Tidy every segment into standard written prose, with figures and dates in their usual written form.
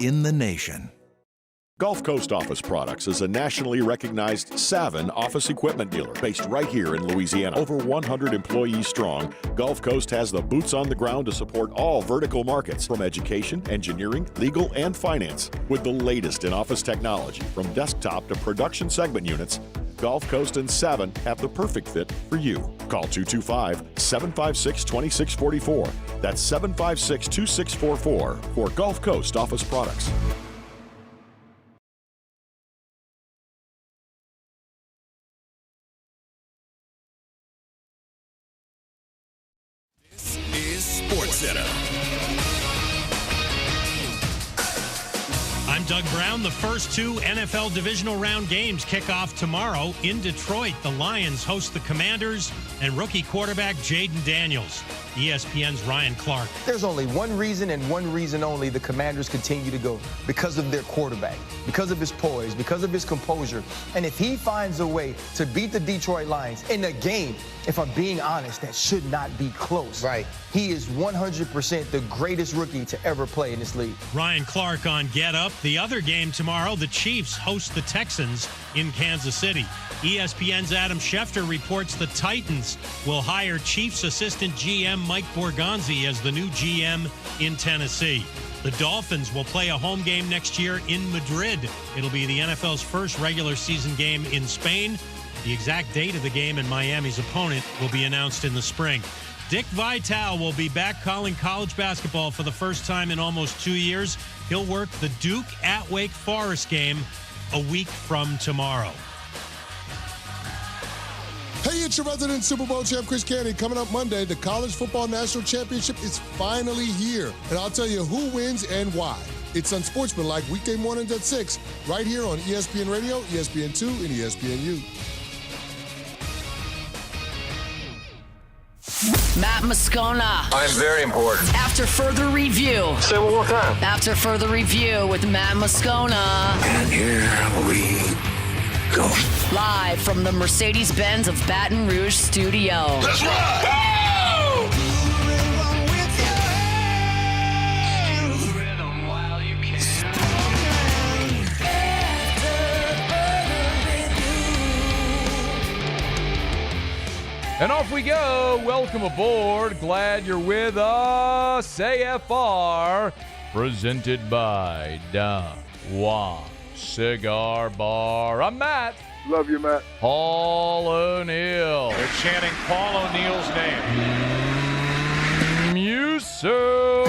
in the nation. Gulf Coast Office Products is a nationally recognized Savin office equipment dealer based right here in Louisiana. Over 100 employees strong, Gulf Coast has the boots on the ground to support all vertical markets, from education, engineering, legal, and finance. With the latest in office technology, from desktop to production segment units, Gulf Coast and Savin have the perfect fit for you. Call 225-756-2644. That's 756-2644 for Gulf Coast Office Products. I'm Doug Brown. The first two NFL Divisional Round games kick off tomorrow in Detroit. The Lions host the Commanders and rookie quarterback Jaden Daniels. ESPN's Ryan Clark. There's only one reason and one reason only the Commanders continue to go: because of their quarterback, because of his poise, because of his composure. And if he finds a way to beat the Detroit Lions in a game, if I'm being honest, that should not be close. Right. He is 100% the greatest rookie to ever play in this league. Ryan Clark on Get Up. The other game tomorrow, the Chiefs host the Texans in Kansas City. ESPN's Adam Schefter reports the Titans will hire Chiefs assistant GM Mike Borgonzi as the new GM in Tennessee. The Dolphins will play a home game next year in Madrid. It'll be the NFL's first regular season game in Spain. The exact date of the game and Miami's opponent will be announced in the spring. Dick Vitale will be back calling college basketball for the first time in almost 2 years. He'll work the Duke at Wake Forest game a week from tomorrow. Hey, it's your resident Super Bowl champ, Chris Candy. Coming up Monday, the College Football National Championship is finally here. And I'll tell you who wins and why. It's Unsportsmanlike weekday mornings at 6, right here on ESPN Radio, ESPN2, and ESPNU. Matt Moscona. I'm very important. After further review. Say it one more time. After further review with Matt Moscona. And here we go. Live from the Mercedes-Benz of Baton Rouge studio. Let's ride! Woo! And off we go. Welcome aboard. Glad you're with us. AFR, presented by Don Juan Cigar Bar. I'm Matt. Love you, Matt. Paul O'Neill. They're chanting Paul O'Neill's name. Musso.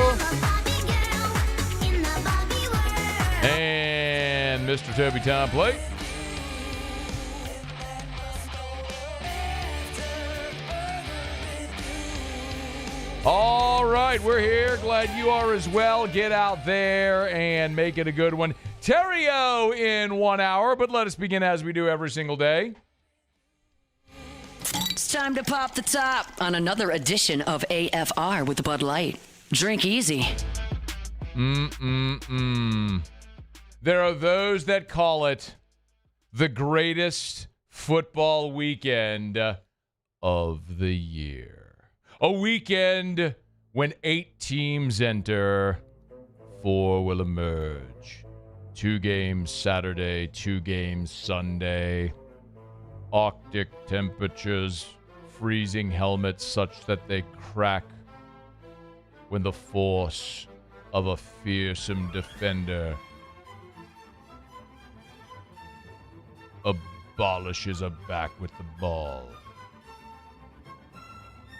And Mr. Toby Tom Plate. All right, we're here. Glad you are as well. Get out there and make it a good one. Theriot in 1 hour, but let us begin as we do every single day. It's time to pop the top on another edition of AFR with Bud Light. Drink easy. There are those that call it the greatest football weekend of the year. A weekend when 8 teams enter, 4 will emerge. 2 games Saturday, 2 games Sunday. Arctic temperatures, freezing helmets such that they crack when the force of a fearsome defender abolishes a back with the ball.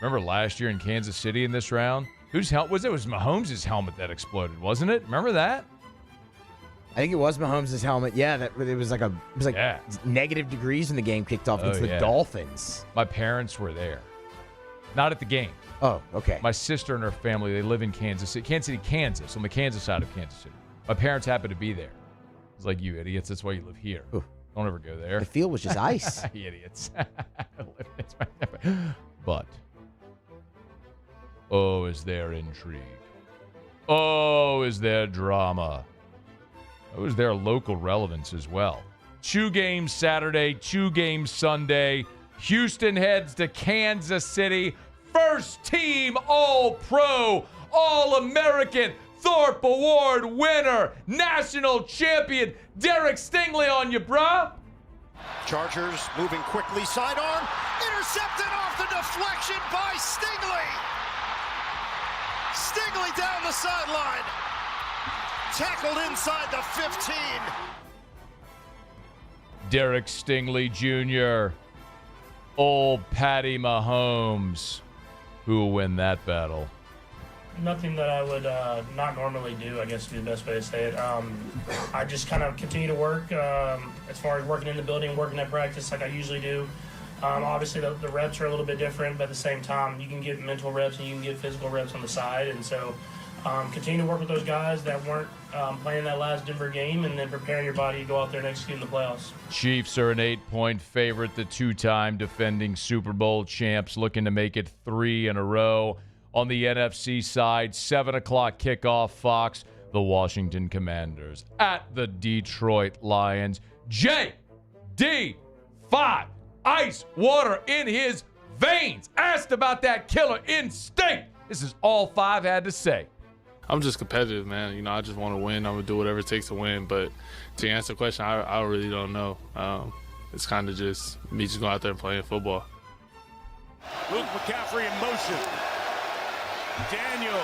Remember last year in Kansas City in this round? Whose helmet was it? It was Mahomes' helmet that exploded, wasn't it? Remember that? I think it was Mahomes' helmet. Yeah, it was like negative degrees when the game kicked off against the Dolphins. My parents were there. Not at the game. Oh, okay. My sister and her family, they live in Kansas City, Kansas, on the Kansas side of Kansas City. My parents happened to be there. It's like, you idiots, that's why you live here. Ooh. Don't ever go there. The field was just ice. You idiots. But, oh, is there intrigue? Oh, is there drama? Oh, is there local relevance as well? 2 games Saturday, 2 games Sunday. Houston heads to Kansas City. First team All-Pro, All-American, Thorpe Award winner, national champion, Derek Stingley on you, bruh. Chargers moving quickly, sidearm, intercepted off the deflection by Stingley. Stingley down the sideline, tackled inside the 15. Derek Stingley Jr., old Patty Mahomes. Who will win that battle? Nothing that I would not normally do, I guess would be the best way to say it. I just kind of continue to work as far as working in the building, working at practice like I usually do. Obviously, the reps are a little bit different, but at the same time, you can get mental reps and you can get physical reps on the side. And so continue to work with those guys that weren't playing that last Denver game and then preparing your body to go out there and execute in the playoffs. Chiefs are an 8-point favorite, the two-time defending Super Bowl champs, looking to make it 3 in a row. On the NFC side, 7 o'clock kickoff, Fox, the Washington Commanders at the Detroit Lions. JD5, ice water in his veins. Asked about that killer instinct. This is all 5 had to say. I'm just competitive, man. You know, I just want to win. I'm going to do whatever it takes to win. But to answer the question, I really don't know. It's kind of just me just going out there and playing football. Luke McCaffrey in motion. Daniels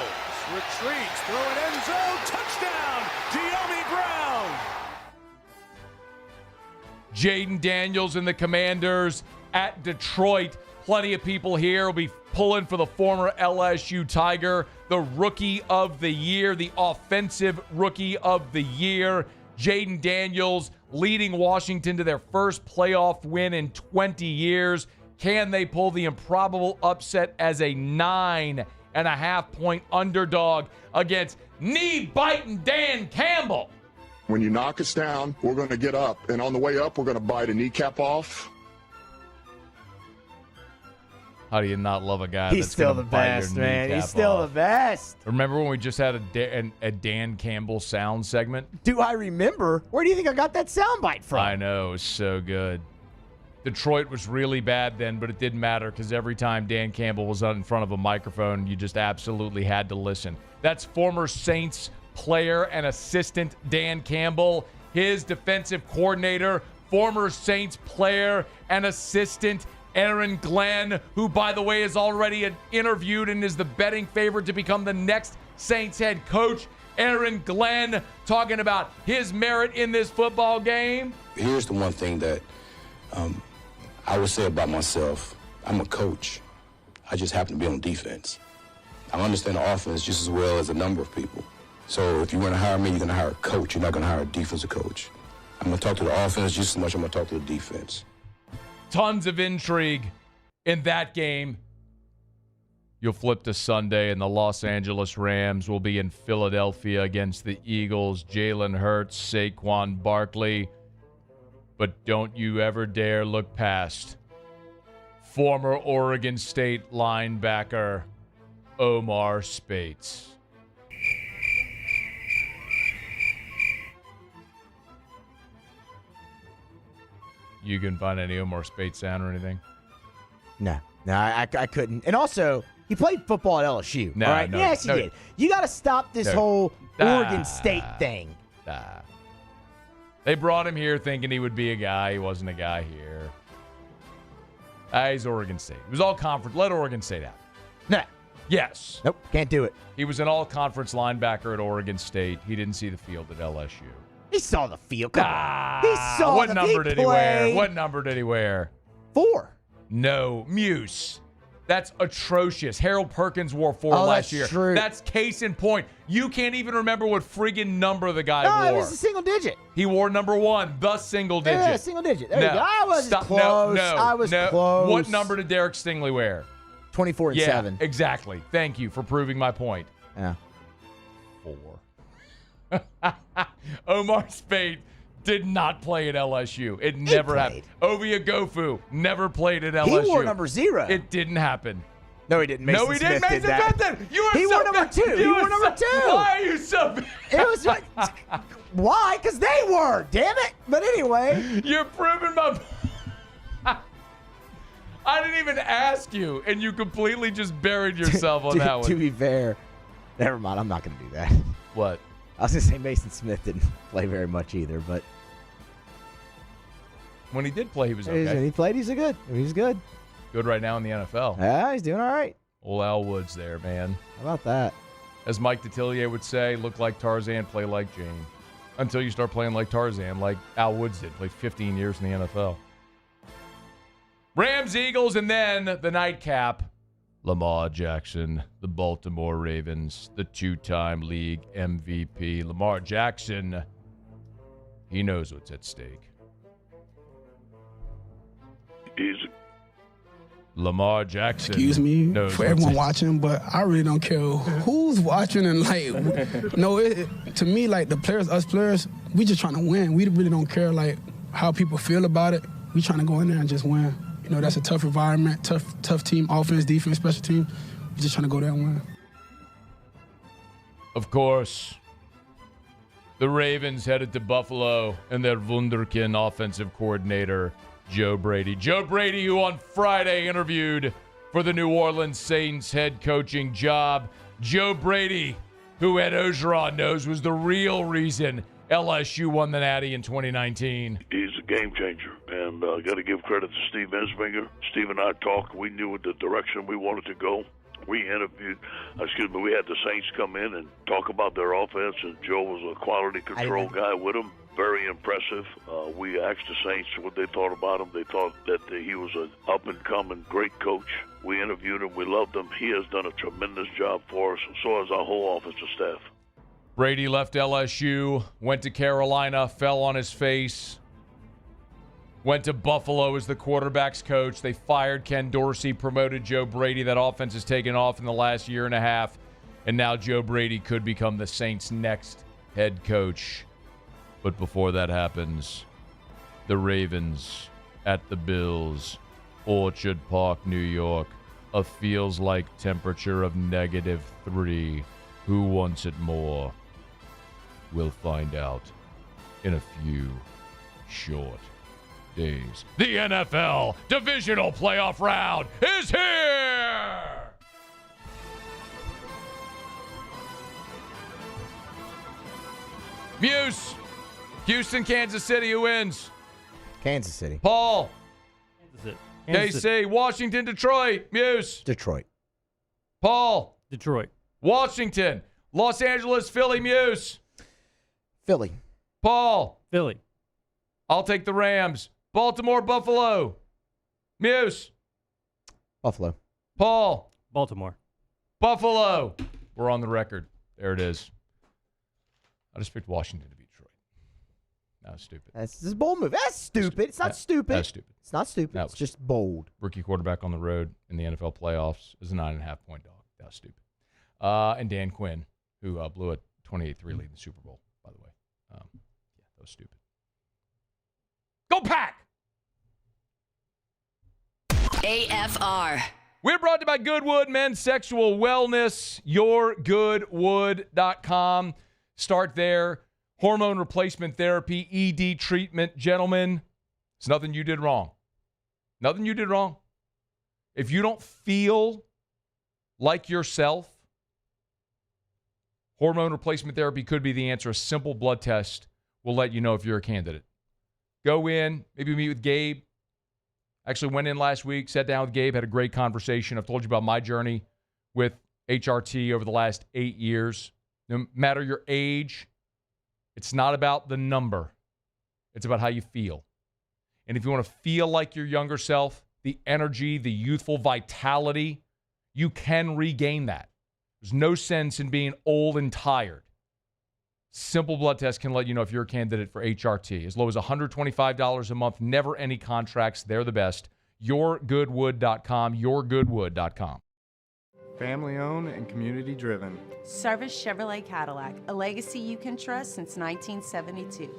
retreats, throw an end zone, touchdown, De'Ami Brown. Jaden Daniels and the Commanders at Detroit. Plenty of people here will be pulling for the former LSU Tiger, the Rookie of the Year, the Offensive Rookie of the Year. Jaden Daniels leading Washington to their first playoff win in 20 years. Can they pull the improbable upset as a 9.5-point underdog against knee-biting Dan Campbell? When you knock us down, we're going to get up. And on the way up, we're going to bite a kneecap off. How do you not love a guy He's that's still gonna the bite your best, man. kneecap He's still off? the best. Remember when we just had a Dan Campbell sound segment? Do I remember? Where do you think I got that soundbite from? I know, it was so good. Detroit was really bad then, but it didn't matter because every time Dan Campbell was in front of a microphone, you just absolutely had to listen. That's former Saints player and assistant Dan Campbell, his defensive coordinator, former Saints player and assistant Aaron Glenn, who, by the way, is already interviewed and is the betting favorite to become the next Saints head coach. Aaron Glenn talking about his merit in this football game. Here's the one thing that I would say about myself. I'm a coach. I just happen to be on defense. I understand the offense just as well as a number of people. So if you're going to hire me, you're going to hire a coach. You're not going to hire a defensive coach. I'm going to talk to the offense just as much as I'm going to talk to the defense. Tons of intrigue in that game. You'll flip to Sunday, and the Los Angeles Rams will be in Philadelphia against the Eagles. Jalen Hurts, Saquon Barkley. But don't you ever dare look past former Oregon State linebacker Omar Speights. You can find any Omar Speights sound or anything? No, I couldn't. And also, he played football at LSU. No, all right? no, yes, he no. did. You got to stop this whole Oregon State thing. They brought him here thinking he would be a guy. He wasn't a guy here. He's Oregon State. It was all conference. Let Oregon State out. No. Yes. Nope, can't do it. He was an all-conference linebacker at Oregon State. He didn't see the field at LSU. He saw the field. Come on. He saw what the number field. did he wear? What number did he wear? 4. No, Muse. That's atrocious. Harold Perkins wore 4 last year. True. That's case in point. You can't even remember what friggin' number the guy No, wore. it was a single digit. He wore number 1, the single digit. Yeah, single digit. There you go. I was Stop. close. No, I was no. close. What number did Derek Stingley wear? 24 and 7. Exactly. Thank you for proving my point. Yeah. 4. Omar Speight did not play at LSU. It never happened. Ovia Gofu never played at LSU. He wore number 0. It didn't happen. No, he didn't. Mason No, he didn't. Smith Mason did that. Smith did. You were He so wore number bad. 2. He wore number 2. Why are you so bad? It was like, why? Because they were. Damn it. But anyway. You're proving my I didn't even ask you, and you completely just buried yourself on that one. To be fair, never mind. I'm not going to do that. What? I was going to say Mason Smith didn't play very much either, but when he did play, he was okay. He played, he's good. He's good. Good right now in the NFL. Yeah, he's doing all right. Old Al Woods there, man. How about that? As Mike Detillier would say, look like Tarzan, play like Jane. Until you start playing like Tarzan, like Al Woods did. Played 15 years in the NFL. Rams, Eagles, and then the nightcap. Lamar Jackson, the Baltimore Ravens, the two-time league MVP. Lamar Jackson, he knows what's at stake. Lamar Jackson. Excuse me for everyone watching, but I really don't care who's watching and to me, like the players, us players, we just trying to win. We really don't care like how people feel about it. We trying to go in there and just win. That's a tough environment, tough team, offense, defense, special team. We just trying to go there and win. Of course, the Ravens headed to Buffalo and their wunderkind offensive coordinator, Joe Brady. Joe Brady, who on Friday interviewed for the New Orleans Saints head coaching job. Joe Brady, who Ed Ogeron knows was the real reason LSU won the Natty in 2019. He's a game changer, and got to give credit to Steve Ensminger. Steve and I talked. We knew the direction we wanted to go. We had the Saints come in and talk about their offense, and Joe was a quality control guy with them. Very impressive. We asked the Saints what they thought about him. They thought that he was an up-and-coming great coach. We interviewed him. We loved him. He has done a tremendous job for us, and so has our whole offensive staff. Brady left LSU, went to Carolina, fell on his face, went to Buffalo as the quarterback's coach. They fired Ken Dorsey, promoted Joe Brady. That offense has taken off in the last year and a half, and now Joe Brady could become the Saints' next head coach. But before that happens, the Ravens at the Bills, Orchard Park, New York, a feels-like temperature of -3. Who wants it more? We'll find out in a few short days. The NFL Divisional Playoff Round is here! Muse, Houston, Kansas City, who wins? Kansas City. Paul. Kansas City. KC, Washington, Detroit, Muse. Detroit. Paul. Detroit. Washington, Los Angeles, Philly, Muse. Philly. Paul. Philly. I'll take the Rams. Baltimore, Buffalo. Muse. Buffalo. Paul. Baltimore. Buffalo. We're on the record. There it is. I just picked Washington to beat Detroit. That was stupid. This is a bold move. That's stupid. It's not stupid. That's stupid. It's not stupid. It's just bold. Rookie quarterback on the road in the NFL playoffs is a 9.5-point dog. That was stupid. And Dan Quinn, who blew a 28-3 lead in the Super Bowl, by the way. Yeah, that was stupid. Go Pack! AFR. We're brought to you by Goodwood Men's Sexual Wellness, yourgoodwood.com. Start there. Hormone replacement therapy, ED treatment. Gentlemen, it's nothing you did wrong. Nothing you did wrong. If you don't feel like yourself, hormone replacement therapy could be the answer. A simple blood test will let you know if you're a candidate. Go in, maybe meet with Gabe. Actually went in last week, sat down with Gabe, had a great conversation. I've told you about my journey with HRT over the last 8 years. No matter your age, it's not about the number. It's about how you feel. And if you want to feel like your younger self, the energy, the youthful vitality, you can regain that. There's no sense in being old and tired. Simple blood test can let you know if you're a candidate for HRT. As low as $125 a month, never any contracts. They're the best. Yourgoodwood.com, yourgoodwood.com. Family owned and community driven. Service Chevrolet Cadillac, a legacy you can trust since 1972.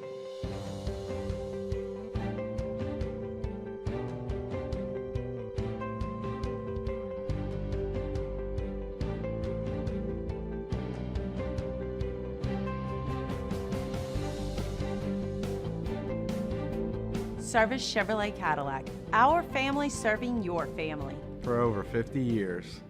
Service Chevrolet Cadillac, our family serving your family. For over 50 years.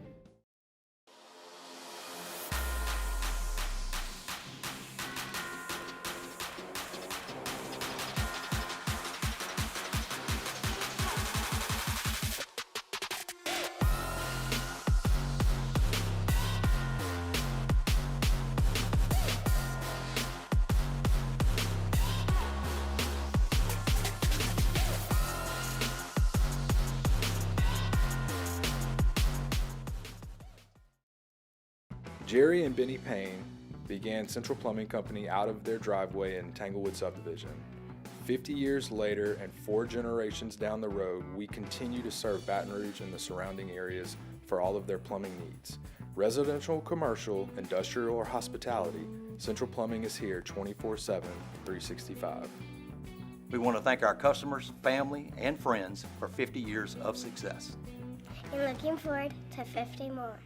Jerry and Benny Payne began Central Plumbing Company out of their driveway in Tanglewood subdivision. 50 years later and 4 generations down the road, we continue to serve Baton Rouge and the surrounding areas for all of their plumbing needs. Residential, commercial, industrial, or hospitality, Central Plumbing is here 24/7, 365. We want to thank our customers, family, and friends for 50 years of success. And looking forward to 50 more.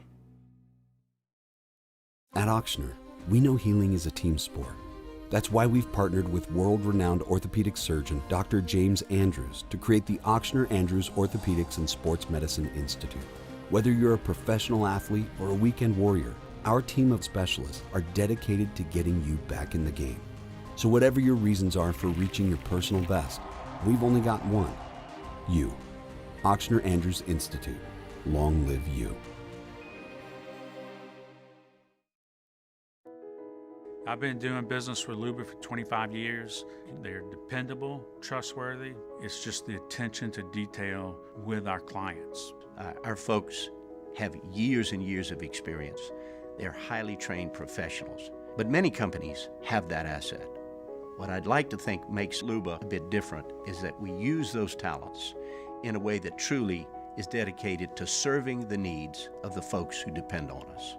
At Auctioner, we know healing is a team sport. That's why we've partnered with world-renowned orthopedic surgeon Dr. James Andrews to create the Auctioner Andrews Orthopedics and Sports Medicine Institute. Whether you're a professional athlete or a weekend warrior, our team of specialists are dedicated to getting you back in the game. So whatever your reasons are for reaching your personal best, we've only got one: you. Auctioner Andrews Institute. Long live you. I've been doing business with Luba for 25 years. They're dependable, trustworthy. It's just the attention to detail with our clients. Our folks have years and years of experience. They're highly trained professionals, but many companies have that asset. What I'd like to think makes Luba a bit different is that we use those talents in a way that truly is dedicated to serving the needs of the folks who depend on us.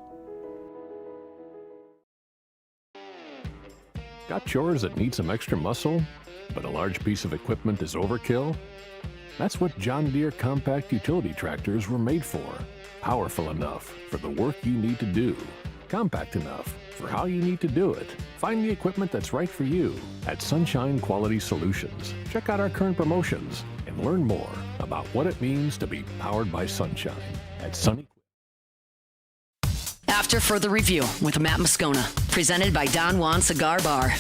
Got chores that need some extra muscle, but a large piece of equipment is overkill? That's what John Deere compact utility tractors were made for. Powerful enough for the work you need to do. Compact enough for how you need to do it. Find the equipment that's right for you at Sunshine Quality Solutions. Check out our current promotions and learn more about what it means to be powered by sunshine at Sunny. After Further Review with Matt Moscona, presented by Don Juan Cigar Bar.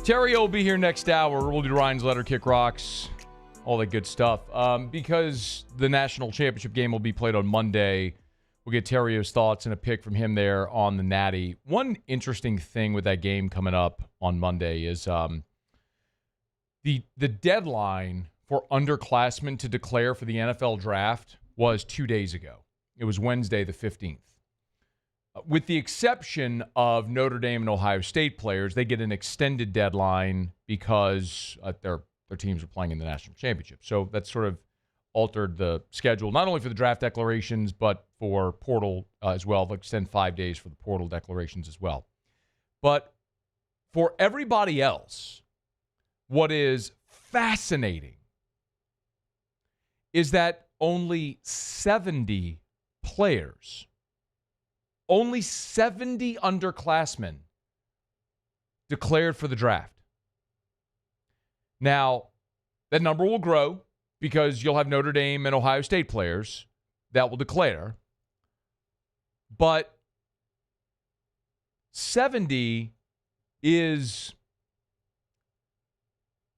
Theriot will be here next hour. We'll do Ryan's Letter Kick Rocks, all that good stuff. Because the national championship game will be played on Monday, we'll get Theriot's thoughts and a pick from him there on the Natty. One interesting thing with that game coming up on Monday is the deadline for underclassmen to declare for the NFL draft was 2 days ago. It was Wednesday the 15th. With the exception of Notre Dame and Ohio State players, they get an extended deadline because their teams are playing in the national championship. So that sort of altered the schedule, not only for the draft declarations, but for portal as well. They'll extend 5 days for the portal declarations as well. But for everybody else, what is fascinating is that only 70 players, only 70 underclassmen declared for the draft. Now, that number will grow because you'll have Notre Dame and Ohio State players that will declare. But 70 is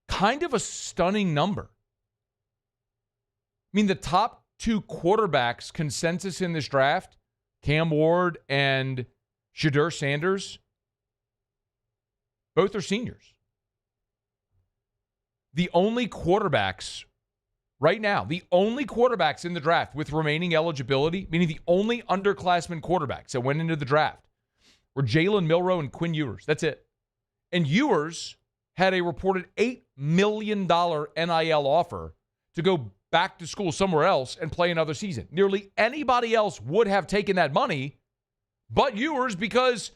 kind of a stunning number. I mean, the top two quarterbacks consensus in this draft, Cam Ward and Shadur Sanders, both are seniors. The only quarterbacks right now, the only quarterbacks in the draft with remaining eligibility, meaning the only underclassmen quarterbacks that went into the draft, were Jalen Milroe and Quinn Ewers. That's it. And Ewers had a reported $8 million NIL offer to go back to school somewhere else and play another season. Nearly anybody else would have taken that money but Ewers because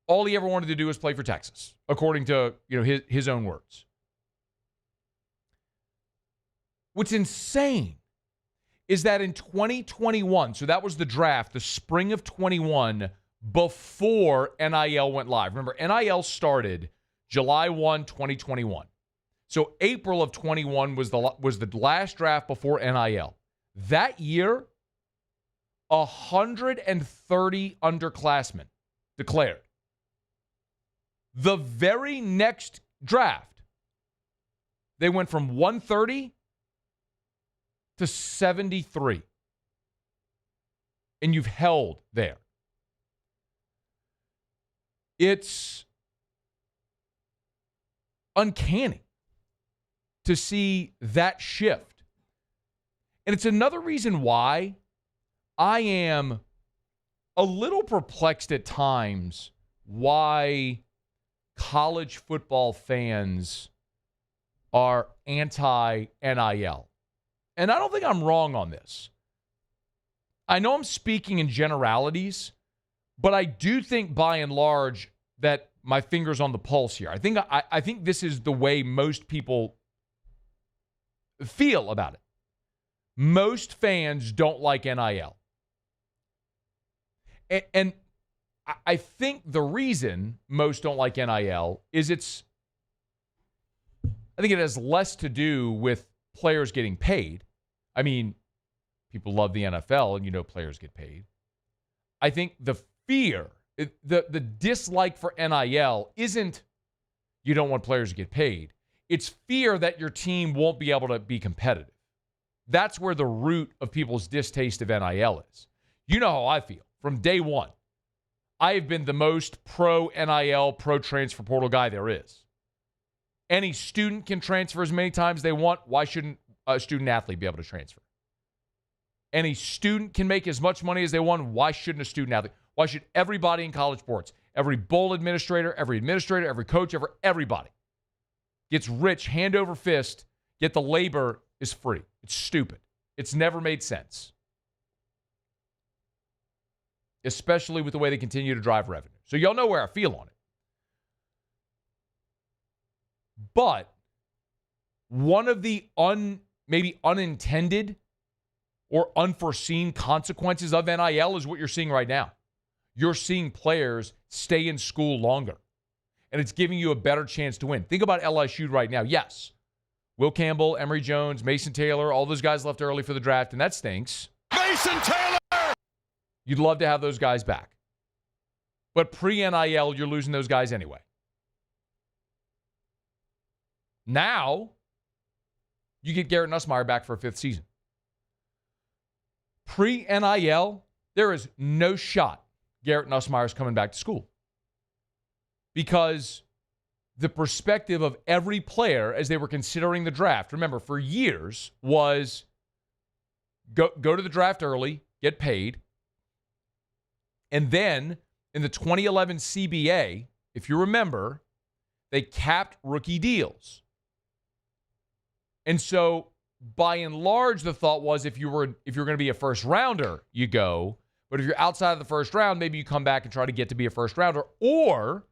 all he ever wanted to do was play for Texas, according to his own words. What's insane is that in 2021, so that was the draft, the spring of 21, before NIL went live. Remember, NIL started July 1, 2021. So April of 21 was the last draft before NIL. That year, 130 underclassmen declared. The very next draft, they went from 130 to 73. And you've held there. It's uncanny. to see that shift. And it's another reason why I am a little perplexed at times why college football fans are anti-NIL. And I don't think I'm wrong on this. I know I'm speaking in generalities, but I do think by and large that my finger's on the pulse here. I think this is the way most people feel about it. Most fans don't like NIL. And I think the reason most don't like NIL is I think it has less to do with players getting paid. I mean, people love the NFL and players get paid. I think the fear, the dislike for NIL isn't you don't want players to get paid. It's fear that your team won't be able to be competitive. That's where the root of people's distaste of NIL is. You know how I feel. From day one, I have been the most pro-NIL, pro-transfer portal guy there is. Any student can transfer as many times as they want. Why shouldn't a student-athlete be able to transfer? Any student can make as much money as they want. Why shouldn't a student-athlete? Why should everybody in college sports, every bowl administrator, every coach, everybody gets rich hand over fist, yet the labor is free? It's stupid. It's never made sense. Especially with the way they continue to drive revenue. So y'all know where I feel on it. But one of the maybe unintended or unforeseen consequences of NIL is what you're seeing right now. You're seeing players stay in school longer. And it's giving you a better chance to win. Think about LSU right now. Yes, Will Campbell, Emory Jones, Mason Taylor, all those guys left early for the draft, and that stinks. Mason Taylor! You'd love to have those guys back. But pre-NIL, you're losing those guys anyway. Now, you get Garrett Nussmeier back for a 5th season. Pre-NIL, there is no shot Garrett Nussmeier is coming back to school. Because the perspective of every player as they were considering the draft, remember, for years was go to the draft early, get paid. And then in the 2011 CBA, if you remember, they capped rookie deals. And so by and large, the thought was if you're going to be a first rounder, you go. But if you're outside of the first round, maybe you come back and try to get to be a first rounder. Or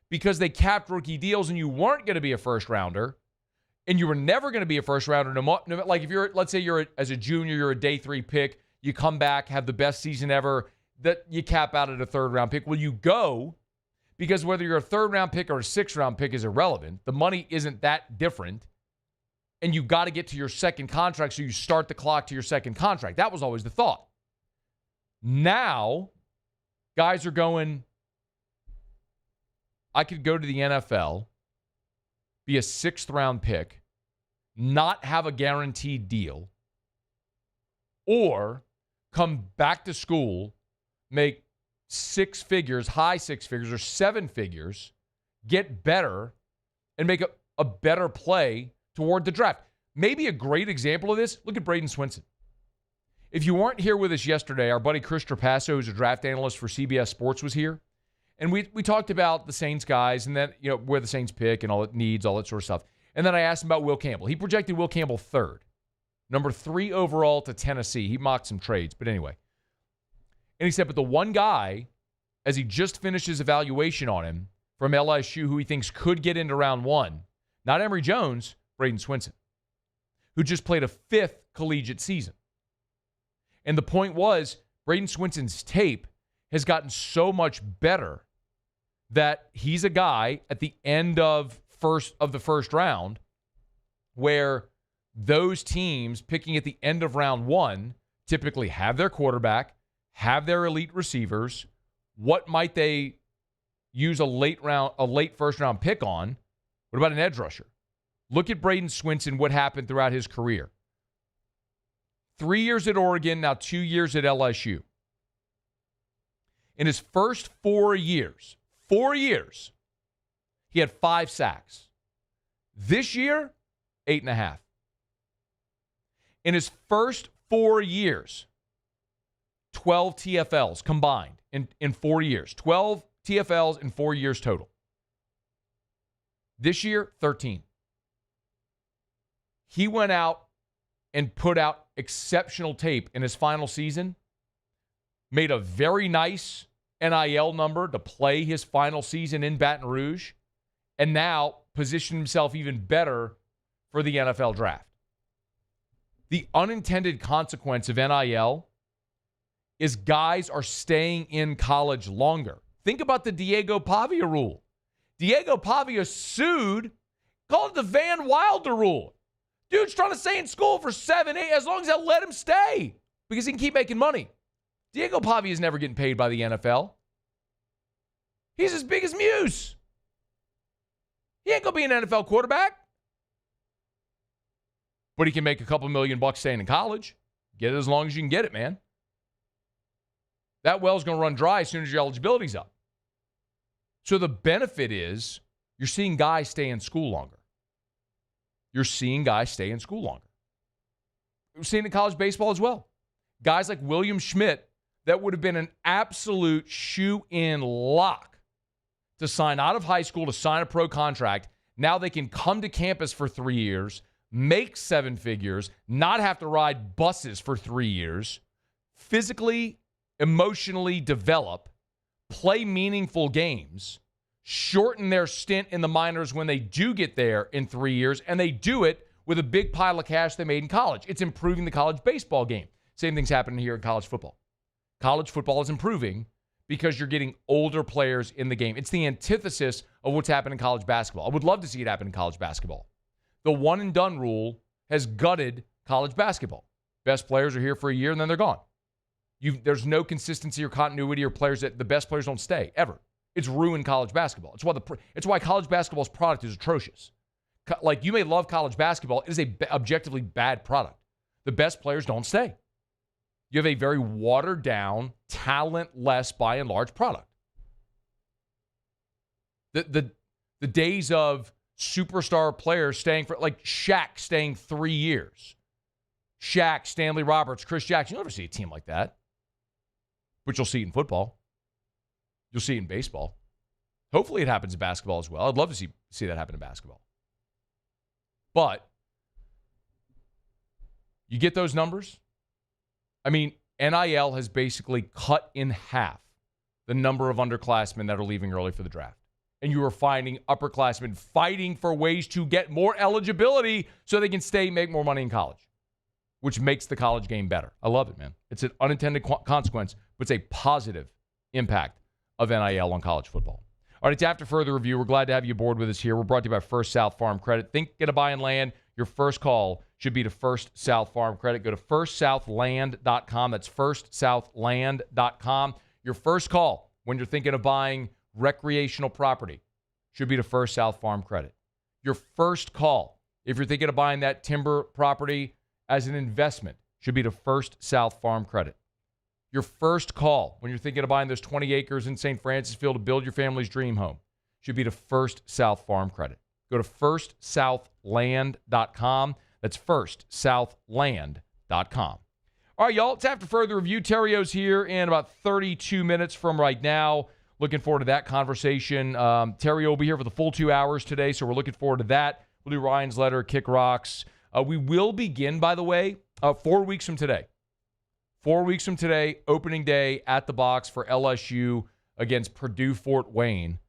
because they capped rookie deals and you weren't going to be a first rounder and you were never going to be a first rounder, like if let's say as a junior, you're a day 3 pick, you come back, have the best season ever, that you cap out at a 3rd round pick. Well, you go because whether you're a 3rd round pick or a 6th round pick is irrelevant. The money isn't that different. And you've got to get to your 2nd contract, so you start the clock to your 2nd contract. That was always the thought. Now, guys are going, I could go to the NFL, be a 6th round pick, not have a guaranteed deal, or come back to school, make 6 figures, high 6 figures, or 7 figures, get better, and make a better play toward the draft. Maybe a great example of this, look at Braden Swinson. If you weren't here with us yesterday, our buddy Chris Trapasso, who's a draft analyst for CBS Sports, was here. And we talked about the Saints guys and then, where the Saints pick and all it needs, all that sort of stuff. And then I asked him about Will Campbell. He projected Will Campbell 3rd, number 3 overall to Tennessee. He mocked some trades, but anyway. And he said, but the one guy, as he just finished his evaluation on him from LSU, who he thinks could get into round 1, not Emory Jones, Braden Swinson, who just played a 5th collegiate season. And the point was, Braden Swinson's tape has gotten so much better that he's a guy at the end of the first round where those teams picking at the end of round 1 typically have their quarterback, have their elite receivers. What might they use a late first round pick on? What about an edge rusher? Look at Braden Swinson, what happened throughout his career. 3 years at Oregon, now 2 years at LSU. In his first 4 years, he had 5 sacks. This year, 8.5. In his first 4 years, 12 TFLs combined in 4 years. 12 TFLs in 4 years total. This year, 13. He went out and put out exceptional tape in his final season, made a very nice NIL number to play his final season in Baton Rouge, and now positioned himself even better for the NFL draft. The unintended consequence of NIL is guys are staying in college longer. Think about the Diego Pavia rule. Diego Pavia sued, called it the Van Wilder rule. Dude's trying to stay in school for 7, 8, as long as they'll let him stay, because he can keep making money. Diego Pavia is never getting paid by the NFL. He's as big as Muse. He ain't going to be an NFL quarterback. But he can make a couple $1 million staying in college. Get it as long as you can get it, man. That well's going to run dry as soon as your eligibility's up. So the benefit is you're seeing guys stay in school longer. You're seeing guys stay in school longer. We're seeing it in college baseball as well. Guys like William Schmidt, that would have been an absolute shoe-in lock to sign out of high school, to sign a pro contract. Now they can come to campus for 3 years, make 7 figures, not have to ride buses for 3 years, physically, emotionally develop, play meaningful games, shorten their stint in the minors when they do get there in 3 years, and they do it with a big pile of cash they made in college. It's improving the college baseball game. Same thing's happening here in college football. College football is improving because you're getting older players in the game. It's the antithesis of what's happened in college basketball. I would love to see it happen in college basketball. The one and done rule has gutted college basketball. Best players are here for a year and then they're gone. There's no consistency or continuity or players that the best players don't stay ever. It's ruined college basketball. It's why college basketball's product is atrocious. Like, you may love college basketball. It is a objectively bad product. The best players don't stay. You have a very watered down, talentless, by and large, product. The days of superstar players staying for, like Shaq staying 3 years. Shaq, Stanley Roberts, Chris Jackson. You'll never see a team like that. But you'll see it in football. You'll see it in baseball. Hopefully it happens in basketball as well. I'd love to see that happen in basketball. But you get those numbers? I mean, NIL has basically cut in half the number of underclassmen that are leaving early for the draft. And you are finding upperclassmen fighting for ways to get more eligibility so they can stay, make more money in college, which makes the college game better. I love it, man. It's an unintended consequence, but it's a positive impact of NIL on college football. All right, it's After Further Review. We're glad to have you aboard with us here. We're brought to you by First South Farm Credit. Thinking of buying land? Your first call should be to First South Farm Credit. Go to firstsouthland.com. That's firstsouthland.com. Your first call when you're thinking of buying recreational property should be to First South Farm Credit. Your first call, if you're thinking of buying that timber property as an investment, should be to First South Farm Credit. Your first call when you're thinking of buying those 20 acres in St. Francisville to build your family's dream home should be to First South Farm Credit. Go to firstsouthland.com. That's firstsouthland.com. All right, y'all, it's After Further Review. Theriot's here in about 32 minutes from right now. Looking forward to that conversation. Theriot will be here for the full 2 hours today, so we're looking forward to that. We'll do Ryan's Letter, Kick Rocks. We will begin, by the way, 4 weeks from today. 4 weeks from today, opening day at the box for LSU against Purdue Fort Wayne.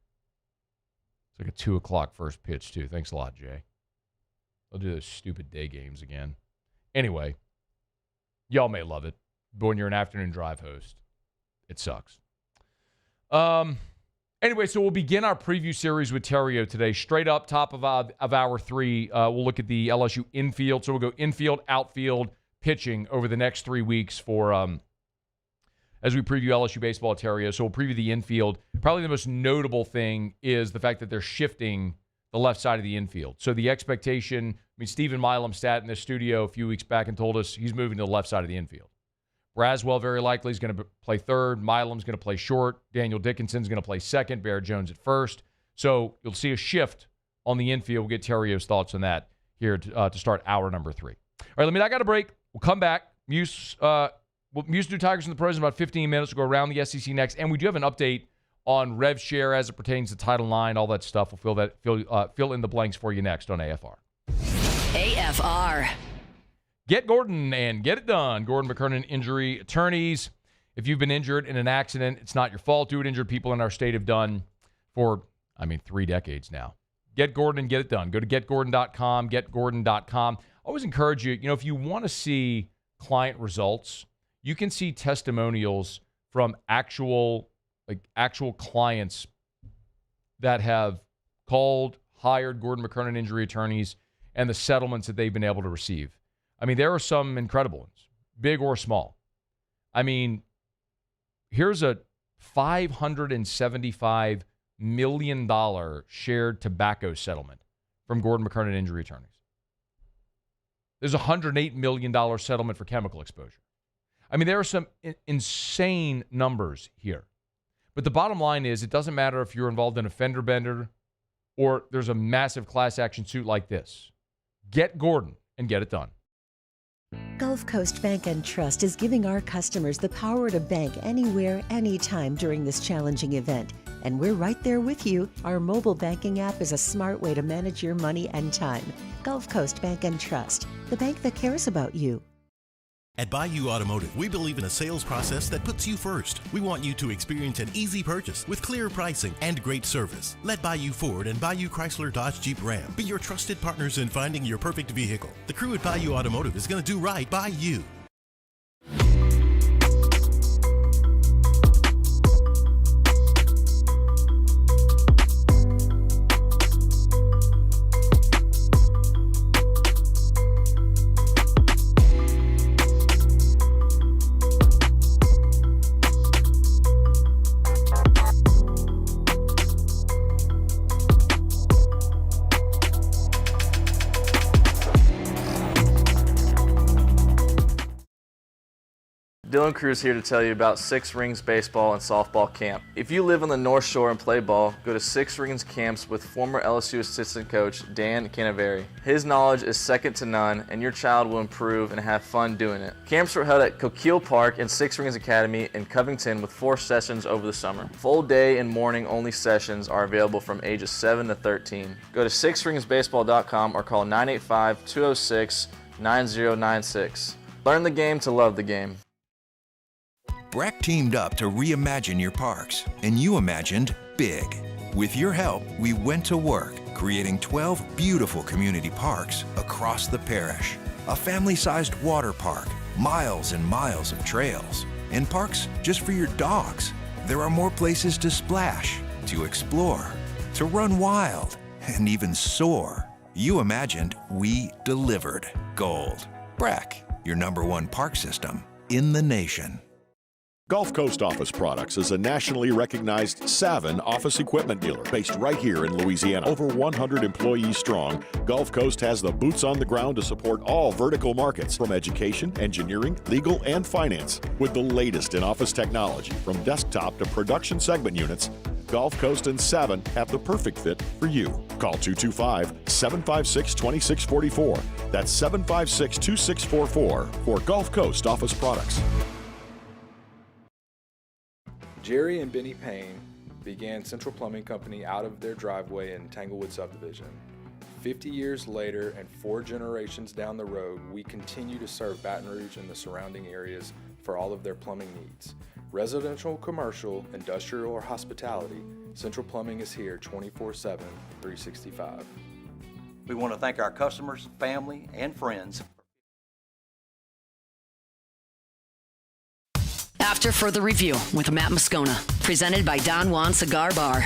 It's like a 2 o'clock first pitch, too. Thanks a lot, Jay. I'll do those stupid day games again. Anyway, y'all may love it, but when you're an afternoon drive host, it sucks. Anyway, so we'll begin our preview series with Theriot today. Straight up, top of hour 3, we'll look at the LSU infield. So we'll go infield, outfield, pitching over the next 3 weeks for as we preview LSU baseball at Theriot. So we'll preview the infield. Probably the most notable thing is the fact that they're shifting the left side of the infield. So the expectation, Stephen Milam sat in the studio a few weeks back and told us he's moving to the left side of the infield. Braswell very likely is going to play third. Milam's going to play short. Daniel Dickinson's going to play second. Barrett Jones at first. So you'll see a shift on the infield. We'll get Theriot's thoughts on that here to start hour number 3. All right, I got a break. We'll come back. Muse do Tigers and the Pros in about 15 minutes. We'll go around the SEC next. And we do have an update on rev share as it pertains to Title IX, all that stuff. We'll fill in the blanks for you next on AFR. AFR. Get Gordon and get it done. Gordon McKernan Injury Attorneys. If you've been injured in an accident, it's not your fault. Do what injured people in our state have done for, 3 decades now. Get Gordon and get it done. Go to getgordon.com, getgordon.com. I always encourage you, if you want to see client results, you can see testimonials from actual clients that have called, hired Gordon McKernan Injury Attorneys, and the settlements that they've been able to receive. There are some incredible ones, big or small. Here's a $575 million shared tobacco settlement from Gordon McKernan Injury Attorneys. There's a $108 million settlement for chemical exposure. There are some insane numbers here. But the bottom line is, it doesn't matter if you're involved in a fender bender or there's a massive class action suit like this. Get Gordon and get it done. Gulf Coast Bank and Trust is giving our customers the power to bank anywhere, anytime during this challenging event. And we're right there with you. Our mobile banking app is a smart way to manage your money and time. Gulf Coast Bank and Trust, the bank that cares about you. At Bayou Automotive, we believe in a sales process that puts you first. We want you to experience an easy purchase with clear pricing and great service. Let Bayou Ford and Bayou Chrysler Dodge Jeep Ram be your trusted partners in finding your perfect vehicle. The crew at Bayou Automotive is going to do right by you. Dylan Cruz here to tell you about Six Rings Baseball and Softball Camp. If you live on the North Shore and play ball, go to Six Rings Camps with former LSU assistant coach Dan Canaveri. His knowledge is second to none, and your child will improve and have fun doing it. Camps were held at Coquille Park and Six Rings Academy in Covington with 4 sessions over the summer. Full day and morning only sessions are available from ages 7 to 13. Go to sixringsbaseball.com or call 985-206-9096. Learn the game to love the game. BRAC teamed up to reimagine your parks, and you imagined big. With your help, we went to work, creating 12 beautiful community parks across the parish. A family-sized water park, miles and miles of trails, and parks just for your dogs. There are more places to splash, to explore, to run wild, and even soar. You imagined, we delivered. Gold. BRAC, your #1 park system in the nation. Gulf Coast Office Products is a nationally recognized Savin office equipment dealer based right here in Louisiana. Over 100 employees strong, Gulf Coast has the boots on the ground to support all vertical markets from education, engineering, legal, and finance. With the latest in office technology from desktop to production segment units, Gulf Coast and Savin have the perfect fit for you. Call 225-756-2644. That's 756-2644 for Gulf Coast Office Products. Jerry and Benny Payne began Central Plumbing Company out of their driveway in Tanglewood Subdivision. 50 years later and 4 generations down the road, we continue to serve Baton Rouge and the surrounding areas for all of their plumbing needs. Residential, commercial, industrial, or hospitality, Central Plumbing is here 24/7, 365. We want to thank our customers, family, and friends. After Further Review with Matt Moscona, presented by Don Juan Cigar Bar.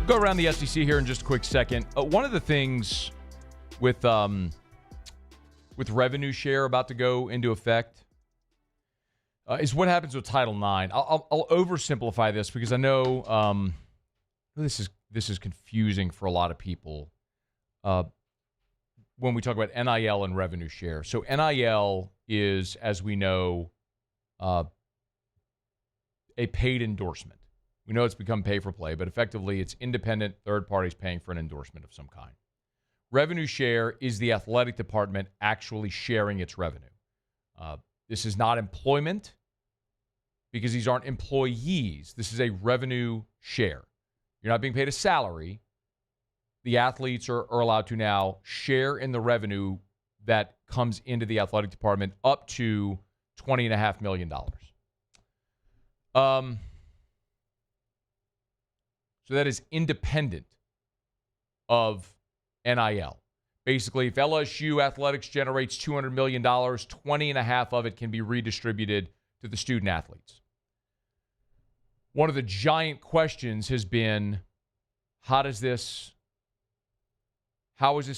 Go around the SEC here in just a quick second. One of the things with revenue share about to go into effect is what happens with Title IX. I'll oversimplify this because I know this is confusing for a lot of people. When we talk about NIL and revenue share. So NIL is, as we know, a paid endorsement. We know it's become pay for play, but effectively it's independent third parties paying for an endorsement of some kind. Revenue share is the athletic department actually sharing its revenue. This is not employment because these aren't employees. This is a revenue share. You're not being paid a salary. The athletes are allowed to now share in the revenue that comes into the athletic department up to $20.5 million. So that is independent of NIL. Basically, if LSU athletics generates $200 million, 20.5 of it can be redistributed to the student athletes. One of the giant questions has been, how is this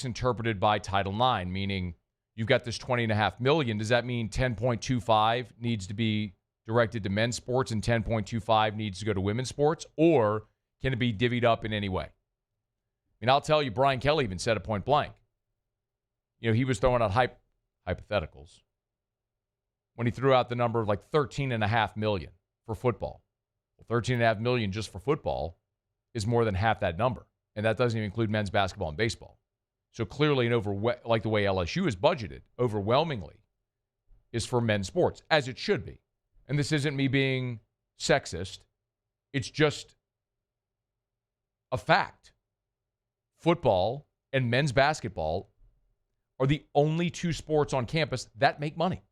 interpreted by Title IX? Meaning, you've got this $20.5 million. Does that mean 10.25 needs to be directed to men's sports and 10.25 needs to go to women's sports? Or can it be divvied up in any way? I mean, I'll tell you, Brian Kelly even said it point blank. He was throwing out hypotheticals when he threw out the number of like $13.5 million for football. Well, $13.5 million just for football is more than half that number. And that doesn't even include men's basketball and baseball. So clearly, like the way LSU is budgeted, overwhelmingly is for men's sports, as it should be. And this isn't me being sexist. It's just a fact. Football and men's basketball are the only two sports on campus that make money.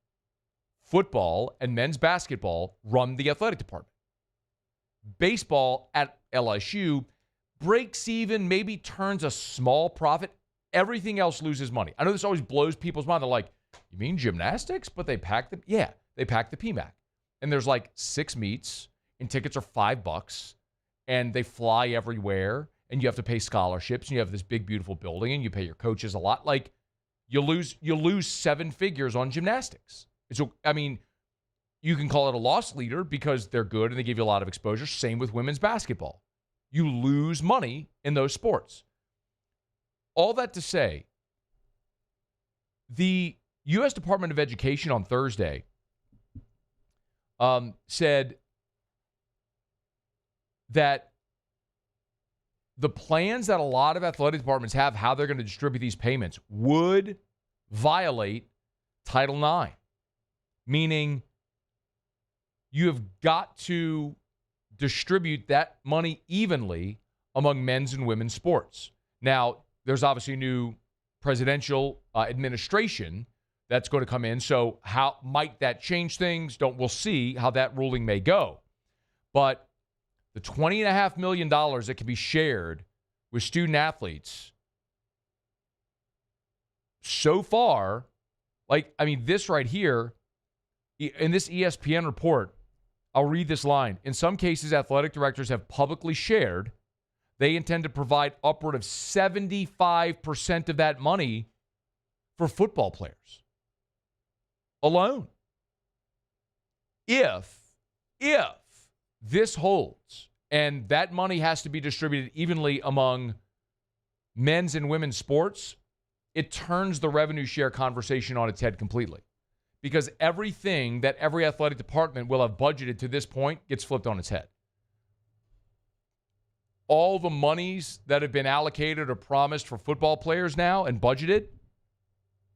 Football and men's basketball run the athletic department. Baseball at LSU breaks even, maybe turns a small profit. Everything else loses money. I know this always blows people's mind. They're like, you mean gymnastics? But they pack the PMAC. And there's like 6 meets, and tickets are $5, and they fly everywhere, and you have to pay scholarships, and you have this big, beautiful building, and you pay your coaches a lot. Like, you lose 7 figures on gymnastics. So, I mean, you can call it a loss leader because they're good and they give you a lot of exposure. Same with women's basketball. You lose money in those sports. All that to say, the U.S. Department of Education on Thursday said that the plans that a lot of athletic departments have, how they're going to distribute these payments, would violate Title IX, meaning you have got to distribute that money evenly among men's and women's sports. Now, there's obviously a new presidential administration that's going to come in, so how might that change things? We'll see how that ruling may go. But the $20.5 million that can be shared with student athletes so far, this right here, in this ESPN report, I'll read this line. In some cases, athletic directors have publicly shared they intend to provide upward of 75% of that money for football players alone. If this holds, and that money has to be distributed evenly among men's and women's sports, it turns the revenue share conversation on its head completely. Because everything that every athletic department will have budgeted to this point gets flipped on its head. All the monies that have been allocated or promised for football players now and budgeted,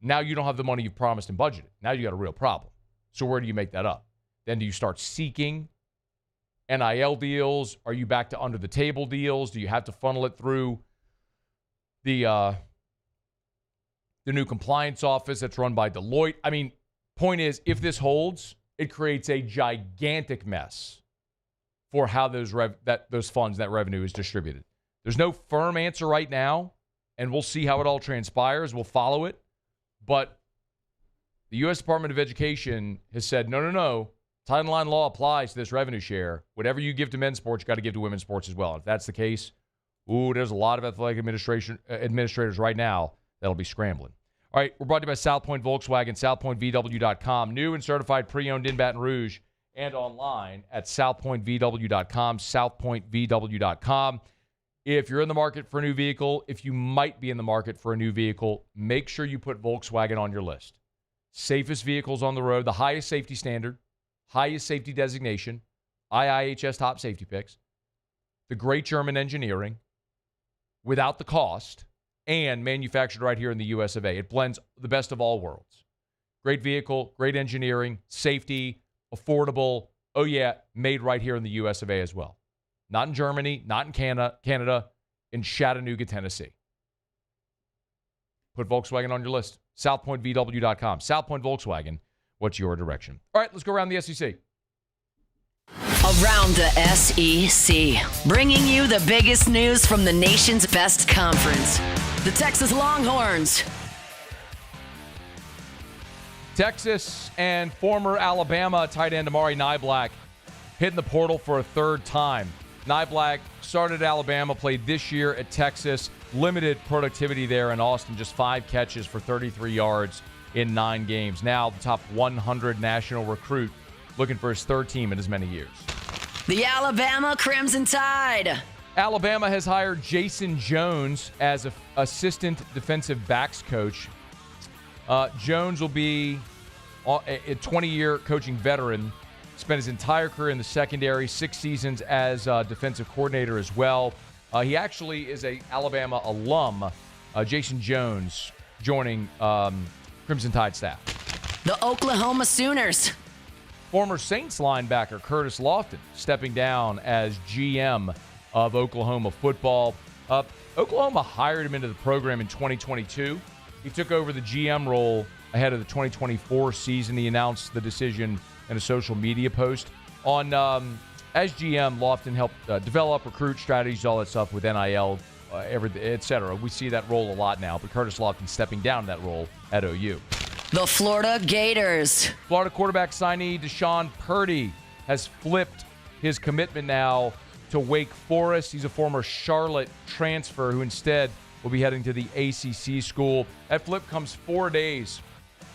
now you don't have the money you've promised and budgeted. Now you got a real problem. So where do you make that up? Then do you start seeking NIL deals? Are you back to under the table deals? Do you have to funnel it through the new compliance office that's run by Deloitte? I mean, point is, if this holds, it creates a gigantic mess for how those funds, that revenue is distributed. There's no firm answer right now, and we'll see how it all transpires. We'll follow it. But the U.S. Department of Education has said, no. Title IX law applies to this revenue share. Whatever you give to men's sports, you got to give to women's sports as well. If that's the case, there's a lot of athletic administrators right now that'll be scrambling. All right, we're brought to you by South Point Volkswagen, southpointvw.com. New and certified pre-owned in Baton Rouge and online at southpointvw.com, southpointvw.com. If you're in the market for a new vehicle, if you might be in the market for a new vehicle, make sure you put Volkswagen on your list. Safest vehicles on the road, the highest safety standard, highest safety designation, IIHS top safety picks, the great German engineering, without the cost, and manufactured right here in the US of A. It blends the best of all worlds. Great vehicle, great engineering, safety, affordable. Oh, yeah, made right here in the US of A as well. Not in Germany, not in Canada, in Chattanooga, Tennessee. Put Volkswagen on your list. SouthPointVW.com. South Point Volkswagen, what's your direction? All right, let's go around the SEC. Around the SEC, bringing you the biggest news from the nation's best conference, the Texas Longhorns. Texas and former Alabama tight end Amari Niblack hitting the portal for a third time. Niblack started at Alabama, played this year at Texas. Limited productivity there in Austin, just 5 catches for 33 yards in 9 games. Now the top 100 national recruit, looking for his third team in as many years. The Alabama Crimson Tide. Alabama has hired Jason Jones as assistant defensive backs coach. Jones will be a 20-year coaching veteran. Spent his entire career in the secondary, 6 seasons as defensive coordinator as well. He actually is a Alabama alum. Jason Jones joining Crimson Tide staff. The Oklahoma Sooners. Former Saints linebacker Curtis Lofton stepping down as GM of Oklahoma football. Oklahoma hired him into the program in 2022. He took over the GM role ahead of the 2024 season. He announced the decision in a social media post. As GM, Lofton helped develop, recruit strategies, all that stuff with NIL, et cetera. We see that role a lot now, but Curtis Lofton stepping down that role at OU. The Florida Gators. Florida quarterback signee Deshaun Purdy has flipped his commitment now to Wake Forest. He's a former Charlotte transfer who instead will be heading to the ACC school. That flip comes 4 days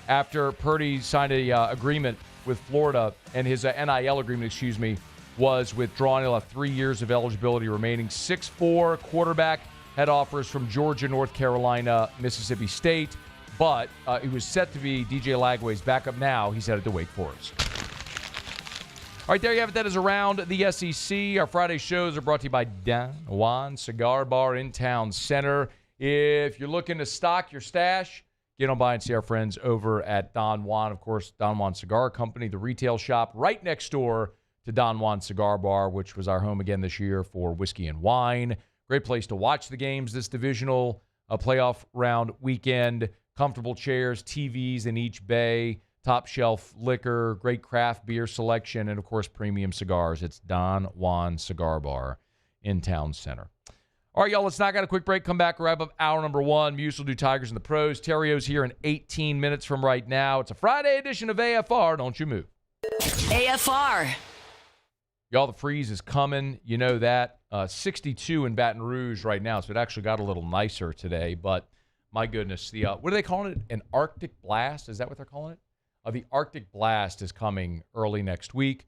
after Purdy signed a agreement with Florida, and his NIL agreement, was withdrawn. He'll have 3 years of eligibility remaining. 6'4" quarterback, had offers from Georgia, North Carolina, Mississippi State, but he was set to be DJ Lagway's backup. Now he's headed to Wake Forest. All right, there you have it. That is Around the SEC. Our Friday shows are brought to you by Don Juan Cigar Bar in Town Center. If you're looking to stock your stash, get on by and see our friends over at Don Juan. Of course, Don Juan Cigar Company, the retail shop right next door to Don Juan Cigar Bar, which was our home again this year for whiskey and wine. Great place to watch the games this divisional playoff round weekend. Comfortable chairs, TVs in each bay, top shelf liquor, great craft beer selection, and, of course, premium cigars. It's Don Juan Cigar Bar in Town Center. All right, y'all, let's knock out a quick break. Come back, wrap up hour number 1. Muse will do Tigers and the Pros. Theriot's here in 18 minutes from right now. It's a Friday edition of AFR. Don't you move. AFR. Y'all, the freeze is coming. You know that. 62 in Baton Rouge right now, so it actually got a little nicer today. But, my goodness, the what are they calling it? An Arctic blast? Is that what they're calling it? The Arctic blast is coming early next week.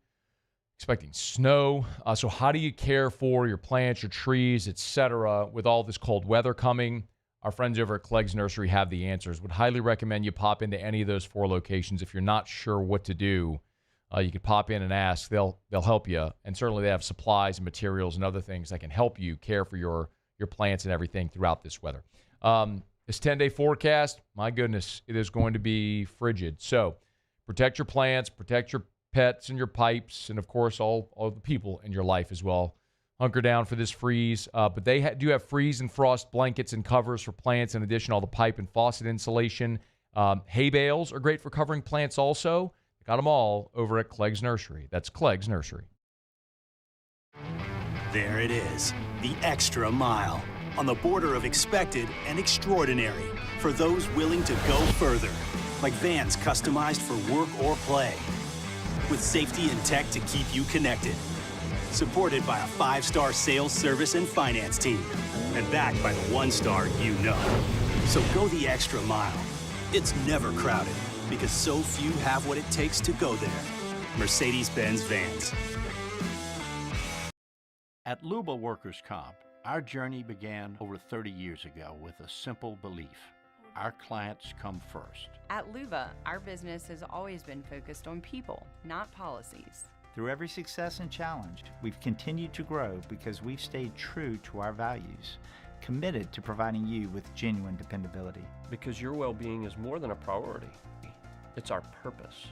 Expecting snow. So how do you care for your plants, your trees, etc. with all this cold weather coming? Our friends over at Clegg's Nursery have the answers. Would highly recommend you pop into any of those 4 locations. If you're not sure what to do, you could pop in and ask. They'll help you. And certainly they have supplies and materials and other things that can help you care for your plants and everything throughout this weather. This 10-day forecast, my goodness, it is going to be frigid. So protect your plants, protect your pets and your pipes, and, of course, all the people in your life as well. Hunker down for this freeze. But they do have freeze and frost blankets and covers for plants. In addition, all the pipe and faucet insulation. Hay bales are great for covering plants also. Got them all over at Clegg's Nursery. That's Clegg's Nursery. There it is, the extra mile. On the border of expected and extraordinary. For those willing to go further. Like vans customized for work or play. With safety and tech to keep you connected. Supported by a 5-star sales, service, and finance team. And backed by the 1-star you know. So go the extra mile. It's never crowded, because so few have what it takes to go there. Mercedes-Benz Vans. At Luba Workers' Comp, our journey began over 30 years ago with a simple belief. Our clients come first. At Luba, our business has always been focused on people, not policies. Through every success and challenge, we've continued to grow because we've stayed true to our values, committed to providing you with genuine dependability. Because your well-being is more than a priority. It's our purpose.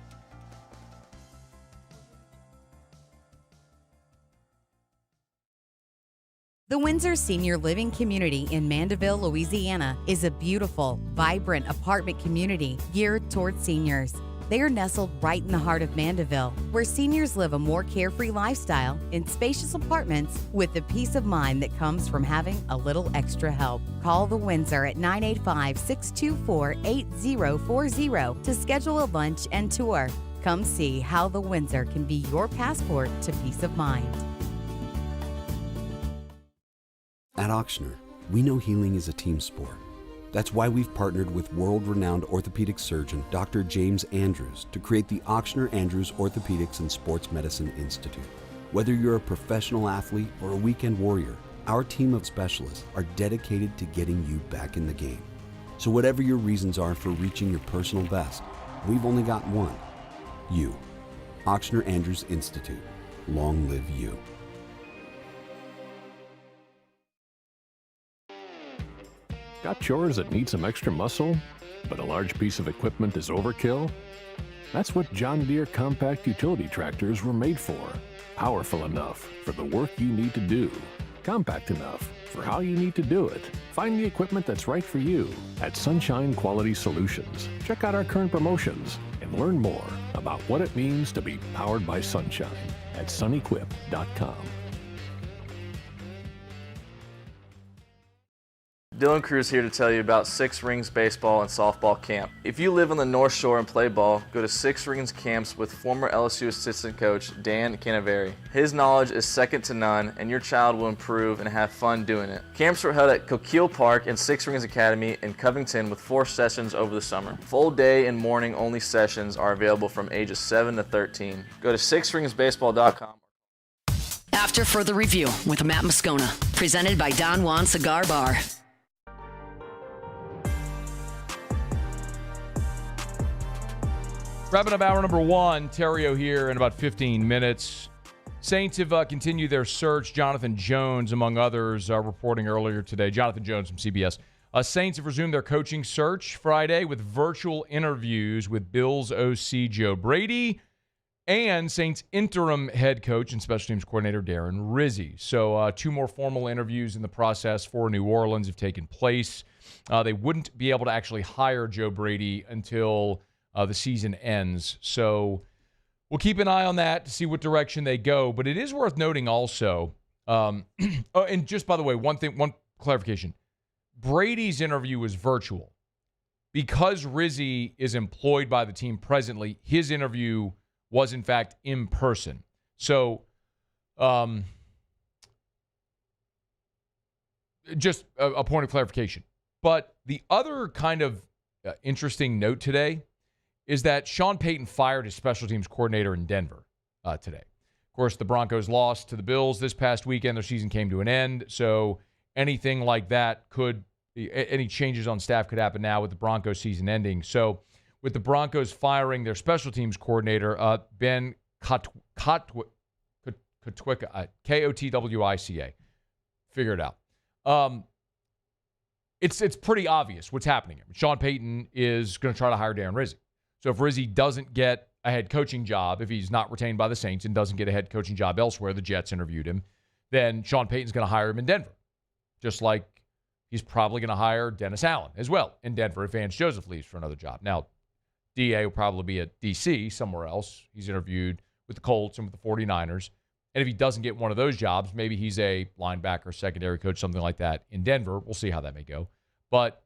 The Windsor Senior Living Community in Mandeville, Louisiana is a beautiful, vibrant apartment community geared toward seniors. They are nestled right in the heart of Mandeville, where seniors live a more carefree lifestyle in spacious apartments with the peace of mind that comes from having a little extra help. Call the Windsor at 985-624-8040 to schedule a lunch and tour. Come see how the Windsor can be your passport to peace of mind. At Ochsner, we know healing is a team sport. That's why we've partnered with world-renowned orthopedic surgeon Dr. James Andrews to create the Ochsner Andrews Orthopedics and Sports Medicine Institute. Whether you're a professional athlete or a weekend warrior, our team of specialists are dedicated to getting you back in the game. So whatever your reasons are for reaching your personal best, we've only got one: you. Ochsner Andrews Institute. Long live you. Got chores that need some extra muscle, but a large piece of equipment is overkill? That's what John Deere compact utility tractors were made for. Powerful enough for the work you need to do. Compact enough for how you need to do it. Find the equipment that's right for you at Sunshine Quality Solutions. Check out our current promotions and learn more about what it means to be powered by sunshine at sunequip.com. Dylan Cruz here to tell you about Six Rings Baseball and Softball Camp. If you live on the North Shore and play ball, go to Six Rings Camps with former LSU assistant coach Dan Canaveri. His knowledge is second to none, and your child will improve and have fun doing it. Camps were held at Coquille Park and Six Rings Academy in Covington with 4 sessions over the summer. Full day and morning only sessions are available from ages 7 to 13. Go to sixringsbaseball.com. After further review with Matt Moscona, presented by Don Juan Cigar Bar. Wrapping up hour number 1, Theriot here in about 15 minutes. Saints have continued their search. Jonathan Jones, among others, reporting earlier today. Jonathan Jones from CBS. Saints have resumed their coaching search Friday with virtual interviews with Bills OC Joe Brady and Saints interim head coach and special teams coordinator Darren Rizzi. So 2 more formal interviews in the process for New Orleans have taken place. They wouldn't be able to actually hire Joe Brady until the season ends. So we'll keep an eye on that to see what direction they go. But it is worth noting also, and just by the way, one clarification. Brady's interview was virtual. Because Rizzi is employed by the team presently, his interview was in fact in person. So just a point of clarification. But the other kind of interesting note today is that Sean Payton fired his special teams coordinator in Denver today. Of course, the Broncos lost to the Bills this past weekend. Their season came to an end. So anything like that any changes on staff could happen now with the Broncos season ending. So with the Broncos firing their special teams coordinator, Ben Kotwica, Kotwica, figure it out. It's pretty obvious what's happening here. Sean Payton is going to try to hire Darren Rizzi. So if Rizzi doesn't get a head coaching job, if he's not retained by the Saints and doesn't get a head coaching job elsewhere, the Jets interviewed him, then Sean Payton's going to hire him in Denver. Just like he's probably going to hire Dennis Allen as well in Denver if Vance Joseph leaves for another job. Now, DA will probably be at D.C. somewhere else. He's interviewed with the Colts and with the 49ers. And if he doesn't get one of those jobs, maybe he's a linebacker, secondary coach, something like that in Denver. We'll see how that may go. But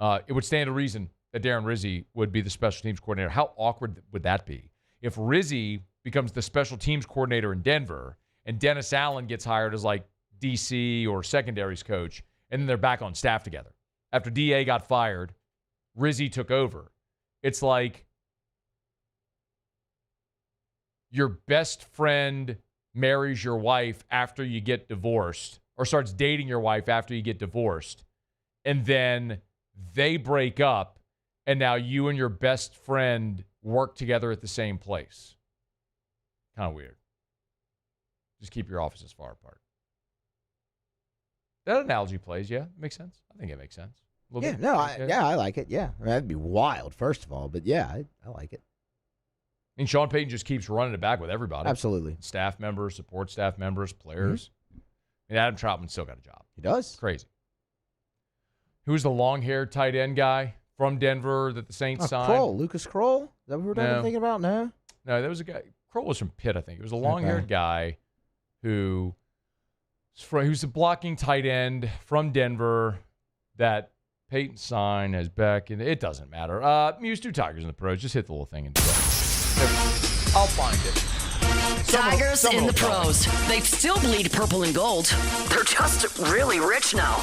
it would stand to reason that Darren Rizzi would be the special teams coordinator. How awkward would that be? If Rizzi becomes the special teams coordinator in Denver and Dennis Allen gets hired as like DC or secondaries coach, and then they're back on staff together. After DA got fired, Rizzi took over. It's like your best friend marries your wife after you get divorced or starts dating your wife after you get divorced, and then they break up, and now you and your best friend work together at the same place. Kind of weird. Just keep your offices far apart. That analogy plays, yeah. Makes sense. I think it makes sense. Yeah, no, I like it. Yeah. I mean, that'd be wild, first of all. But, yeah, I like it. I mean, Sean Payton just keeps running it back with everybody. Absolutely. Staff members, support staff members, players. And Adam Troutman's still got a job. He does. Crazy. Who's the long-haired tight end guy from Denver that the Saints signed? Kroll. Lucas Kroll? Is that what we're thinking about? No? No, there was a guy. Kroll was from Pitt, I think. It was a long-haired guy who's a blocking tight end from Denver that Peyton signed as back in. It doesn't matter. Muse 2 Tigers in the pros. Just hit the little thing and do it. I'll find it. Tigers in the pros. They still bleed purple and gold. They're just really rich now.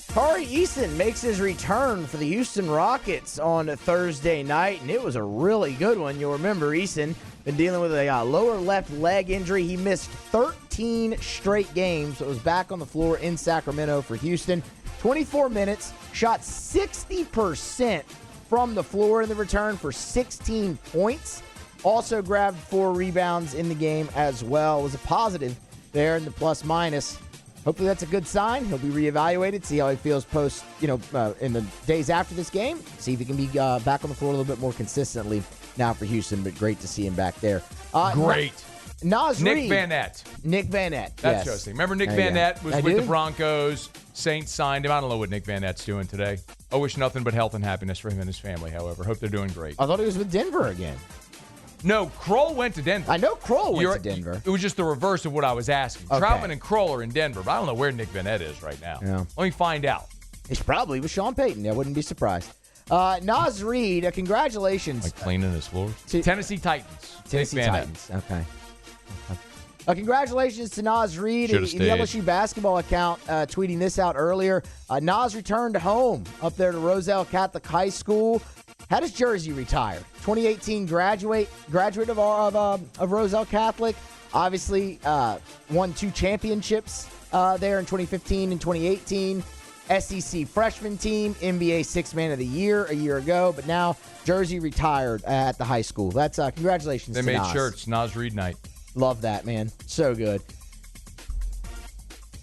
Tari Eason makes his return for the Houston Rockets on a Thursday night, and it was a really good one. You'll remember Eason been dealing with a lower left leg injury. He missed 13 straight games, but was back on the floor in Sacramento for Houston. 24 minutes, shot 60% from the floor in the return for 16 points. Also grabbed 4 rebounds in the game as well. It was a positive there in the plus-minus. Hopefully that's a good sign. He'll be reevaluated, see how he feels post, in the days after this game. See if he can be back on the floor a little bit more consistently now for Houston, but great to see him back there. Great. Nas Nick Reed. Van Nett. Nick Van Nett, That's yes. Josie. Remember Nick Van Nett was with the Broncos. Saints signed him. I don't know what Nick Van Nett's doing today. I wish nothing but health and happiness for him and his family, however. Hope they're doing great. I thought he was with Denver again. No, Kroll went to Denver. I know Kroll went to Denver. It was just the reverse of what I was asking. Okay. Troutman and Kroll are in Denver, but I don't know where Nick Van Nett is right now. Yeah. Let me find out. He's probably with Sean Payton. I wouldn't be surprised. Nas Reed, congratulations. Like cleaning his floors? Tennessee Titans. Tennessee Nick Van Titans. Okay. Congratulations to Nas Reed. Should've The stayed. LSU basketball account tweeting this out earlier. Nas returned home up there to Roselle Catholic High School. Had his jersey retired. 2018 graduate of Roselle Catholic. Obviously, won 2 championships there in 2015 and 2018. SEC freshman team, NBA Sixth Man of the Year a year ago, but now jersey retired at the high school. That's congratulations They to made Nas. shirts. Nas Reed night. Love that, man. So good.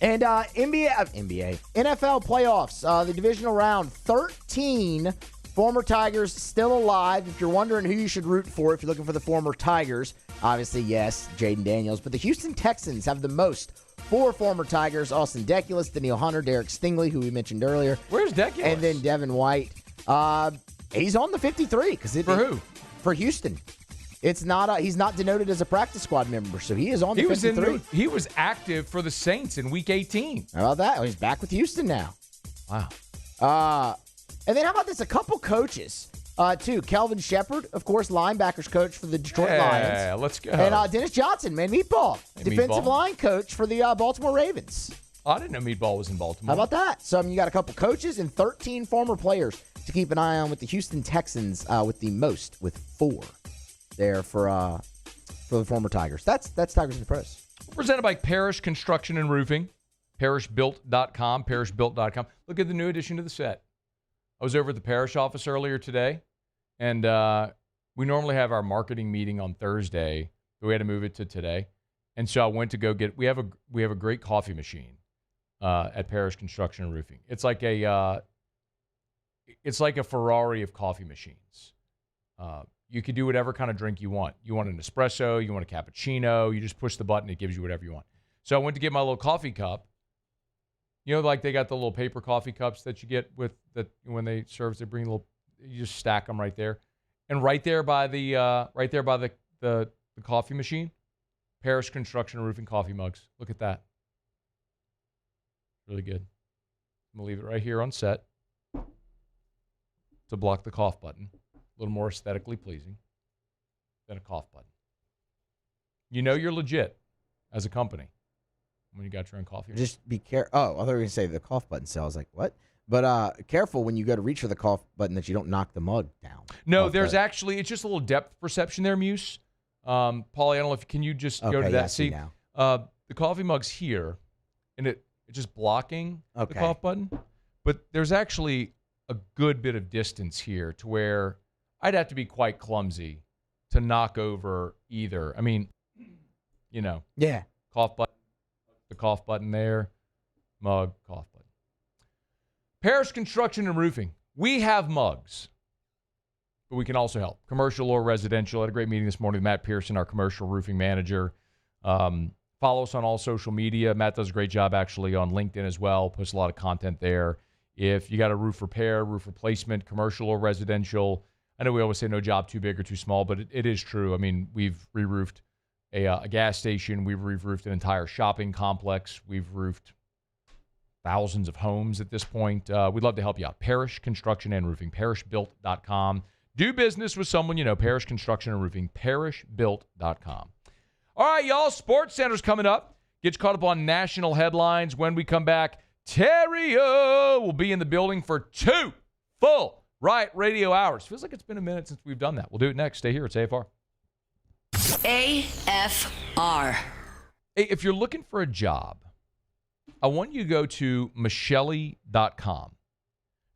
And NFL playoffs, the divisional round, 13 former Tigers still alive. If you're wondering who you should root for, if you're looking for the former Tigers, obviously, yes, Jaden Daniels. But the Houston Texans have the most. 4 former Tigers, Austin Deculus, Daniil Hunter, Derek Stingley, who we mentioned earlier. Where's Deculus? And then Devin White. He's on the 53. For who? For Houston. It's not. He's not denoted as a practice squad member, so he is on the 53. He was active for the Saints in Week 18. How about that? He's back with Houston now. Wow. And then how about this? A couple coaches, too. Kelvin Shepard, of course, linebackers coach for the Detroit Lions. Yeah, let's go. And Dennis Johnson, Meatball, defensive line coach for the Baltimore Ravens. I didn't know Meatball was in Baltimore. How about that? So you got a couple coaches and 13 former players to keep an eye on with the Houston Texans with the most, with 4 there for the former Tigers. That's Tigers in the Pros. Presented by Parish Construction and Roofing. ParishBuilt.com. ParishBuilt.com. Look at the new addition to the set. I was over at the Parish office earlier today, and we normally have our marketing meeting on Thursday, but we had to move it to today. And so I went to go get. We have a great coffee machine at Parish Construction and Roofing. It's like a Ferrari of coffee machines. You can do whatever kind of drink you want. You want an espresso, you want a cappuccino, you just push the button, it gives you whatever you want. So I went to get my little coffee cup. You know, like they got the little paper coffee cups that you get with that when they serve, they bring you just stack them right there. And right there by the coffee machine, Parish Construction and Roofing coffee mugs. Look at that. Really good. I'm going to leave it right here on set to block the cough button. A little more aesthetically pleasing than a cough button. You know you're legit as a company when you got your own coffee. Just be careful. Oh, I thought you were going to say the cough button cell. I was like, what? But careful when you go to reach for the cough button that you don't knock the mug down. No, there's actually, it's just a little depth perception there, Muse. Paulie, I don't know if, can you just go to that? Yeah, see now. The coffee mug's here, and it's just blocking the cough button. But there's actually a good bit of distance here to where I'd have to be quite clumsy to knock over either. I mean, Yeah. Cough button. The cough button there. Mug, cough button. Parish Construction and Roofing. We have mugs, but we can also help. Commercial or residential. I had a great meeting this morning with Matt Pearson, our commercial roofing manager. Follow us on all social media. Matt does a great job actually on LinkedIn as well. Posts a lot of content there. If you got a roof repair, roof replacement, commercial or residential, I know we always say no job too big or too small, but it is true. I mean, we've re-roofed a gas station. We've re-roofed an entire shopping complex. We've roofed thousands of homes at this point. We'd love to help you out. Parish Construction and Roofing, parishbuilt.com. Do business with someone you know. Parish Construction and Roofing, parishbuilt.com. All right, y'all. Sports Center's coming up. Get you caught up on national headlines. When we come back, Theriot will be in the building for 2 full Riot Radio hours. Feels like it's been a minute since we've done that. We'll do it next. Stay here. It's AFR. AFR. Hey, if you're looking for a job, I want you to go to Michelli.com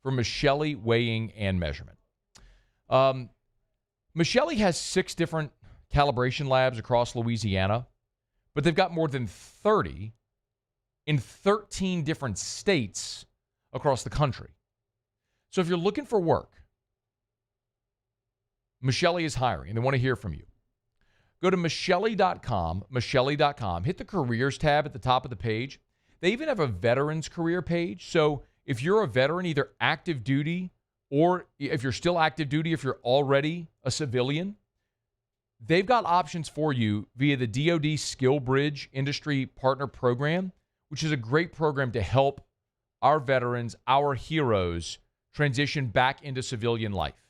for Michelli Weighing and Measurement. Michelli has 6 different calibration labs across Louisiana, but they've got more than 30 in 13 different states across the country. So if you're looking for work, Michelli is hiring, and they want to hear from you. Go to Michelli.com, hit the careers tab at the top of the page. They even have a veterans career page. So if you're a veteran, either active duty or if you're still active duty, if you're already a civilian, they've got options for you via the DoD Skill Bridge Industry Partner Program, which is a great program to help our veterans, our heroes, transition back into civilian life.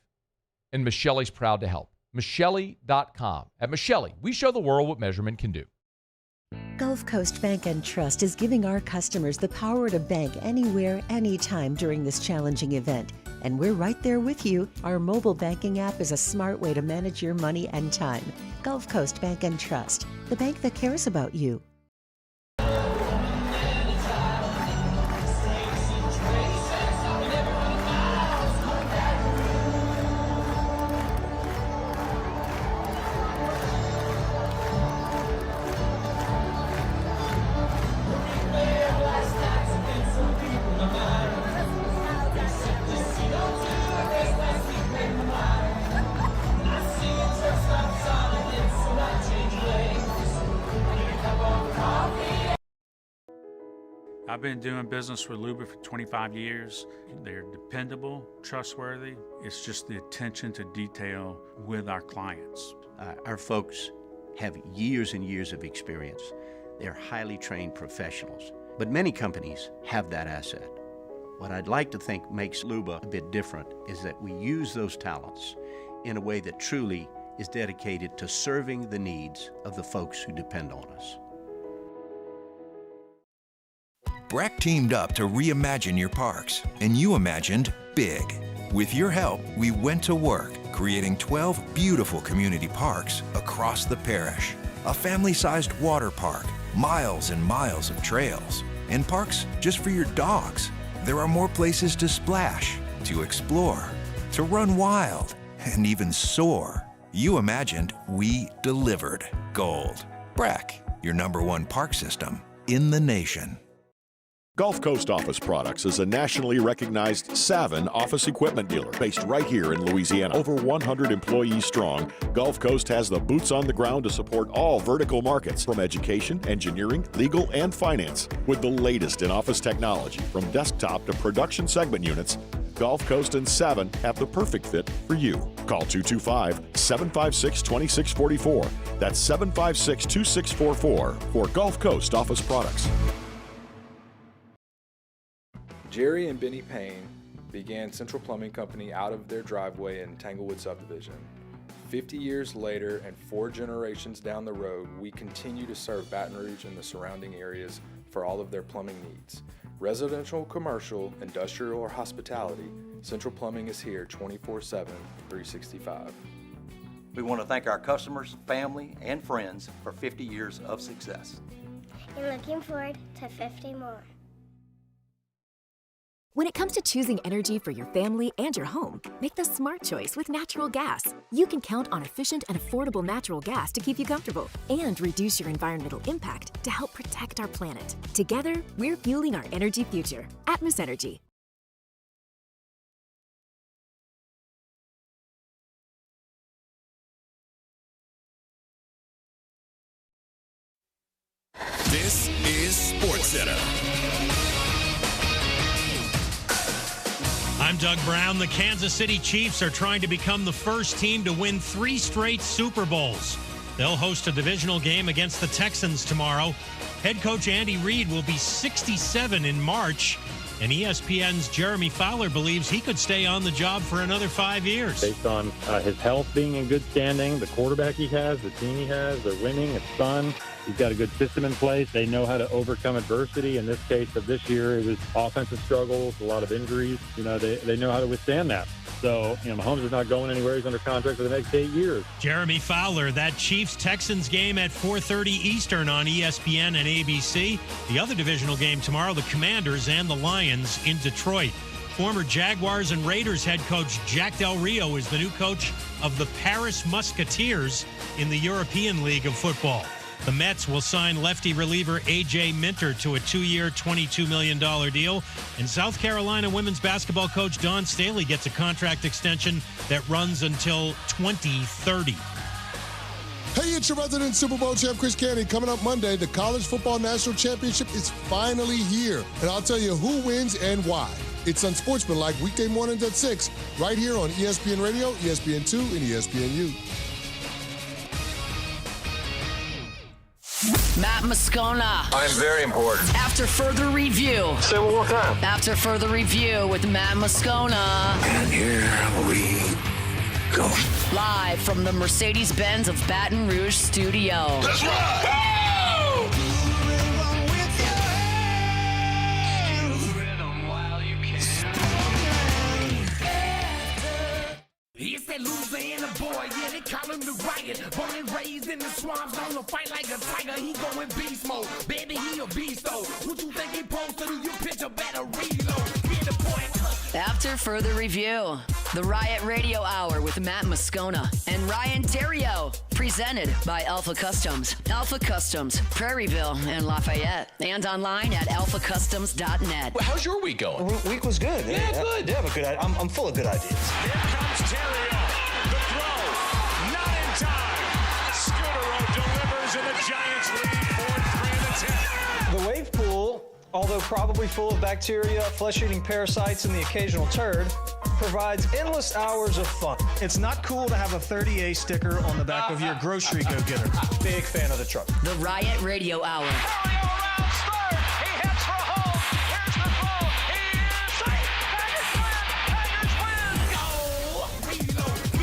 And Michelli's proud to help. Michelli.com. At Michelli, we show the world what measurement can do. Gulf Coast Bank and Trust is giving our customers the power to bank anywhere, anytime during this challenging event. And we're right there with you. Our mobile banking app is a smart way to manage your money and time. Gulf Coast Bank and Trust, the bank that cares about you. I've been doing business with Luba for 25 years. They're dependable, trustworthy. It's just the attention to detail with our clients. Our folks have years and years of experience. They're highly trained professionals, but many companies have that asset. What I'd like to think makes Luba a bit different is that we use those talents in a way that truly is dedicated to serving the needs of the folks who depend on us. Breck teamed up to reimagine your parks, and you imagined big. With your help, we went to work, creating 12 beautiful community parks across the parish. A family-sized water park, miles and miles of trails, and parks just for your dogs. There are more places to splash, to explore, to run wild, and even soar. You imagined, we delivered. Gold. Breck, your #1 park system in the nation. Gulf Coast Office Products is a nationally recognized Savin office equipment dealer based right here in Louisiana. Over 100 employees strong, Gulf Coast has the boots on the ground to support all vertical markets, from education, engineering, legal, and finance. With the latest in office technology, from desktop to production segment units, Gulf Coast and Savin have the perfect fit for you. Call 225-756-2644. That's 756-2644 for Gulf Coast Office Products. Jerry and Benny Payne began Central Plumbing Company out of their driveway in Tanglewood Subdivision. 50 years later and 4 generations down the road, we continue to serve Baton Rouge and the surrounding areas for all of their plumbing needs. Residential, commercial, industrial, or hospitality, Central Plumbing is here 24/7, 365. We want to thank our customers, family, and friends for 50 years of success. And looking forward to 50 more. When it comes to choosing energy for your family and your home, make the smart choice with natural gas. You can count on efficient and affordable natural gas to keep you comfortable and reduce your environmental impact to help protect our planet. Together, we're fueling our energy future. Atmos Energy. This is SportsCenter. I'm Doug Brown. The Kansas City Chiefs are trying to become the first team to win 3 straight Super Bowls. They'll host a divisional game against the Texans tomorrow. Head coach Andy Reid will be 67 in March, and ESPN's Jeremy Fowler believes he could stay on the job for another 5 years. Based on his health being in good standing, the quarterback he has, the team he has, they're winning, it's fun. He's got a good system in place. They know how to overcome adversity. In this case of this year, it was offensive struggles, a lot of injuries. They know how to withstand that. So, Mahomes is not going anywhere. He's under contract for the next 8 years. Jeremy Fowler, that Chiefs-Texans game at 4:30 Eastern on ESPN and ABC. The other divisional game tomorrow, the Commanders and the Lions in Detroit. Former Jaguars and Raiders head coach Jack Del Rio is the new coach of the Paris Musketeers in the European League of Football. The Mets will sign lefty reliever A.J. Minter to a 2-year, $22 million deal. And South Carolina women's basketball coach Dawn Staley gets a contract extension that runs until 2030. Hey, it's your resident Super Bowl champ, Chris Candy. Coming up Monday, the College Football National Championship is finally here. And I'll tell you who wins and why. It's Unsportsmanlike weekday mornings at 6, right here on ESPN Radio, ESPN2, and ESPNU. Matt Moscona. I'm very important. After further review. Say it one more time. After further review with Matt Moscona. And here we go. Live from the Mercedes-Benz of Baton Rouge studio. That's right. It's that Louisiana boy, yeah, they call him the Riot. Born and raised in the swamps, on the fight like a tiger. He going beast mode, baby, he a beast though. What you think he supposed to do? You picture better reload. Get the boy. After further review, the Riot Radio Hour with Matt Moscona and Ryan Theriot, presented by Alpha Customs. Alpha Customs, Prairieville and Lafayette, and online at alphacustoms.net. Well, how's your week going? Week was good. Yeah, good. Yeah, but good. I'm full of good ideas. Here comes Theriot. The throw, not in time. Scudero delivers and the Giants lead 4-3 in the 10th. The wave pool, although probably full of bacteria, flesh-eating parasites, and the occasional turd, provides endless hours of fun. It's not cool to have a 30A sticker on the back of your grocery go-getter. Big fan of the truck. The Riot Radio Hour.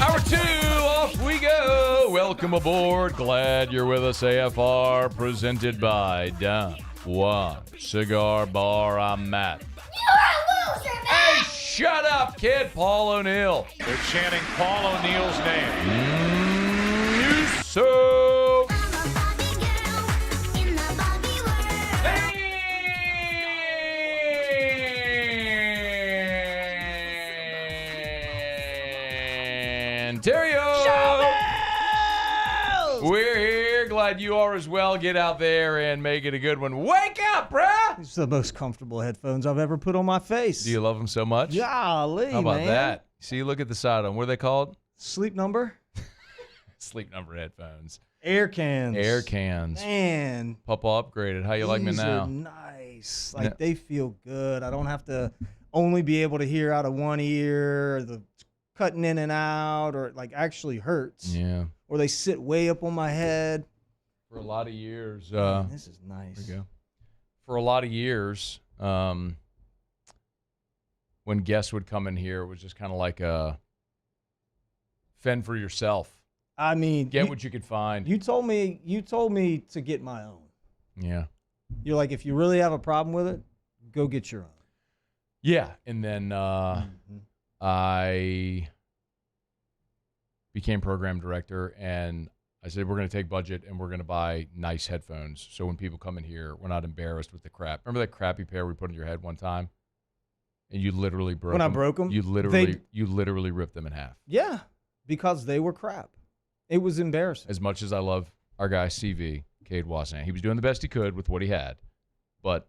Hour 2, off we go. Welcome aboard. Glad you're with us. AFR presented by Don Juan Cigar Bar. I'm Matt. You're a loser, man! Hey, shut up, kid. Paul O'Neill. They're chanting Paul O'Neill's name. So. And Theriot. We're here. Glad you are as well. Get out there and make it a good one. Wake up, bruh. These are the most comfortable headphones I've ever put on my face. Do you love them so much? Golly, How about man. that? See, look at the side of them. What are they called? Sleep Number? Sleep Number headphones. Air cans. Air cans. Man. Papa upgraded. How you like me These now? are nice. Like, they feel good. I don't have to only be able to hear out of one ear, the cutting in and out, or like actually hurts. Yeah. Or they sit way up on my head. For a lot of years. Man, this is nice. There we go. For a lot of years, when guests would come in here, it was just kind of like a fend for yourself. I mean, get what you could find. You told me to get my own. Yeah. You're like, if you really have a problem with it, go get your own. Yeah, and then I became program director, and I said, we're going to take budget and we're going to buy nice headphones. So when people come in here, we're not embarrassed with the crap. Remember that crappy pair we put in your head one time? And you literally broke When them. I broke them, You literally ripped them in half. Yeah, because they were crap. It was embarrassing. As much as I love our guy CV, Cade Wasson, he was doing the best he could with what he had, but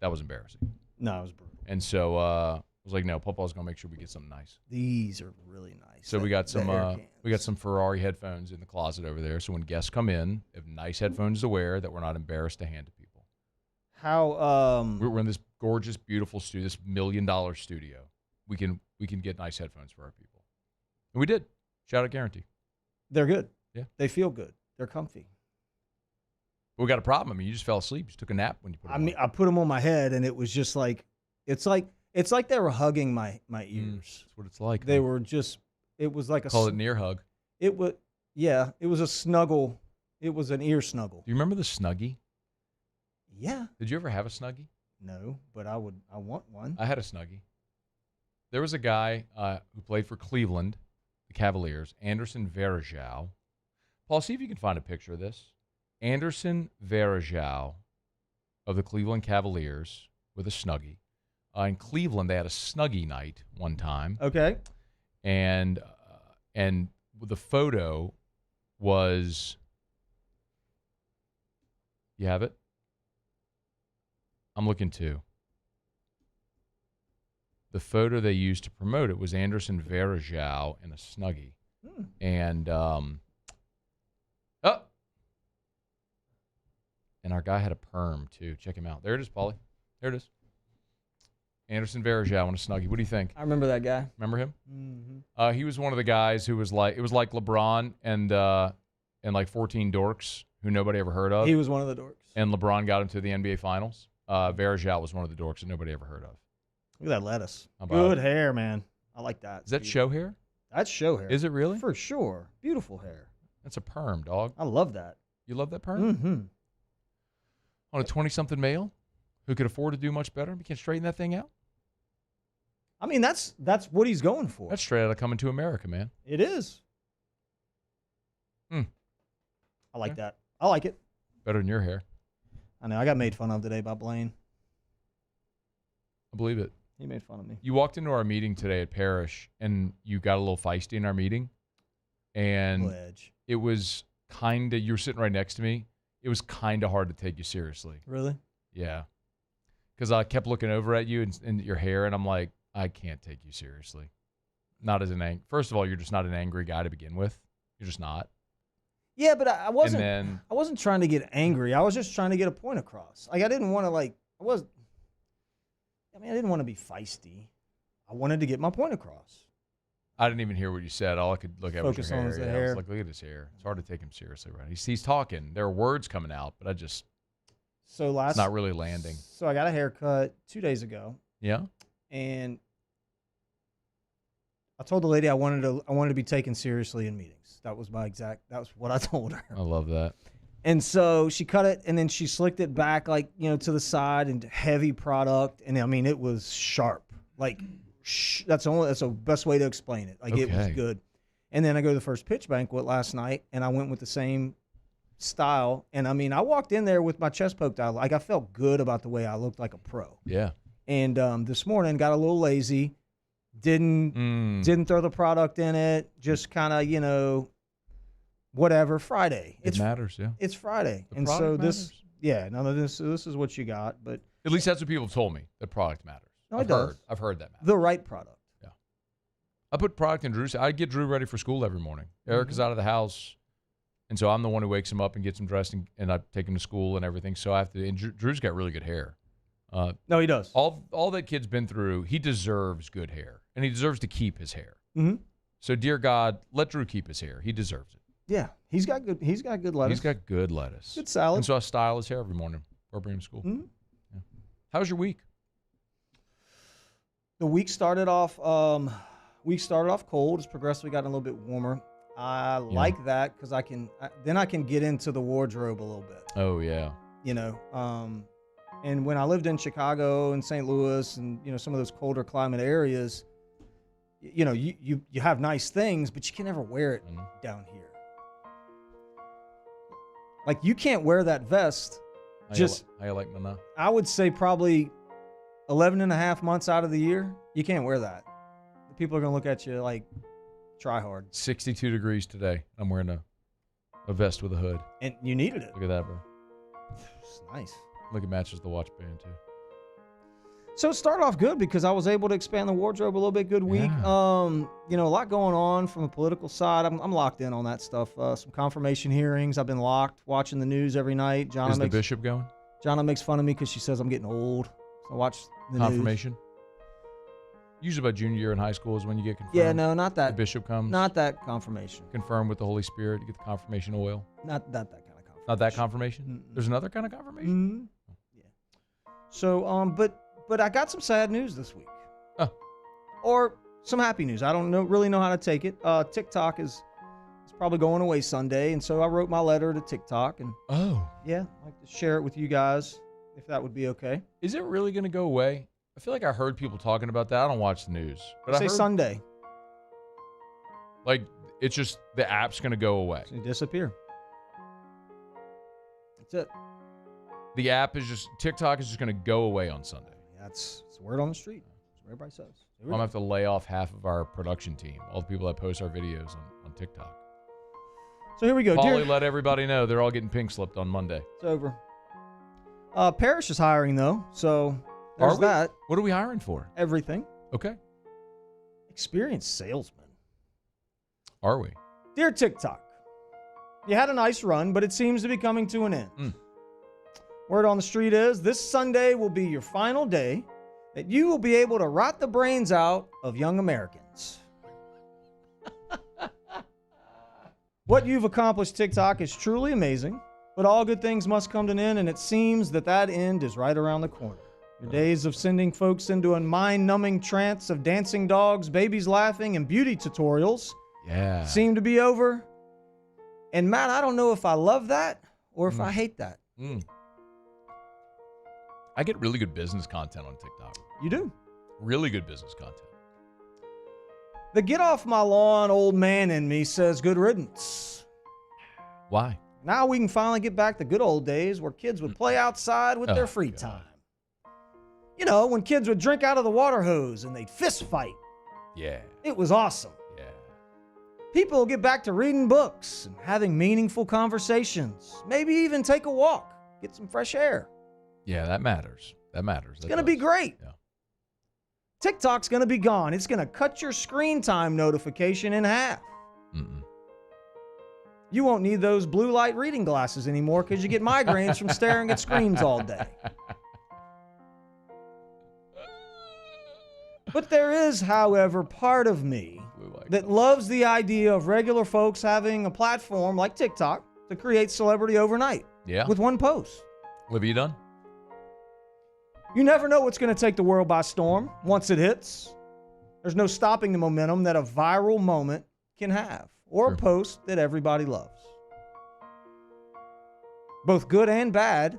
that was embarrassing. No, it was brutal. And so I was like, no, Papa's gonna make sure we get something nice. These are really nice. So we got some Ferrari headphones in the closet over there. So when guests come in, they have nice headphones to wear that we're not embarrassed to hand to people. How We're in this gorgeous, beautiful studio, this $1 million studio. We can get nice headphones for our people, and we did. Shout out guarantee. They're good. Yeah, they feel good. They're comfy. But we got a problem. I mean, you just fell asleep. You just took a nap when you put them on. I put them on my head, and it was just like it's like they were hugging my ears. That's what it's like. They were just. It was like Call it an ear hug. It was It was a snuggle. It was an ear snuggle. Do you remember the Snuggie? Yeah. Did you ever have a Snuggie? No, but I want one. I had a Snuggie. There was a guy who played for Cleveland, the Cavaliers, Anderson Varejao. Paul, see if you can find a picture of this. Anderson Varejao of the Cleveland Cavaliers with a Snuggie. In Cleveland, they had a Snuggie night one time. Okay. And the photo was, you have it? I'm looking too. The photo they used to promote it was Anderson Varejao in a Snuggie. And and our guy had a perm too. Check him out. There it is, Paulie. There it is. Anderson Varejao in a Snuggie. What do you think? I remember that guy. Remember him? Mm-hmm. He was one of the guys who was like, it was like LeBron and like 14 dorks who nobody ever heard of. He was one of the dorks. And LeBron got him to the NBA Finals. Varejao was one of the dorks that nobody ever heard of. Look at that lettuce. How about Good it? hair, man. I like that. Is that show hair? That's show hair. Is it really? For sure. Beautiful hair. That's a perm, dog. I love that. You love that perm? Mm-hmm. On a 20-something male who could afford to do much better, we can't straighten that thing out. I mean, that's what he's going for. That's straight out of Coming to America, man. It is. I like that. I like it. Better than your hair. I know. I got made fun of today by Blaine. I believe it. He made fun of me. You walked into our meeting today at Parrish, and you got a little feisty in our meeting. And it was kind of, you were sitting right next to me. It was kind of hard to take you seriously. Really? Yeah. Because I kept looking over at you and your hair, and I'm like, I can't take you seriously. Not as an First of all, you're just not an angry guy to begin with. You're just not. Yeah, but I wasn't. And then, I wasn't trying to get angry. I was just trying to get a point across. Like I didn't want to I didn't want to be feisty. I wanted to get my point across. I didn't even hear what you said. All I could look at was your hair. Was the I hair. was like, look at his hair. It's hard to take him seriously, right? He's talking. There are words coming out, but it's not really landing. So I got a haircut 2 days ago. Yeah. And I told the lady I wanted to be taken seriously in meetings. That was what I told her. I love that. And so she cut it, and then she slicked it back, like, to the side, and heavy product. And I mean, it was sharp. Like, that's the best way to explain it. Like, It was good. And then I go to the first pitch banquet last night, and I went with the same style. And I mean, I walked in there with my chest poked out. Like, I felt good about the way I looked like a pro. Yeah. And this morning, got a little lazy. Didn't throw the product in it. Just kind of, whatever. Friday. It matters, yeah. It's Friday. The and product so matters. this is what you got. But at least that's what people have told me, that product matters. No, it does. I've heard that matters. The right product. Yeah. I put product in Drew's. I get Drew ready for school every morning. Eric is out of the house, and so I'm the one who wakes him up and gets him dressed, and I take him to school and everything. So I have to. And Drew's got really good hair. No, he does. All that kid's been through, he deserves good hair, and he deserves to keep his hair. Mm-hmm. So, dear God, let Drew keep his hair. He deserves it. Yeah, he's got good lettuce. He's got good lettuce. Good salad. And so I style his hair every morning or bring him to school. Mm-hmm. Yeah. How was your week? The week started off cold. It's progressively gotten a little bit warmer. I like that because I can get into the wardrobe a little bit. Oh yeah. And when I lived in Chicago and St. Louis and some of those colder climate areas, you have nice things, but you can never wear it down here. Like you can't wear that vest. How you like Nana? I would say probably 11 and a half months out of the year, you can't wear that. People are going to look at you like, try hard. 62 degrees today. I'm wearing a vest with a hood. And you needed it. Look at that, bro. It's nice. Look, it matches the watch band, too. So it started off good because I was able to expand the wardrobe a little bit. Good week. Yeah. You know, a lot going on from the political side. I'm locked in on that stuff. Some confirmation hearings. I've been locked, watching the news every night. Is the bishop going? Jonna makes fun of me because she says I'm getting old. So I watch the Confirmation? news. Usually by junior year in high school is when you get confirmed. Yeah, no, not that. The bishop comes. Not that confirmation. Confirmed with the Holy Spirit. You get the confirmation oil. Not that kind of confirmation. Not that confirmation? Mm-mm. There's another kind of confirmation? Yeah. So, but I got some sad news this week. Oh. Or some happy news. I don't really know how to take it. TikTok is probably going away Sunday, and so I wrote my letter to TikTok. And yeah, I'd like to share it with you guys, if that would be okay. Is it really going to go away? I feel like I heard people talking about that. I don't watch the news. But Say Sunday. Like, it's just the app's going to go away. It's going to disappear. That's it. The app is just, TikTok is just going to go away on Sunday. That's word on the street. That's what everybody says. I'm going to have to lay off half of our production team, all the people that post our videos on TikTok. So here we go. Paulie let everybody know they're all getting pink slipped on Monday. It's over. Parrish is hiring, though, so there's that. What are we hiring for? Everything. Okay. Experienced salesman. Are we? Dear TikTok, you had a nice run, but it seems to be coming to an end. Word on the street is this Sunday will be your final day that you will be able to rot the brains out of young Americans. What you've accomplished, TikTok, is truly amazing, but all good things must come to an end, and it seems that end is right around the corner. Your days of sending folks into a mind-numbing trance of dancing dogs, babies laughing, and beauty tutorials seem to be over. And Matt, I don't know if I love that or if I hate that. I get really good business content on TikTok. You do? Really good business content. The get off my lawn old man in me says good riddance. Why? Now we can finally get back to good old days where kids would play outside with their free time. You know, when kids would drink out of the water hose and they'd fist fight. Yeah. It was awesome. Yeah. People will get back to reading books and having meaningful conversations. Maybe even take a walk, get some fresh air. Yeah, that matters. That matters. It's going to be great. Yeah. TikTok's going to be gone. It's going to cut your screen time notification in half. You won't need those blue light reading glasses anymore because you get migraines from staring at screens all day. But there is, however, part of me that loves the idea of regular folks having a platform like TikTok to create celebrity overnight. Yeah. With one post. What have you done? You never know what's going to take the world by storm once it hits. There's no stopping the momentum that a viral moment can have, or a post that everybody loves. Both good and bad,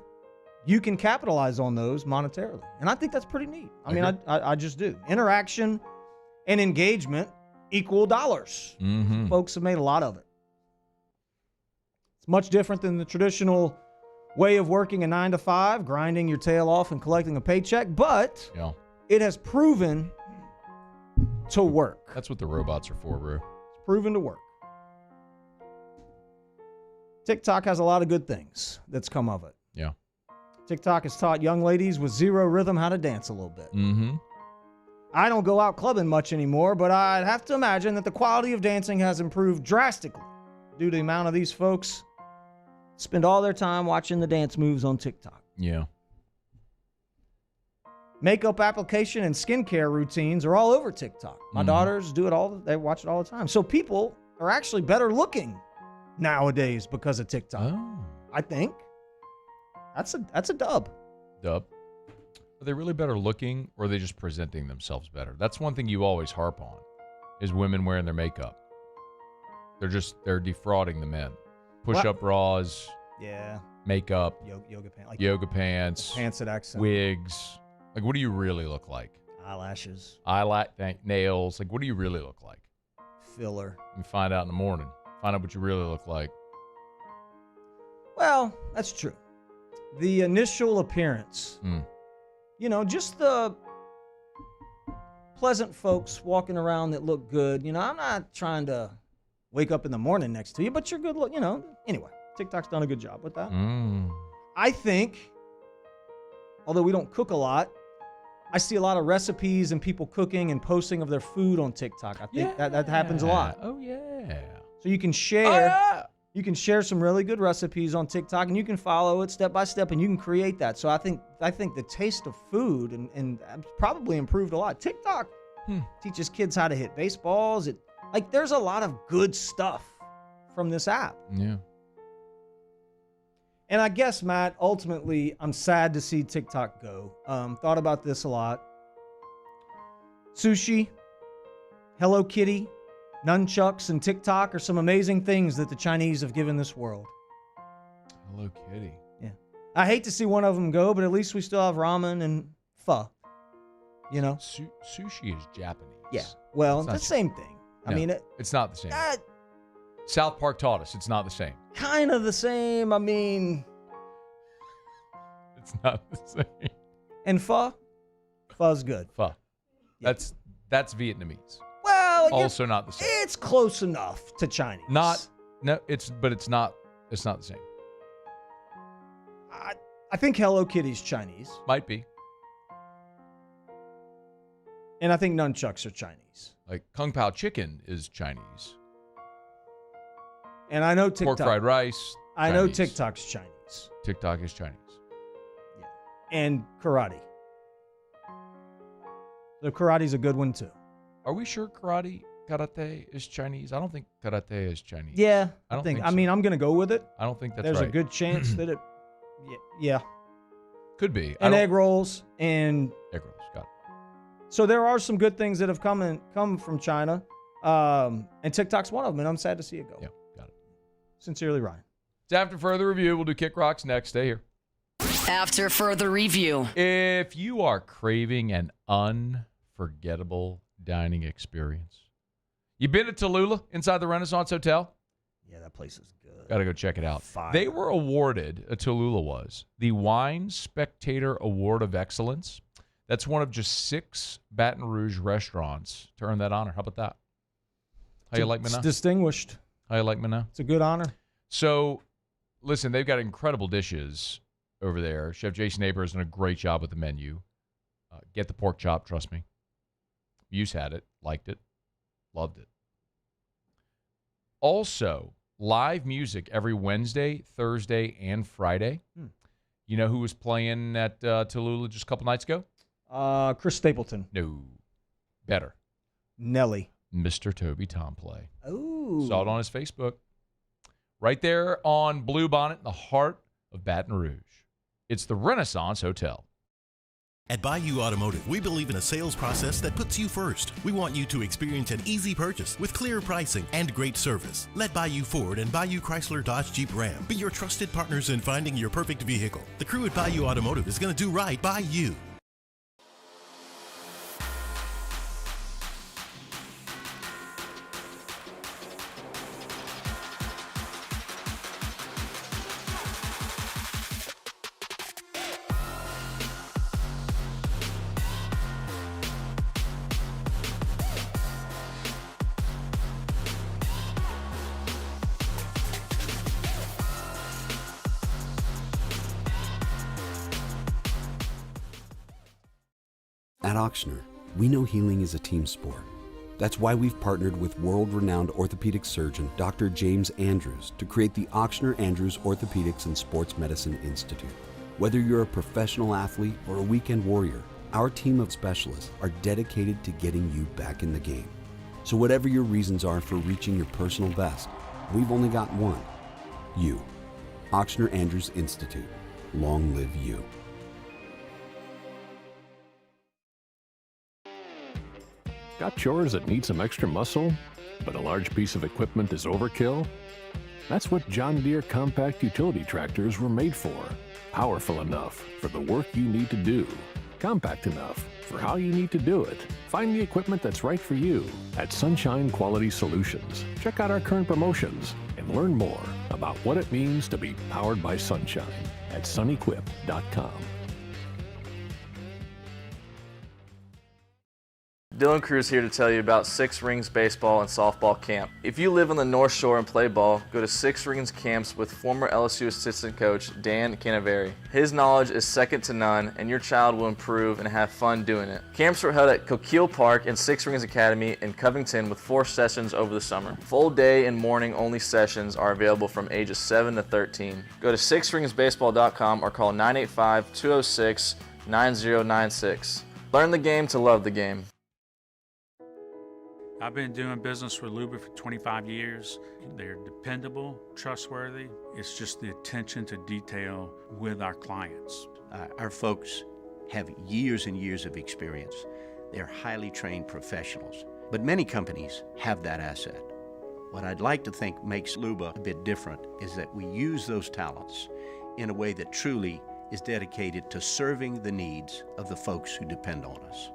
you can capitalize on those monetarily. And I think that's pretty neat. I just do. Interaction and engagement equal dollars. Folks have made a lot of it. It's much different than the traditional way of working a 9-to-5, grinding your tail off and collecting a paycheck, but it has proven to work. That's what the robots are for, bro. It's proven to work. TikTok has a lot of good things that's come of it. Yeah. TikTok has taught young ladies with zero rhythm how to dance a little bit. I don't go out clubbing much anymore, but I'd have to imagine that the quality of dancing has improved drastically due to the amount of these folks spend all their time watching the dance moves on TikTok. Yeah. Makeup application and skincare routines are all over TikTok. My daughters do it they watch it all the time. So people are actually better looking nowadays because of TikTok. I think. That's a dub. Dub. Are they really better looking, or are they just presenting themselves better? That's one thing you always harp on, is women wearing their makeup. They're defrauding the men. Push-up bras. Yeah. Makeup. Yoga pants. Like yoga pants. Pants that accent. Wigs. Like, what do you really look like? Eyelashes. Nails. Like, what do you really look like? Filler. You find out in the morning. Find out what you really look like. Well, that's true. The initial appearance just the pleasant folks walking around that look good. I'm not trying to wake up in the morning next to you, but you're good look, Anyway, TikTok's done a good job with that. I think, although we don't cook a lot, I see a lot of recipes and people cooking and posting of their food on TikTok. I think that happens a lot. Oh, yeah. So you can share you can share some really good recipes on TikTok, and you can follow it step by step, and you can create that. So I think the taste of food and probably improved a lot. TikTok teaches kids how to hit baseballs. There's a lot of good stuff from this app. Yeah. And I guess, Matt, ultimately, I'm sad to see TikTok go. Thought about this a lot. Sushi, Hello Kitty, nunchucks, and TikTok are some amazing things that the Chinese have given this world. Hello Kitty. Yeah. I hate to see one of them go, but at least we still have ramen and pho. Sushi is Japanese. Yeah. Well, it's the same thing. No, I mean, it's not the same. South Park taught us it's not the same. Kind of the same. I mean, it's not the same. And pho's good. Pho. Yeah. That's Vietnamese. Well, also not the same. It's close enough to Chinese. It's not the same. I think Hello Kitty's Chinese. Might be. And I think nunchucks are Chinese. Like Kung Pao chicken is Chinese. And I know TikTok. Pork fried rice. I know TikTok's Chinese. TikTok is Chinese. Yeah. And karate. So karate's a good one too. Are we sure karate is Chinese? I don't think karate is Chinese. Yeah. I don't think so. I mean, I'm going to go with it. I don't think that's There's right. a good chance that it yeah. Could be. And egg rolls and egg rolls. Got it. So there are some good things that have come from China. And TikTok's one of them, and I'm sad to see it go. Yeah, got it. Sincerely, Ryan. It's After Further Review. We'll do Kick Rocks next. Stay here. After Further Review. If you are craving an unforgettable dining experience, you been to Tallulah inside the Renaissance Hotel? Yeah, that place is good. Got to go check it out. Fire. They were awarded, Tallulah was, the Wine Spectator Award of Excellence. That's one of just 6 Baton Rouge restaurants to earn that honor. How about that? How you like me now? It's distinguished. How you like me now? It's a good honor. So, listen, they've got incredible dishes over there. Chef Jason Aber has done a great job with the menu. Get the pork chop, trust me. Muse had it, liked it, loved it. Also, live music every Wednesday, Thursday, and Friday. You know who was playing at Tallulah just a couple nights ago? Chris Stapleton. No. Better. Nelly. Mr. Toby Tomplay. Ooh. Saw it on his Facebook. Right there on Blue Bonnet in the heart of Baton Rouge. It's the Renaissance Hotel. At Bayou Automotive, we believe in a sales process that puts you first. We want you to experience an easy purchase with clear pricing and great service. Let Bayou Ford and Bayou Chrysler Dodge Jeep Ram be your trusted partners in finding your perfect vehicle. The crew at Bayou Automotive is going to do right by you. At Ochsner, we know healing is a team sport. That's why we've partnered with world-renowned orthopedic surgeon Dr. James Andrews to create the Ochsner Andrews Orthopedics and Sports Medicine Institute. Whether you're a professional athlete or a weekend warrior, our team of specialists are dedicated to getting you back in the game. So whatever your reasons are for reaching your personal best, we've only got one: you. Ochsner Andrews Institute. Long live you. Got chores that need some extra muscle, but a large piece of equipment is overkill? That's what John Deere compact utility tractors were made for. Powerful enough for the work you need to do. Compact enough for how you need to do it. Find the equipment that's right for you at Sunshine Quality Solutions. Check out our current promotions and learn more about what it means to be powered by sunshine at sunequip.com. Dylan Cruz here to tell you about Six Rings Baseball and Softball Camp. If you live on the North Shore and play ball, go to Six Rings Camps with former LSU assistant coach Dan Canaveri. His knowledge is second to none, and your child will improve and have fun doing it. Camps were held at Coquille Park and Six Rings Academy in Covington with 4 sessions over the summer. Full day and morning only sessions are available from ages 7 to 13. Go to sixringsbaseball.com or call 985-206-9096. Learn the game to love the game. I've been doing business with Luba for 25 years. They're dependable, trustworthy. It's just the attention to detail with our clients. Our folks have years and years of experience. They're highly trained professionals. But many companies have that asset. What I'd like to think makes Luba a bit different is that we use those talents in a way that truly is dedicated to serving the needs of the folks who depend on us.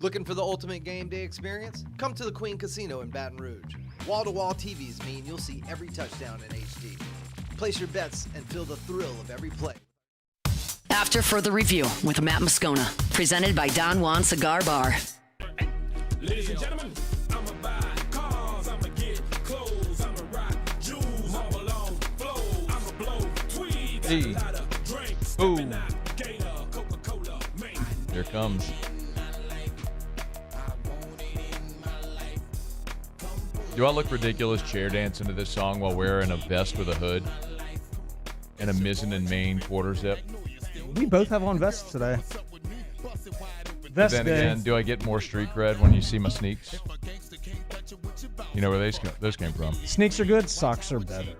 Looking for the ultimate game day experience? Come to the Queen Casino in Baton Rouge. Wall-to-wall TVs mean you'll see every touchdown in HD. Place your bets and feel the thrill of every play. After Further Review with Matt Moscona, presented by Don Juan Cigar Bar. Ladies and gentlemen, I'ma buy cars, I'ma get clothes, I'ma rock jewels, all along flow, I'ma blow tweed, got a lot of drinks, Ooh. Here it comes. Do I look ridiculous chair dancing to this song while wearing a vest with a hood and a mizzen and main quarter zip? We both have on vests today. But then again, do I get more street cred when you see my sneaks? You know where those came from. Sneaks are good, socks are better.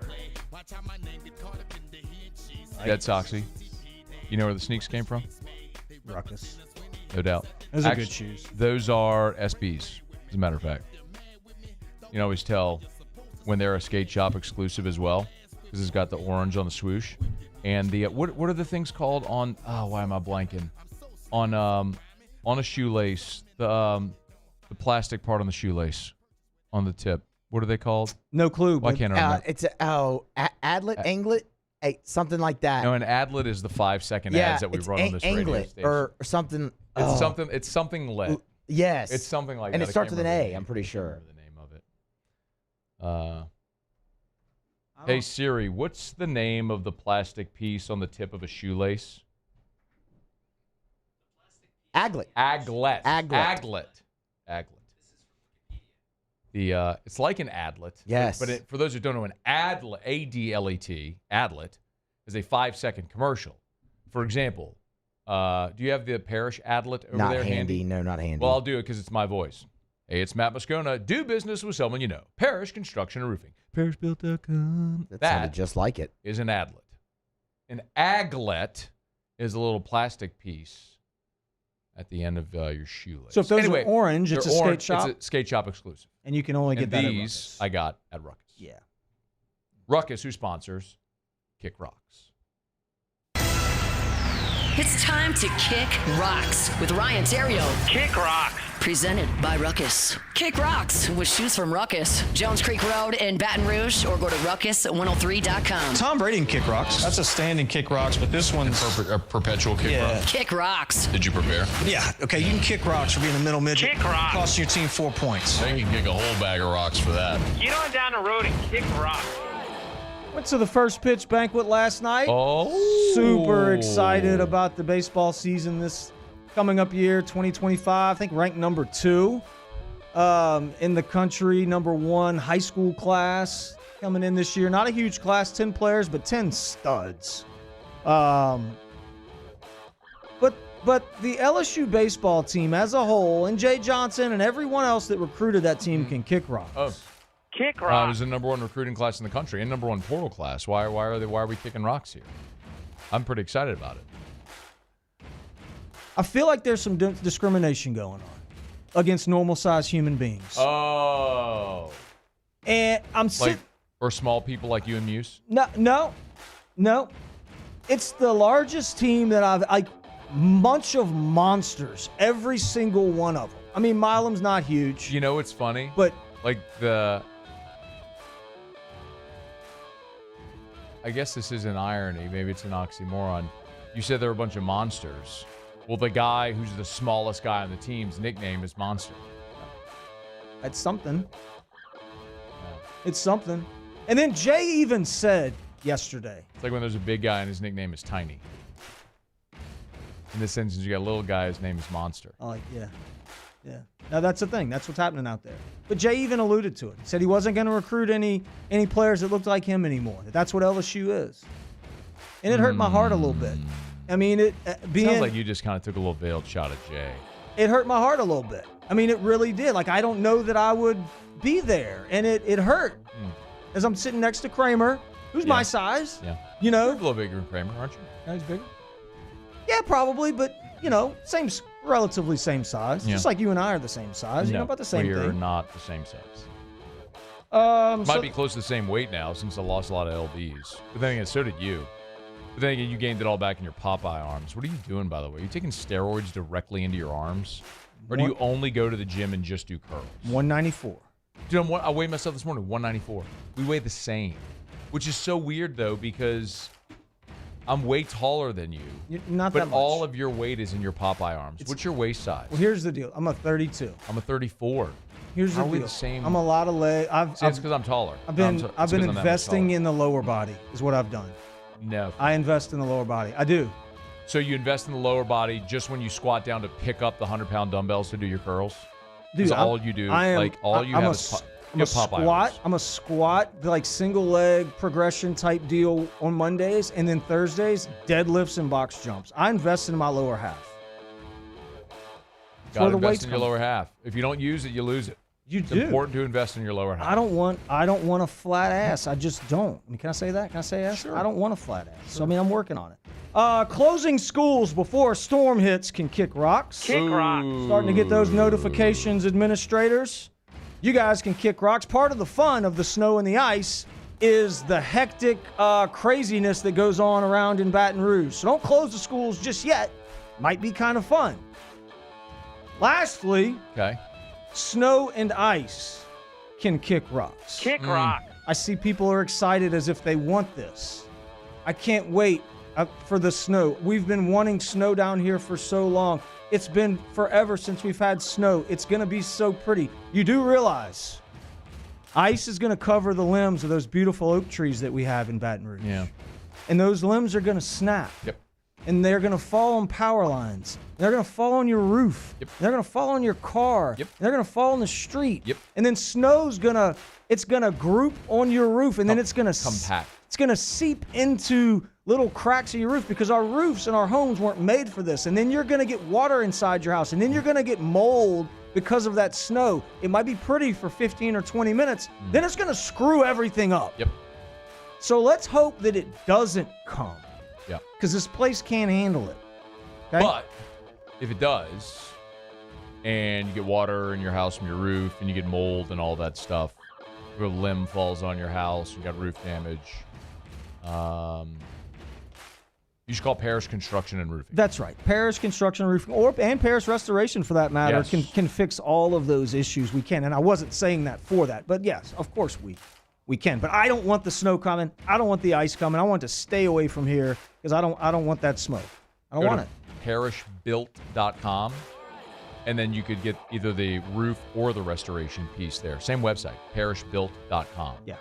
Dead Soxy. You know where the sneaks came from? Ruckus. No doubt. Those are good shoes. Those are SBs, as a matter of fact. You can always tell when they're a skate shop exclusive as well, because it's got the orange on the swoosh. And the what are the things called on? Oh, why am I blanking? On a shoelace, the plastic part on the shoelace, on the tip. What are they called? No clue. Why can't I remember? It's adlet, anglet, something like that. No, an adlet is the 5-second ads that we run on this radio anglet station. or something. It's something lit. Yes, it's something like and that. it starts with an A. I'm pretty sure. Hey Siri, what's the name of the plastic piece on the tip of a shoelace? Aglet. It's like an adlet. Yes. But for those who don't know, an adlet, A-D-L-E-T, adlet, is a 5-second commercial. For example, do you have the Parish adlet over not there handy? No, not handy. Well, I'll do it because it's my voice. Hey, it's Matt Moscona. Do business with someone you know. Parish Construction and Roofing. ParishBuilt.com. That sounded just like it. Is an adlet. An aglet is a little plastic piece at the end of your shoelace. So if those are orange, it's a skate shop? It's a skate shop exclusive. And you can only get that at these Ruckus. I got at Ruckus. Yeah. Ruckus, who sponsors Kick Rocks. It's time to Kick Rocks with Ryan Theriot. Kick Rocks. Presented by Ruckus. Kick Rocks with shoes from Ruckus. Jones Creek Road in Baton Rouge, or go to ruckus103.com. Tom Brady and Kick Rocks. That's a standing Kick Rocks, but this one's a perpetual Kick Rock. Kick Rocks. Did you prepare? Yeah. Okay, you can kick rocks for being a middle midget. Kick rocks. Costing your team 4 points. Then you can kick a whole bag of rocks for that. Get on down the road and kick rocks. Went to the first pitch banquet last night. Oh. Super excited about the baseball season this coming up year, 2025. I think ranked number 2 in the country, number 1 high school class coming in this year. Not a huge class, 10 players, but 10 studs. But the LSU baseball team as a whole, and Jay Johnson and everyone else that recruited that team can kick rocks. Oh. Kick It rocks. was the number 1 recruiting class in the country and number 1 portal class. Why are we kicking rocks here? I'm pretty excited about it. I feel like there's some discrimination going on against normal-sized human beings. Oh. And I'm or small people like you and Muse? No. It's the largest team that I've bunch of monsters, every single one of them. I mean, Milam's not huge. You know, it's funny. But I guess this is an irony. Maybe it's an oxymoron. You said there were a bunch of monsters. Well, the guy who's the smallest guy on the team's nickname is Monster. That's something. It's something. And then Jay even said yesterday. It's like when there's a big guy and his nickname is Tiny. In this instance, you got a little guy, his name is Monster. Yeah. Now, that's the thing. That's what's happening out there. But Jay even alluded to it. He said he wasn't going to recruit any players that looked like him anymore. That's what LSU is. And it hurt my heart a little bit. I mean, Sounds like you just kind of took a little veiled shot at Jay. It hurt my heart a little bit. I mean, it really did. Like, I don't know that I would be there. And it hurt. As I'm sitting next to Kramer, who's my size. Yeah. You know? You're a little bigger than Kramer, aren't you? No, he's bigger. Yeah, probably. But, relatively same size. Yeah. Just like you and I are the same size. No, about the same we're thing. not the same size. Might be close to the same weight now since I lost a lot of LBs. But then again, so did you. But then again, you gained it all back in your Popeye arms. What are you doing, by the way? Are you taking steroids directly into your arms? Or do you only go to the gym and just do curls? 194. Dude, I weighed myself this morning, 194. We weigh the same. Which is so weird, though, because I'm way taller than you. Not that but much. all of your weight is in your Popeye arms. What's your waist size? Well, here's the deal. I'm a 32. I'm a 34. Here's the How are we deal. the same? I'm a lot of leg. It's because I'm taller. I've been I'm investing in the lower body is what I've done. No. I invest in the lower body. I do. So you invest in the lower body just when you squat down to pick up the 100-pound dumbbells to do your curls? Dude, That's all you do. I'm a squat, like single leg progression type deal on Mondays, and then Thursdays, deadlifts and box jumps. I invest in my lower half. Got to invest in your lower half. If you don't use it, you lose it. It's do. important to invest in your lower half. I don't want a flat ass. I just don't. I mean, can I say that? Can I say ass? Sure. I don't want a flat ass. So, I mean, I'm working on it. Closing schools before a storm hits can kick rocks. Kick rocks. Starting to get those notifications, administrators. You guys can kick rocks. Part of the fun of the snow and the ice is the hectic craziness that goes on around in Baton Rouge. So don't close the schools just yet. Might be kind of fun. Lastly, snow and ice can kick rocks. Kick rock. I see people are excited as if they want this. I can't wait for the snow. We've been wanting snow down here for so long. It's been forever since we've had snow. It's going to be so pretty. You do realize ice is going to cover the limbs of those beautiful oak trees that we have in Baton Rouge. Yeah. And those limbs are going to snap. Yep. And they're going to fall on power lines. They're going to fall on your roof. Yep. They're going to fall on your car. Yep. They're going to fall on the street. Yep. And then snow's going to group on your roof, and then it's going to compact. It's going to seep into little cracks of your roof because our roofs and our homes weren't made for this. And then you're going to get water inside your house, and then you're going to get mold because of that snow. It might be pretty for 15 or 20 minutes. Then it's going to screw everything up. Yep. So let's hope that it doesn't come. Yeah. Because this place can't handle it. Okay? But if it does, and you get water in your house from your roof, and you get mold and all that stuff, if a limb falls on your house, you got roof damage, you should call Parish Construction and Roofing. That's right. Parish Construction and Roofing, and Parish Restoration for that matter, Yes. can fix all of those issues we can. And I wasn't saying that for that. But yes, of course we can. But I don't want the snow coming. I don't want the ice coming. I want to stay away from here because I don't want that smoke. I don't want it. parishbuilt.com, and then you could get either the roof or the restoration piece there. Same website, parishbuilt.com. Yeah,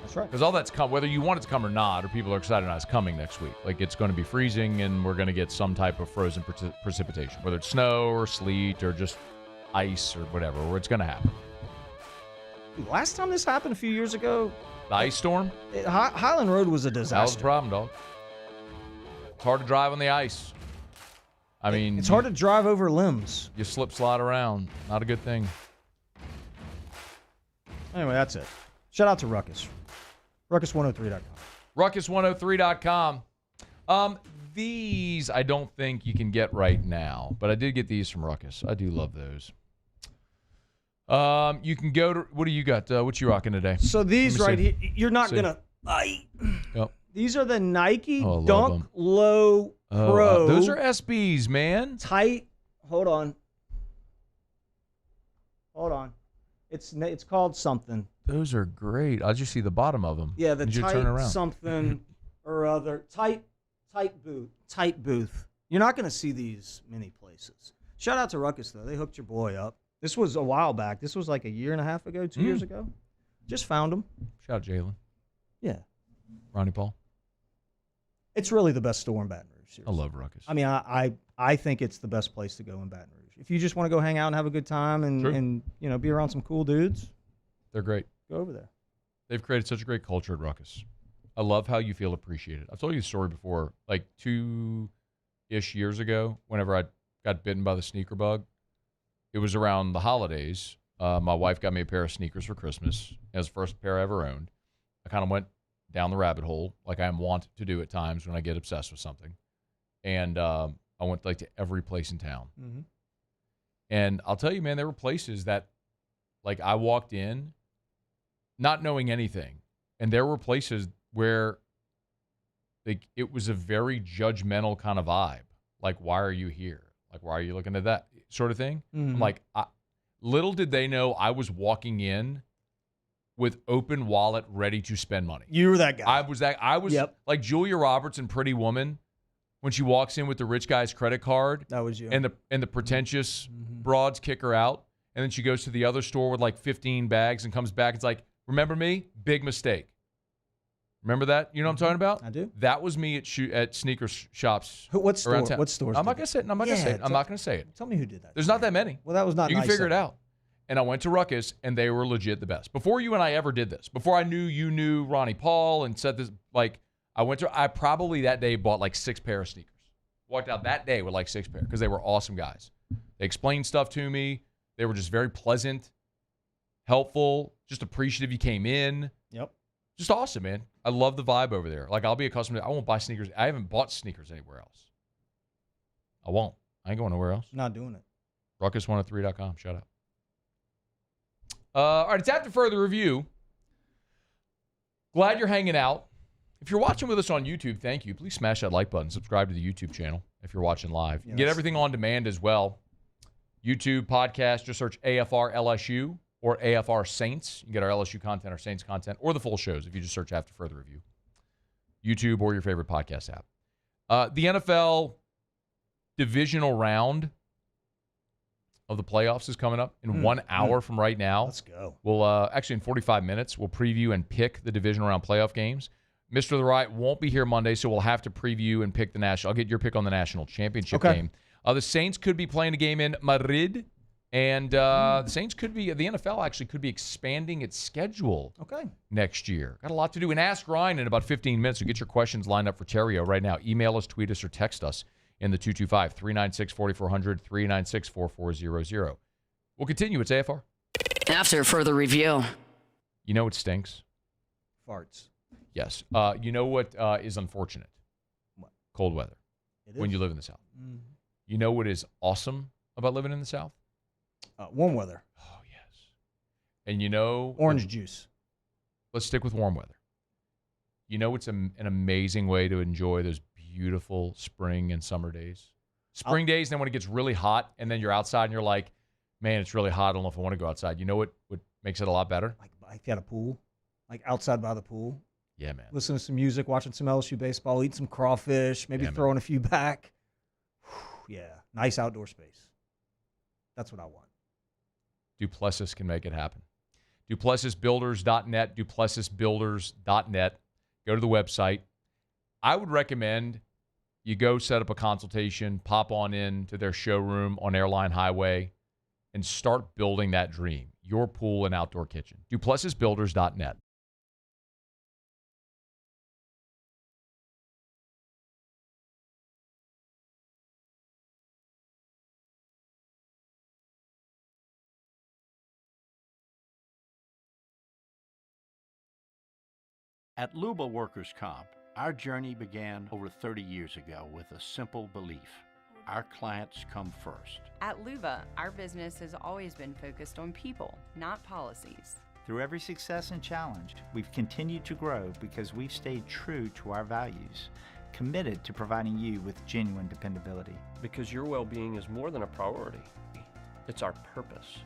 that's right. Because all that's come, whether you want it to come or not, or people are excited about it's coming next week. Like it's going to be freezing, and we're going to get some type of frozen precipitation, whether it's snow or sleet or just ice or whatever, or it's going to happen. Last time this happened a few years ago, The ice storm? Highland Road was a disaster. That was the problem, dog. It's hard to drive on the ice. I mean, it's hard to drive over limbs. You slip, slide around. Not a good thing. Anyway, that's it. Shout out to Ruckus. Ruckus103.com. Ruckus103.com. These I don't think you can get right now, but I did get these from Ruckus. I do love those. You can go to, what do you got? What you rocking today? So these right here, you're not going to, Yep. These are the Nike Oh, I love Dunk them. Low Pro. Those are SBs, man. Tight. Hold on. It's called something. Those are great. I'll just see the bottom of them. Yeah, the Did you tight turn around? something or other. Tight booth. You're not going to see these many places. Shout out to Ruckus, though. They hooked your boy up. This was a while back. This was like a year and a half ago, 2 years ago. Just found him. Shout out Jalen. Yeah. Ronnie Paul. It's really the best store in Baton Rouge. Seriously. I love Ruckus. I mean, I think it's the best place to go in Baton Rouge. If you just want to go hang out and have a good time and be around some cool dudes, they're great. Go over there. They've created such a great culture at Ruckus. I love how you feel appreciated. I've told you the story before, like 2-ish years ago, whenever I got bitten by the sneaker bug. It was around the holidays. My wife got me a pair of sneakers for Christmas. It was the first pair I ever owned. I kind of went down the rabbit hole, like I am wont to do at times when I get obsessed with something. And I went to every place in town. Mm-hmm. And I'll tell you, man, there were places that, like, I walked in not knowing anything. And there were places where it was a very judgmental kind of vibe. Like, why are you here? Like, why are you looking at that sort of thing? Mm-hmm. I'm like, little did they know I was walking in with open wallet, ready to spend money. You were that guy. I was like Julia Roberts in Pretty Woman when she walks in with the rich guy's credit card. That was you. And the pretentious broads kick her out. And then she goes to the other store with like 15 bags and comes back. It's like, remember me? Big mistake. Remember that? You know what I'm talking about? I do. That was me at sneaker shops. What store? Around town. What stores? I'm not gonna say it. I'm not gonna say it. Tell me who did that. There's not that many. Well, that was not. You can nice figure of it you. out. And I went to Ruckus, and they were legit the best. Before you and I ever did this, before I knew you knew Ronnie Paul and said this, like I probably that day bought like 6 pair of sneakers. Walked out that day with like 6 pair because they were awesome guys. They explained stuff to me. They were just very pleasant, helpful, just appreciative you came in. Yep. Just awesome, man. I love the vibe over there. Like, I'll be a customer. I won't buy sneakers. I haven't bought sneakers anywhere else. I won't. I ain't going nowhere else. Not doing it. Ruckus103.com. Shout out. All right, it's after further review. Glad you're hanging out. If you're watching with us on YouTube, thank you. Please smash that like button. Subscribe to the YouTube channel if you're watching live. You can get everything on demand as well. YouTube, podcast, just search AFR LSU or AFR Saints. You can get our LSU content, our Saints content, or the full shows if you just search after further review. YouTube or your favorite podcast app. The NFL divisional round of the playoffs is coming up in 1 hour from right now. Let's go. We'll actually in 45 minutes, we'll preview and pick the divisional round playoff games. Mr. The Riot won't be here Monday, so we'll have to preview and pick the national. I'll get your pick on the national championship game. The Saints could be playing a game in Madrid, and the Saints could be, the NFL actually could be expanding its schedule next year. Got a lot to do. And Ask Ryan in about 15 minutes. So get your questions lined up for Theriot right now. Email us, tweet us, or text us in the 225-396-4400, 396-4400. We'll continue. It's AFR. After further review. You know what stinks? Farts. Yes. You know what is unfortunate? What? Cold weather. When you live in the South. Mm-hmm. You know what is awesome about living in the South? Warm weather. Oh, yes. And you know... Orange juice. Let's stick with warm weather. You know it's an amazing way to enjoy those beautiful spring and summer days? Spring days, then when it gets really hot, and then you're outside and you're like, man, it's really hot. I don't know if I want to go outside. You know what makes it a lot better? Like at a pool. Like outside by the pool. Yeah, man. Listen to some music, watching some LSU baseball, eat some crawfish, maybe throwing a few back. Yeah, nice outdoor space. That's what I want. Duplessis can make it happen. DuplessisBuilders.net, DuplessisBuilders.net. Go to the website. I would recommend you go set up a consultation, pop on in to their showroom on Airline Highway, and start building that dream, your pool and outdoor kitchen. DuplessisBuilders.net. At Luba Workers' Comp, our journey began over 30 years ago with a simple belief: our clients come first. At Luba, our business has always been focused on people, not policies. Through every success and challenge, we've continued to grow because we've stayed true to our values, committed to providing you with genuine dependability. Because your well-being is more than a priority. It's our purpose.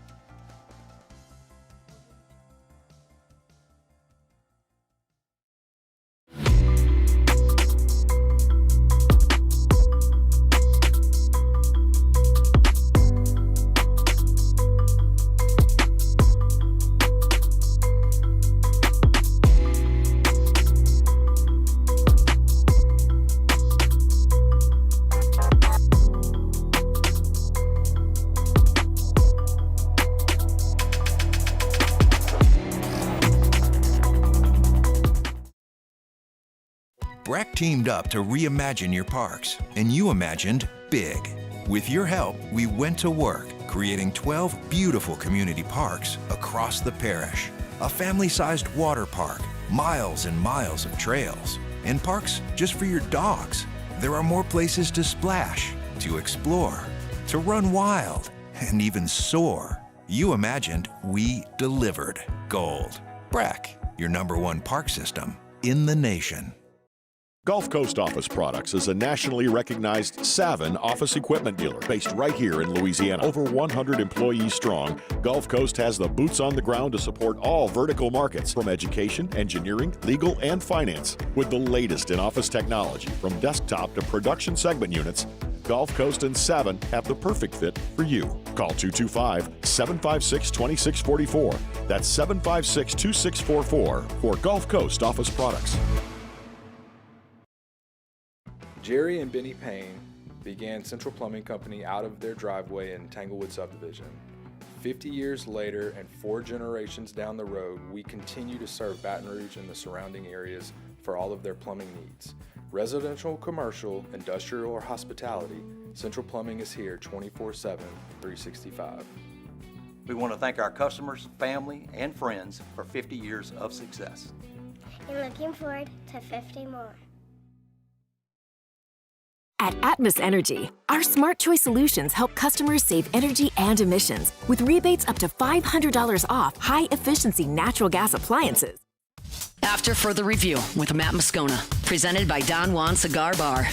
Breck teamed up to reimagine your parks, and you imagined big. With your help, we went to work, creating 12 beautiful community parks across the parish. A family-sized water park, miles and miles of trails, and parks just for your dogs. There are more places to splash, to explore, to run wild, and even soar. You imagined, we delivered. Gold. Breck, your #1 park system in the nation. Gulf Coast Office Products is a nationally recognized Savin office equipment dealer based right here in Louisiana. Over 100 employees strong, Gulf Coast has the boots on the ground to support all vertical markets, from education, engineering, legal, and finance. With the latest in office technology, from desktop to production segment units, Gulf Coast and Savin have the perfect fit for you. Call 225-756-2644. That's 756-2644 for Gulf Coast Office Products. Jerry and Benny Payne began Central Plumbing Company out of their driveway in Tanglewood Subdivision. 50 years later and 4 generations down the road, we continue to serve Baton Rouge and the surrounding areas for all of their plumbing needs. Residential, commercial, industrial, or hospitality, Central Plumbing is here 24/7, 365. We want to thank our customers, family, and friends for 50 years of success. And looking forward to 50 more. At Atmos Energy, our smart choice solutions help customers save energy and emissions with rebates up to $500 off high-efficiency natural gas appliances. After Further Review with Matt Moscona, presented by Don Juan Cigar Bar.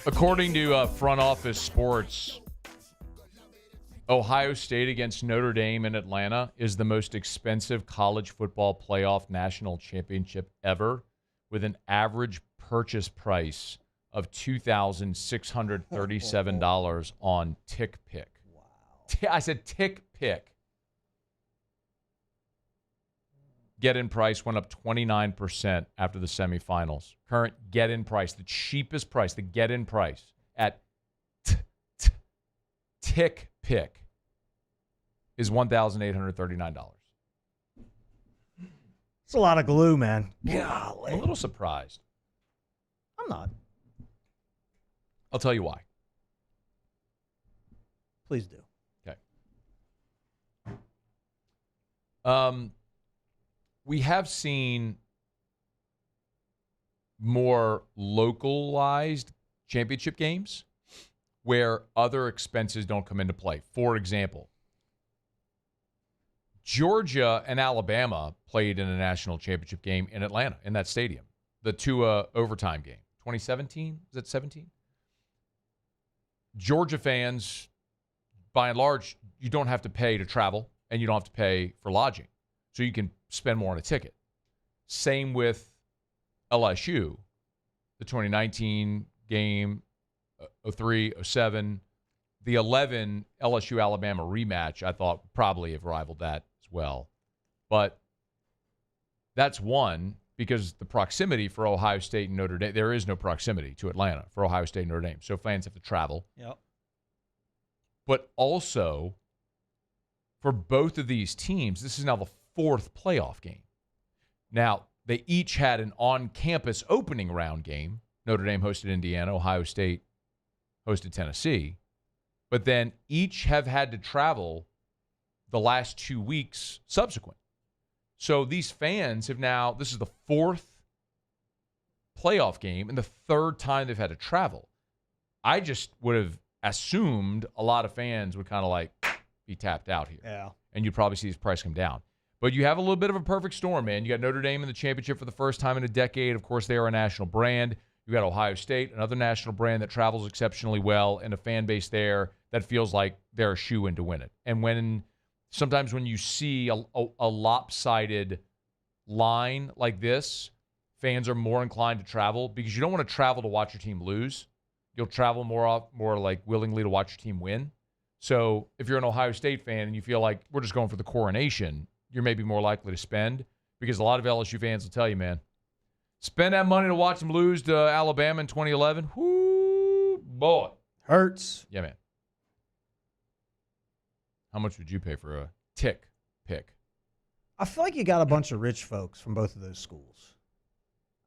According to Front Office Sports, Ohio State against Notre Dame in Atlanta is the most expensive college football playoff national championship ever, with an average purchase price of $2,637 on TickPick. Wow. I said TickPick. Get-in price went up 29% after the semifinals. Current get-in price, the cheapest price, the get-in price at TickPick is $1,839. It's a lot of glue, man. Golly. I'm a little surprised. I'm not. I'll tell you why. Please do. Okay. We have seen more localized championship games where other expenses don't come into play. For example, Georgia and Alabama played in a national championship game in Atlanta, in that stadium. The Tua overtime game. 2017? Was it 17? Georgia fans, by and large, you don't have to pay to travel, and you don't have to pay for lodging. So you can spend more on a ticket. Same with LSU, the 2019 game, 03, 07. The 11 LSU-Alabama rematch, I thought, probably have rivaled that as well. But that's one, because the proximity for Ohio State and Notre Dame, there is no proximity to Atlanta for Ohio State and Notre Dame. So fans have to travel. Yep. But also, for both of these teams, this is now the 4th playoff game. Now, they each had an on-campus opening round game. Notre Dame hosted Indiana. Ohio State hosted Tennessee. But then each have had to travel the last 2 weeks subsequent. So these fans have now, this is the 4th playoff game and the 3rd time they've had to travel. I just would have assumed a lot of fans would kind of like be tapped out here. Yeah. And you'd probably see this price come down. But you have a little bit of a perfect storm, man. You got Notre Dame in the championship for the first time in a decade. Of course, they are a national brand. You got Ohio State, another national brand that travels exceptionally well, and a fan base there that feels like they're a shoe-in to win it. And sometimes when you see a lopsided line like this, fans are more inclined to travel because you don't want to travel to watch your team lose. You'll travel more like willingly to watch your team win. So if you're an Ohio State fan and you feel like we're just going for the coronation, you're maybe more likely to spend, because a lot of LSU fans will tell you, man, spend that money to watch them lose to Alabama in 2011. Whoo, boy. Hurts. Yeah, man. How much would you pay for a tick pick? I feel like you got a bunch of rich folks from both of those schools.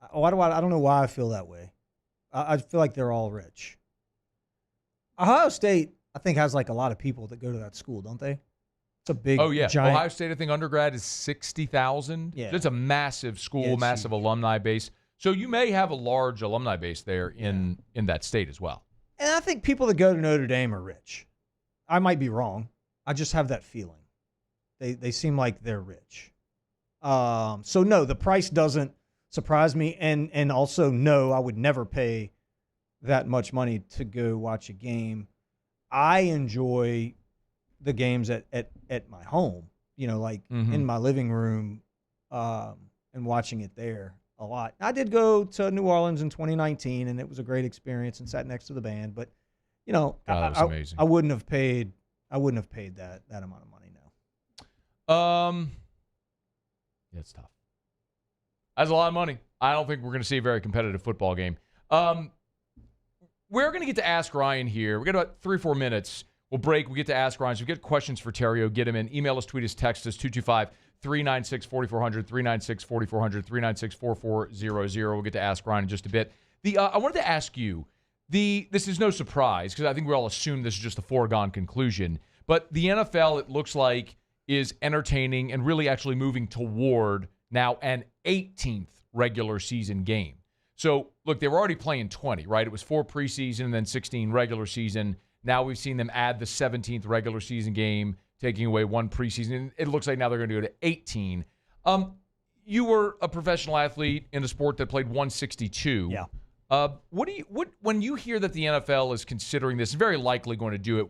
I don't know why I feel that way. I feel like they're all rich. Ohio State, I think, has like a lot of people that go to that school, don't they? It's a big, giant. Ohio State, I think undergrad is 60,000. Yeah. It's a massive school, massive alumni base. So you may have a large alumni base there in that state as well. And I think people that go to Notre Dame are rich. I might be wrong. I just have that feeling. They seem like they're rich. So no, the price doesn't surprise me. And also, no, I would never pay that much money to go watch a game. I enjoy the games at my home, like in my living room and watching it there a lot. I did go to New Orleans in 2019, and it was a great experience and sat next to the band. But, that was amazing. I wouldn't have paid that amount of money, no. Yeah, it's tough. That's a lot of money. I don't think we're going to see a very competitive football game. We're going to get to Ask Ryan here. We got about 3 or 4 minutes. We'll break. We get to Ask Ryan. So we get questions for Theriot. Get him in. Email us, tweet us, text us, 225-396-4400, 396-4400, 396-4400. We'll get to Ask Ryan in just a bit. I wanted to ask you, this is no surprise because I think we all assume this is just a foregone conclusion, but the NFL, it looks like, is entertaining and really actually moving toward now an 18th regular season game. So, look, they were already playing 20, right? It was 4 preseason and then 16 regular season. Now we've seen them add the 17th regular season game, taking away 1 preseason. It looks like now they're going to go to 18. You were a professional athlete in a sport that played 162. Yeah. When you hear that the NFL is considering this, very likely going to do it,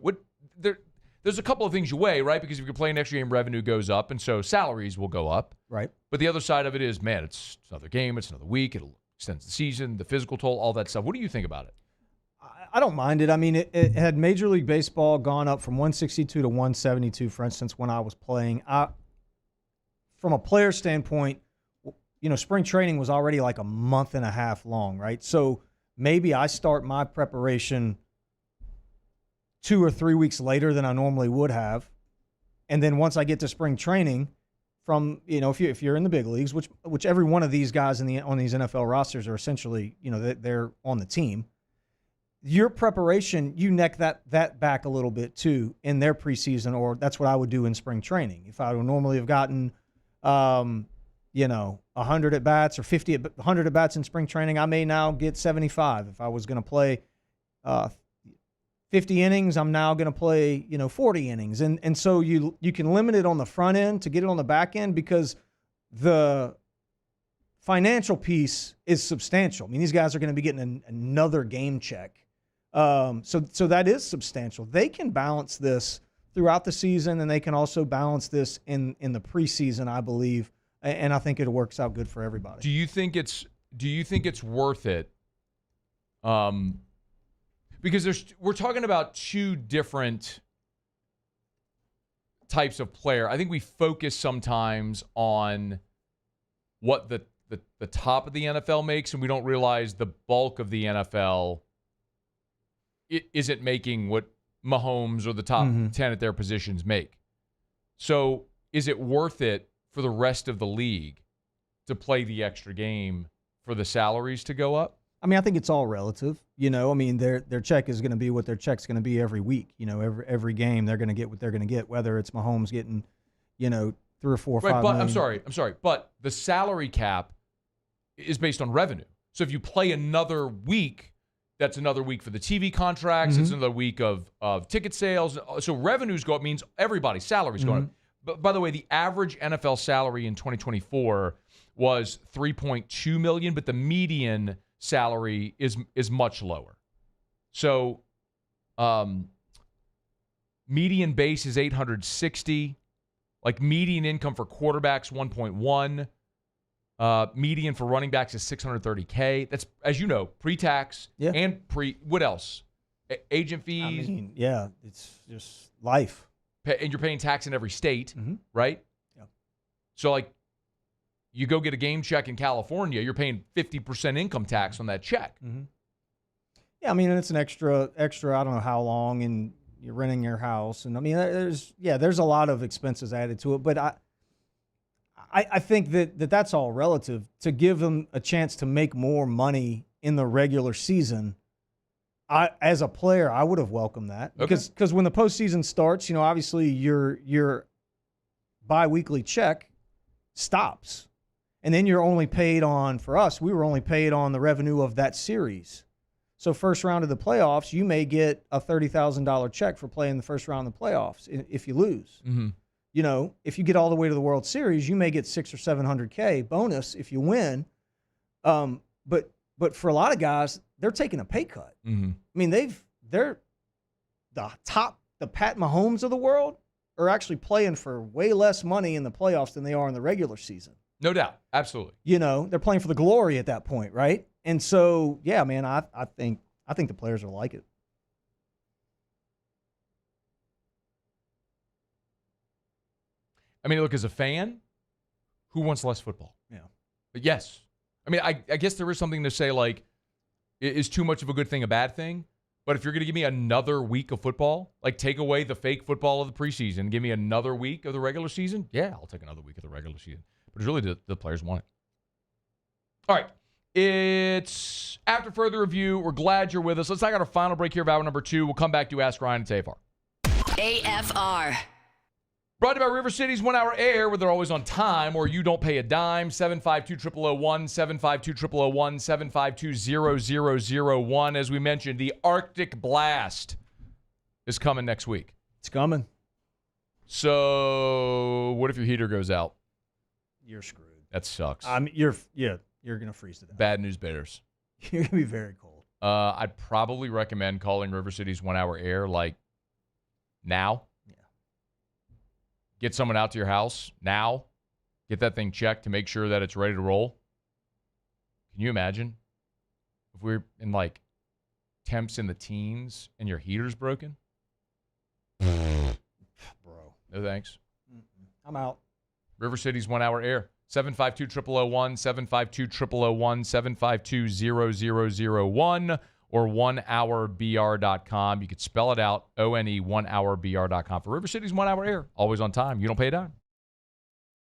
there's a couple of things you weigh, right? Because if you're playing extra game, revenue goes up, and so salaries will go up. Right. But the other side of it is, man, it's another game, it's another week, it'll extend the season, the physical toll, all that stuff. What do you think about it? I don't mind it. I mean, it had Major League Baseball gone up from 162 to 172, for instance, when I was playing. From a player standpoint, spring training was already like a month and a half long, right? So maybe I start my preparation 2 or 3 weeks later than I normally would have. And then once I get to spring training from, if you're in the big leagues, which every one of these guys on these NFL rosters are essentially, they're on the team. Your preparation, you neck that back a little bit too in their preseason, or that's what I would do in spring training. If I would normally have gotten, 100 at bats or 100 at bats in spring training, I may now get 75. If I was going to play 50 innings, I'm now going to play, 40 innings. And so you can limit it on the front end to get it on the back end because the financial piece is substantial. I mean, these guys are going to be getting another game check. So that is substantial. They can balance this throughout the season, and they can also balance this in the preseason, I believe. And I think it works out good for everybody. Do you think it's worth it? Because we're talking about 2 different types of player. I think we focus sometimes on what the top of the NFL makes, and we don't realize the bulk of the NFL isn't making what Mahomes or the top 10 at their positions make. So is it worth it for the rest of the league to play the extra game for the salaries to go up? I mean, I think it's all relative. Their check is going to be what their check's going to be every week. Every game they're going to get what they're going to get, whether it's Mahomes getting, 3 or 4 or 5 but million. I'm sorry, but the salary cap is based on revenue. So if you play another week, that's another week for the TV contracts. It's another week of ticket sales. So revenues go up means everybody's salaries going up. But by the way, the average NFL salary in 2024 was $3.2 million, but the median salary is much lower. So median base is $860. Like median income for quarterbacks, 1.1. Median for running backs is $630K. That's, as you know, pre-tax and what else? Agent fees. It's just life. And you're paying tax in every state, right? Yeah. So, you go get a game check in California, you're paying 50% income tax on that check. Yeah, I mean, it's an extra. I don't know how long, and you're renting your house, and I mean, there's a lot of expenses added to it. But I think that's all relative. To give them a chance to make more money in the regular season, as a player, I would have welcomed that because when the postseason starts, obviously your biweekly check stops, and then you're only paid on. For us, we were only paid on the revenue of that series. So first round of the playoffs, you may get a $30,000 check for playing the first round of the playoffs if you lose. Mm-hmm. If you get all the way to the World Series, you may get $600,000 or $700,000 bonus if you win. But for a lot of guys, they're taking a pay cut. Mm-hmm. I mean, they're the Pat Mahomes of the world are actually playing for way less money in the playoffs than they are in the regular season. No doubt. Absolutely. They're playing for the glory at that point, right? And so, yeah, man, I think the players will like it. I mean, look, as a fan, who wants less football? Yeah. But yes. I mean, I guess there is something to say, like, is too much of a good thing a bad thing? But if you're going to give me another week of football, like take away the fake football of the preseason and give me another week of the regular season, yeah, I'll take another week of the regular season. But it's really the players want it. All right. It's after further review. We're glad you're with us. Let's take our final break here of hour number 2. We'll come back to Ask Ryan and AFR. AFR. Brought to you by River City's 1 Hour Air, where they're always on time, or you don't pay a dime. 752-0001, 752-0001, 752-0001. As we mentioned, the Arctic Blast is coming next week. It's coming. So what if your heater goes out? You're screwed. That sucks. You're going to freeze to death. Bad news bears. You're going to be very cold. I'd probably recommend calling River City's 1 Hour Air, like, now. Get someone out to your house now. Get that thing checked to make sure that it's ready to roll. Can you imagine if we're in, like, temps in the teens and your heater's broken? Bro. No thanks. I'm out. River City's 1 Hour Air. 752-0001, 752-0001, 752-0001, or 1hourbr.com. You could spell it out, O-N-E, 1hourbr.com. For River City's 1 Hour Air, always on time. You don't pay a dime.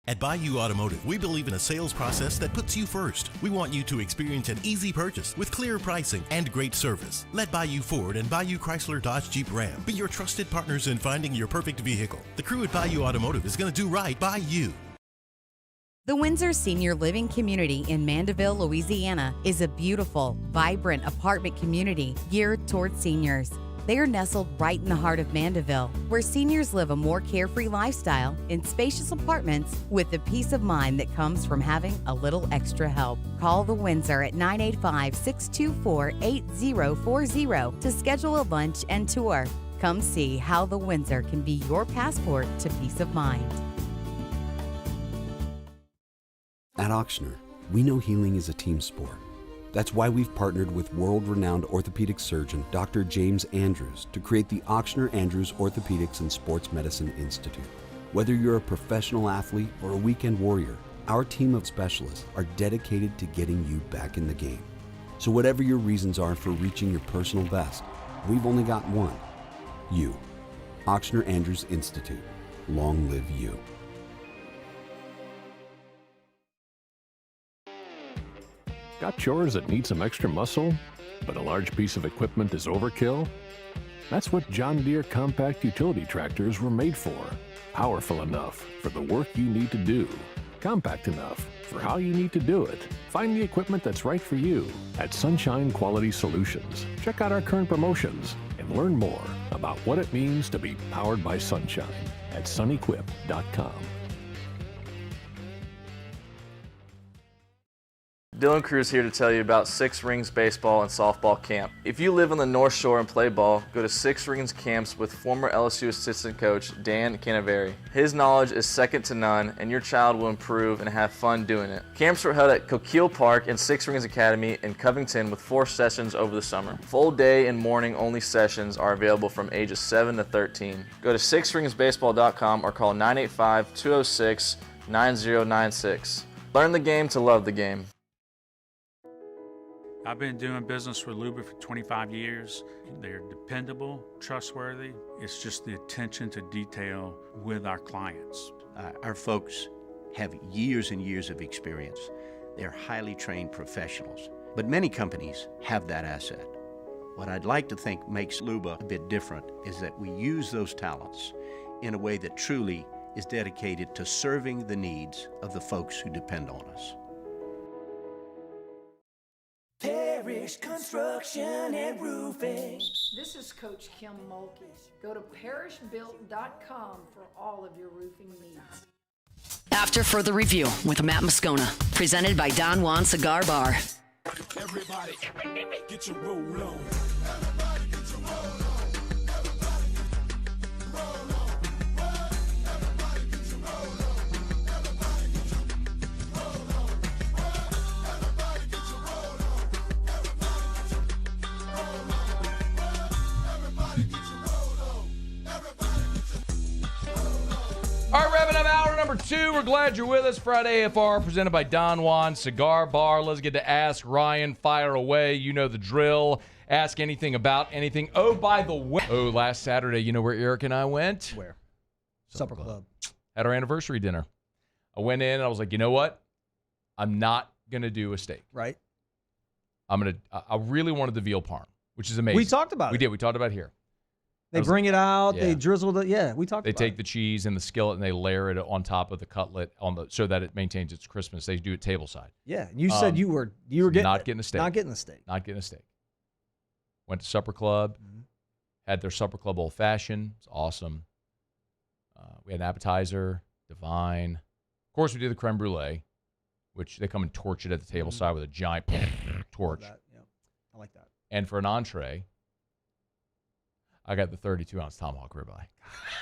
At Bayou Automotive, we believe in a sales process that puts you first. We want you to experience an easy purchase with clear pricing and great service. Let Bayou Ford and Bayou Chrysler Dodge Jeep Ram be your trusted partners in finding your perfect vehicle. The crew at Bayou Automotive is going to do right by you. The Windsor Senior Living Community in Mandeville, Louisiana is a beautiful, vibrant apartment community geared towards seniors. They are nestled right in the heart of Mandeville, where seniors live a more carefree lifestyle in spacious apartments with the peace of mind that comes from having a little extra help. Call the Windsor at 985-624-8040 to schedule a lunch and tour. Come see how the Windsor can be your passport to peace of mind. At Ochsner, we know healing is a team sport. That's why we've partnered with world-renowned orthopedic surgeon Dr. James Andrews to create the Ochsner Andrews Orthopedics and Sports Medicine Institute. Whether you're a professional athlete or a weekend warrior, our team of specialists are dedicated to getting you back in the game. So whatever your reasons are for reaching your personal best, we've only got one: you. Ochsner Andrews Institute. Long live you. Got chores that need some extra muscle, but a large piece of equipment is overkill? That's what John Deere compact utility tractors were made for. Powerful enough for the work you need to do. Compact enough for how you need to do it. Find the equipment that's right for you at Sunshine Quality Solutions. Check out our current promotions and learn more about what it means to be powered by sunshine at sunequip.com. Dylan Cruz here to tell you about Six Rings Baseball and Softball Camp. If you live on the North Shore and play ball, go to Six Rings Camps with former LSU assistant coach Dan Canaveri. His knowledge is second to none, and your child will improve and have fun doing it. Camps are held at Coquille Park and Six Rings Academy in Covington with 4 sessions over the summer. Full day and morning only sessions are available from ages 7 to 13. Go to sixringsbaseball.com or call 985-206-9096. Learn the game to love the game. I've been doing business with Luba for 25 years. They're dependable, trustworthy. It's just the attention to detail with our clients. Our folks have years and years of experience. They're highly trained professionals. But many companies have that asset. What I'd like to think makes Luba a bit different is that we use those talents in a way that truly is dedicated to serving the needs of the folks who depend on us. Parish Construction and Roofing. This is Coach Kim Mulkey. Go to parishbuilt.com for all of your roofing needs. After Further Review with Matt Moscona, presented by Don Juan Cigar Bar. Everybody, get your roll on. All right, wrapping up hour number 2. We're glad you're with us. Friday AFR presented by Don Juan Cigar Bar. Let's get to Ask Ryan. Fire away. You know the drill. Ask anything about anything. Oh, by the way. Last Saturday, you know where Eric and I went? Where? Supper Club. At our anniversary dinner. I went in and I was like, you know what? I'm not going to do a steak. Right. I really wanted the veal parm, which is amazing. We talked about it. We did. We talked about it here. They bring it out. Yeah. They drizzle it. Yeah, we talked about it. They take the cheese and the skillet and they layer it on top of the cutlet so that it maintains its crispness. They do it tableside. Yeah, you said you were getting not getting a steak. Not getting the steak. Not getting a steak. Went to Supper Club. Mm-hmm. Had their Supper Club Old Fashioned. It's awesome. We had an appetizer, divine. Of course, we did the creme brulee, which they come and torch it at the table side with a giant torch. I like that. And for an entree, I got the 32-ounce tomahawk ribeye.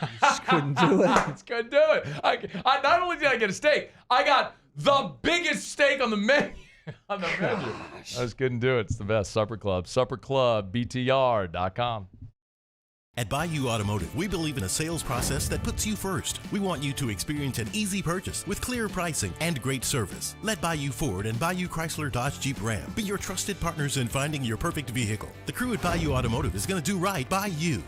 You just couldn't do it. Just couldn't do it. I not only did I get a steak, I got the biggest steak on the menu. I just couldn't do it. It's the best. Supper Club. SupperClubBTR.com. At Bayou Automotive, we believe in a sales process that puts you first. We want you to experience an easy purchase with clear pricing and great service. Let Bayou Ford and Bayou Chrysler Dodge Jeep Ram be your trusted partners in finding your perfect vehicle. The crew at Bayou Automotive is going to do right by you.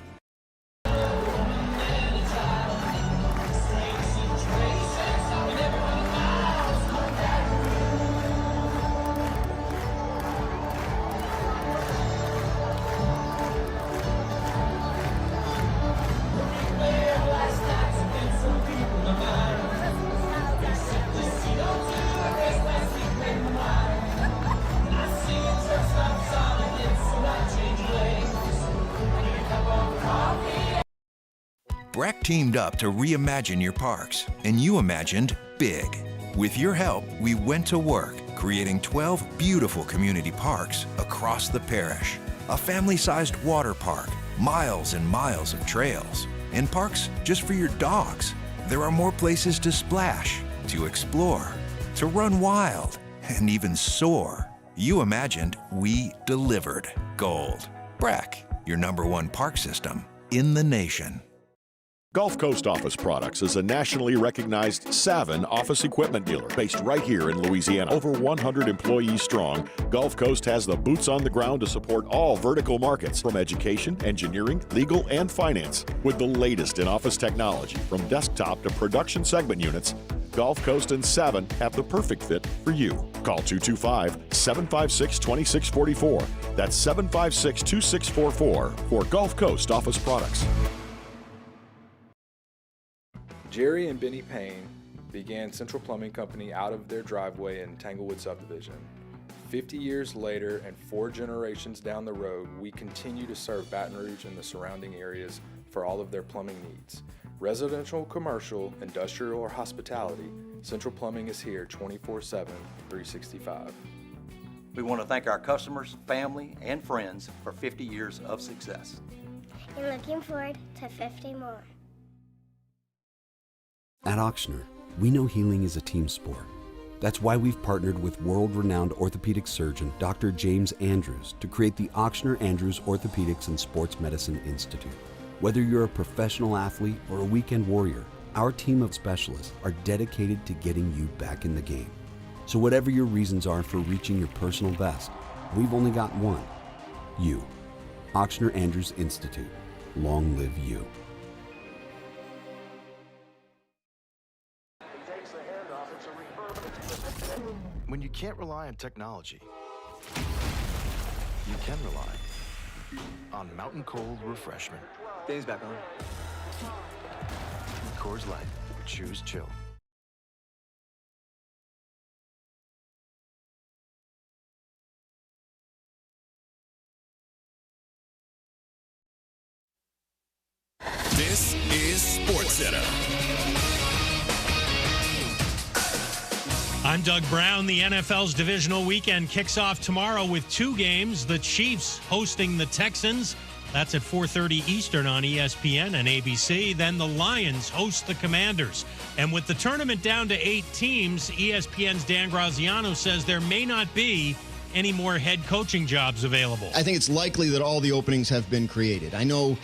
BRAC teamed up to reimagine your parks, and you imagined big. With your help, we went to work, creating 12 beautiful community parks across the parish. A family-sized water park, miles and miles of trails, and parks just for your dogs. There are more places to splash, to explore, to run wild, and even soar. You imagined, we delivered gold. BRAC, your #1 park system in the nation. Gulf Coast Office Products is a nationally recognized Savin office equipment dealer based right here in Louisiana. Over 100 employees strong, Gulf Coast has the boots on the ground to support all vertical markets, from education, engineering, legal, and finance. With the latest in office technology, from desktop to production segment units, Gulf Coast and Savin have the perfect fit for you. Call 225-756-2644. That's 756-2644 for Gulf Coast Office Products. Jerry and Benny Payne began Central Plumbing Company out of their driveway in Tanglewood subdivision. 50 years later and 4 generations down the road, we continue to serve Baton Rouge and the surrounding areas for all of their plumbing needs. Residential, commercial, industrial, or hospitality, Central Plumbing is here 24/7, 365. We want to thank our customers, family, and friends for 50 years of success. And looking forward to 50 more. At Auctioner, we know healing is a team sport. That's why we've partnered with world-renowned orthopedic surgeon Dr. James Andrews to create the Auctioner Andrews Orthopedics and Sports Medicine Institute. Whether you're a professional athlete or a weekend warrior, our team of specialists are dedicated to getting you back in the game. So whatever your reasons are for reaching your personal best, We've only got one. You. Auctioneer Andrews Institute. Long live you. When you can't rely on technology, you can rely on Mountain Cold Refreshment. Dave's back on. Coors Light. Choose chill. This is SportsCenter. I'm Doug Brown. The NFL's divisional weekend kicks off tomorrow with two games. The Chiefs hosting the Texans. That's at 4:30 Eastern on ESPN and ABC. Then the Lions host the Commanders. And with the tournament down to 8 teams, ESPN's Dan Graziano says there may not be any more head coaching jobs available. I think it's likely that all the openings have been created. I know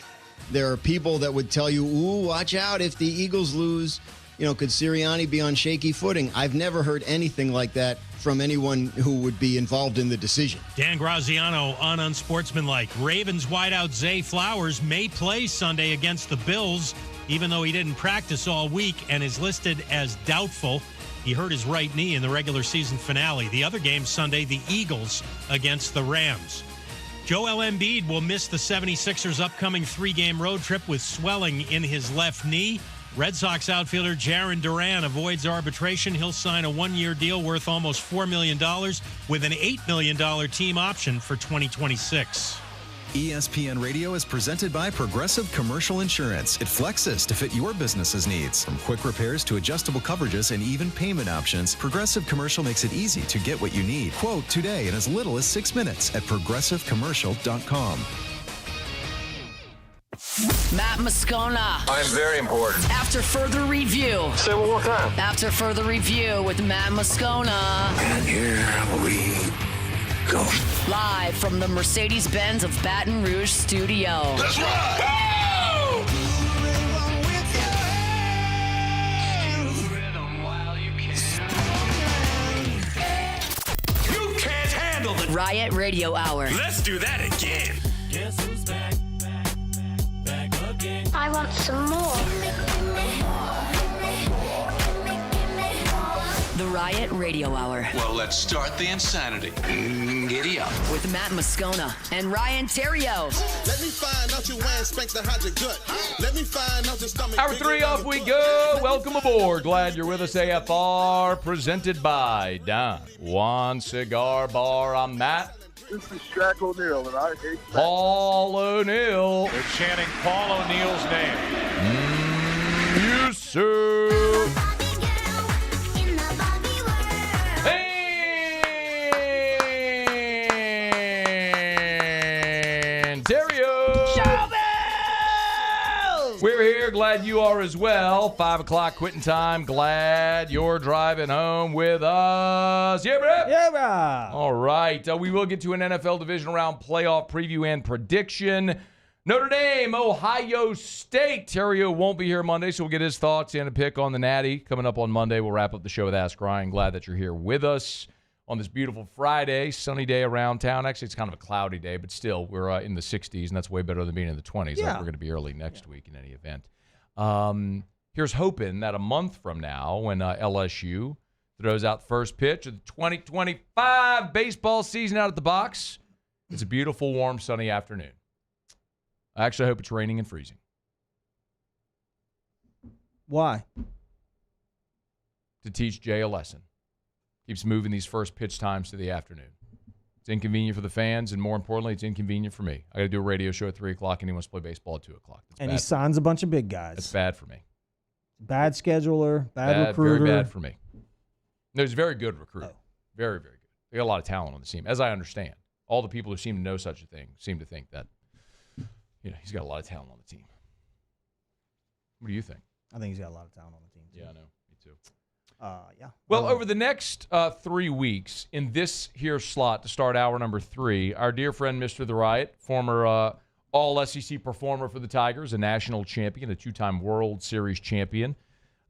there are people that would tell you, ooh, watch out if the Eagles lose. Could Sirianni be on shaky footing? I've never heard anything like that from anyone who would be involved in the decision. Dan Graziano on Unsportsmanlike. Ravens wideout Zay Flowers may play Sunday against the Bills, even though he didn't practice all week and is listed as doubtful. He hurt his right knee in the regular season finale. The other game Sunday, the Eagles against the Rams. Joel Embiid will miss the 76ers' upcoming 3-game road trip with swelling in his left knee. Red Sox outfielder Jarren Duran avoids arbitration. He'll sign a 1-year deal worth almost $4 million with an $8 million team option for 2026. ESPN Radio is presented by Progressive Commercial Insurance. It flexes to fit your business's needs. From quick repairs to adjustable coverages and even payment options, Progressive Commercial makes it easy to get what you need. Quote today in as little as 6 minutes at progressivecommercial.com. Matt Moscona. I'm very important. After further review. Say it one more time. After further review with Matt Moscona. And here we go. Live from the Mercedes-Benz of Baton Rouge studio. Let's ride! You can't handle the Riot Radio Hour. Let's do that again. Guess who's back? Back again. I want some more. The Riot Radio Hour. Well, let's start the insanity. Giddy up. With Matt Moscona and Ryan Theriot. Let me find out your wine spanks the hide your gut. Let me find out your stomach. Hour 3 off we go. Welcome aboard. Glad you're with us. AFR presented by Don Juan Cigar Bar. I'm Matt. This is Shaq O'Neal, and I hate that. Paul O'Neal. They're chanting Paul O'Neal's name. Yes, sir. And Theriot. We're here. Glad you are as well. 5 o'clock quitting time. Glad you're driving home with us. Yeah, bro. Yeah, bro. All right. We will get to an NFL divisional round playoff preview and prediction. Notre Dame, Ohio State. Theriot won't be here Monday, so we'll get his thoughts and a pick on the Natty. Coming up on Monday, we'll wrap up the show with Ask Ryan. Glad that you're here with us on this beautiful Friday, sunny day around town. Actually, it's kind of a cloudy day, but still, we're in the 60s, and that's way better than being in the 20s. Yeah. We're going to be early next week in any event. Here's hoping that a month from now, when LSU throws out first pitch of the 2025 baseball season out at the box, it's a beautiful, warm, sunny afternoon. I actually hope it's raining and freezing. Why? To teach Jay a lesson. Keeps moving these first pitch times to the afternoon. It's inconvenient for the fans, and more importantly, it's inconvenient for me. I got to do a radio show at 3 o'clock, and he wants to play baseball at 2 o'clock. And he signs a bunch of big guys. That's bad for me. Bad scheduler, bad recruiter. Very bad for me. No, he's a very good recruiter. Very, very good. They got a lot of talent on the team, as I understand. All the people who seem to know such a thing seem to think that, he's got a lot of talent on the team. What do you think? I think he's got a lot of talent on the team, too. Yeah, I know. Me too. Yeah. Well, over the next 3 weeks, in this here slot to start hour number 3, our dear friend, Mr. The Riot, former All-SEC performer for the Tigers, a national champion, a 2-time World Series champion.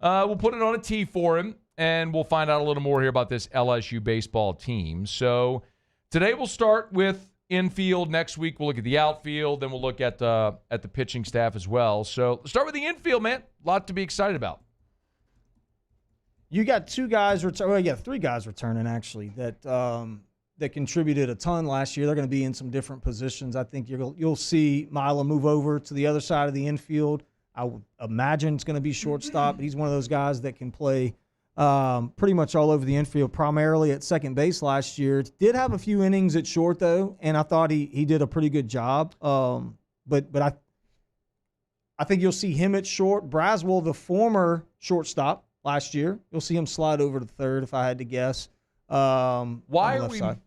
We'll put it on a tee for him, and we'll find out a little more here about this LSU baseball team. So Today we'll start with infield. Next week we'll look at the outfield. Then we'll look at the pitching staff as well. So let's start with the infield, man. A lot to be excited about. You got three guys returning actually that contributed a ton last year. They're going to be in some different positions. I think you'll see Mila move over to the other side of the infield. I would imagine it's going to be shortstop. He's one of those guys that can play pretty much all over the infield, primarily at second base last year. Did have a few innings at short, though, and I thought he did a pretty good job. But I think you'll see him at short. Braswell, the former shortstop last year, you'll see him slide over to third, if I had to guess. Why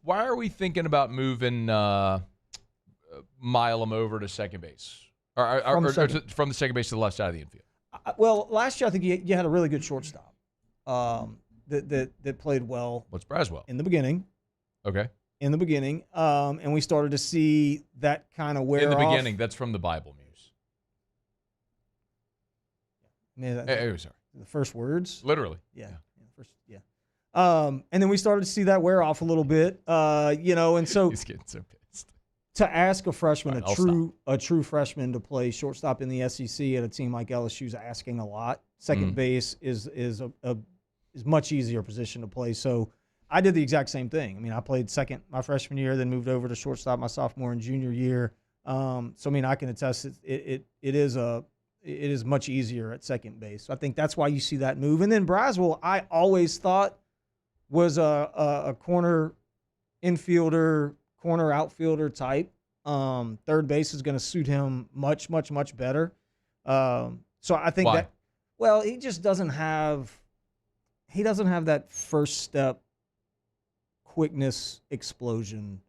are we thinking about moving Milam over to second base? Or from the second base to the left side of the infield? Well, last year I think you had a really good shortstop that played well. What's Braswell? In the beginning. Okay. In the beginning. And we started to see that kind of wear off. In the beginning. That's from the Bible Muse. Sorry. The first words? Literally. Yeah. And then we started to see that wear off a little bit, and so he's getting so pissed. To ask a freshman, a true freshman, to play shortstop in the SEC at a team like LSU is asking a lot. Second base is much easier position to play. So I did the exact same thing. I mean, I played second my freshman year, then moved over to shortstop my sophomore and junior year. So I mean, I can attest it is much easier at second base. So I think that's why you see that move. And then Braswell, I always thought was a corner infielder, corner outfielder type. Third base is going to suit him much, much, much better. So I think he just doesn't have that first step quickness explosion.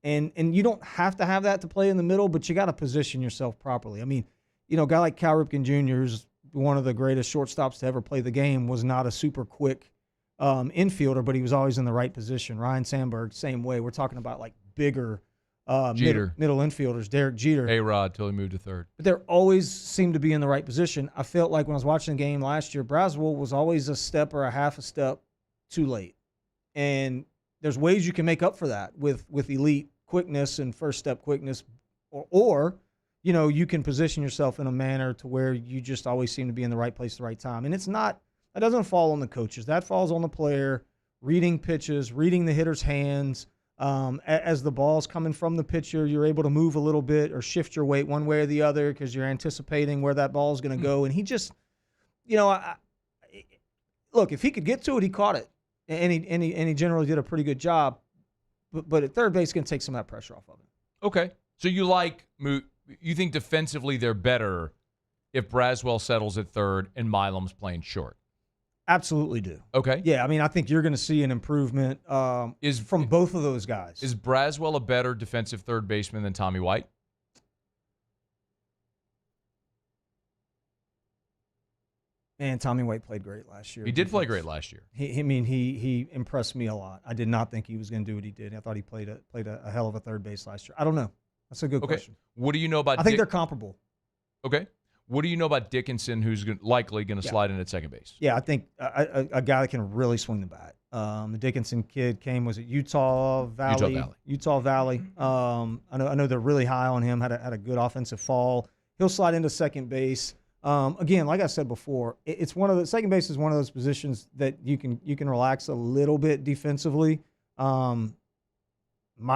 And you don't have to have that to play in the middle, but you got to position yourself properly. I mean, a guy like Cal Ripken Jr., who's one of the greatest shortstops to ever play the game, was not a super quick infielder, but he was always in the right position. Ryan Sandberg, same way. We're talking about like bigger middle infielders. Derek Jeter. A-Rod till he moved to third. But they always seemed to be in the right position. I felt like when I was watching the game last year, Braswell was always a step or a half a step too late. And there's ways you can make up for that with elite quickness and first step quickness, or you can position yourself in a manner to where you just always seem to be in the right place at the right time. And that doesn't fall on the coaches. That falls on the player, reading pitches, reading the hitter's hands. As the ball's coming from the pitcher, you're able to move a little bit or shift your weight one way or the other because you're anticipating where that ball is going to go. And he just, look, if he could get to it, he caught it. And he generally did a pretty good job. But at third base, it's going to take some of that pressure off of him. Okay. So you think defensively they're better if Braswell settles at third and Milam's playing short? Absolutely do. Okay. Yeah, I mean, I think you're going to see an improvement from both of those guys. Is Braswell a better defensive third baseman than Tommy White? Man, Tommy White played great last year. He did play great last year. He impressed me a lot. I did not think he was going to do what he did. I thought he played a hell of a third base last year. I don't know. That's a good question. What do you know about I think they're comparable. Okay. What do you know about Dickinson, who's likely going to slide in at second base? Yeah, I think a guy that can really swing the bat. The Dickinson kid was at Utah Valley. I know they're really high on him. Had a good offensive fall. He'll slide into second base. Again, like I said before, second base is one of those positions that you can relax a little bit defensively. My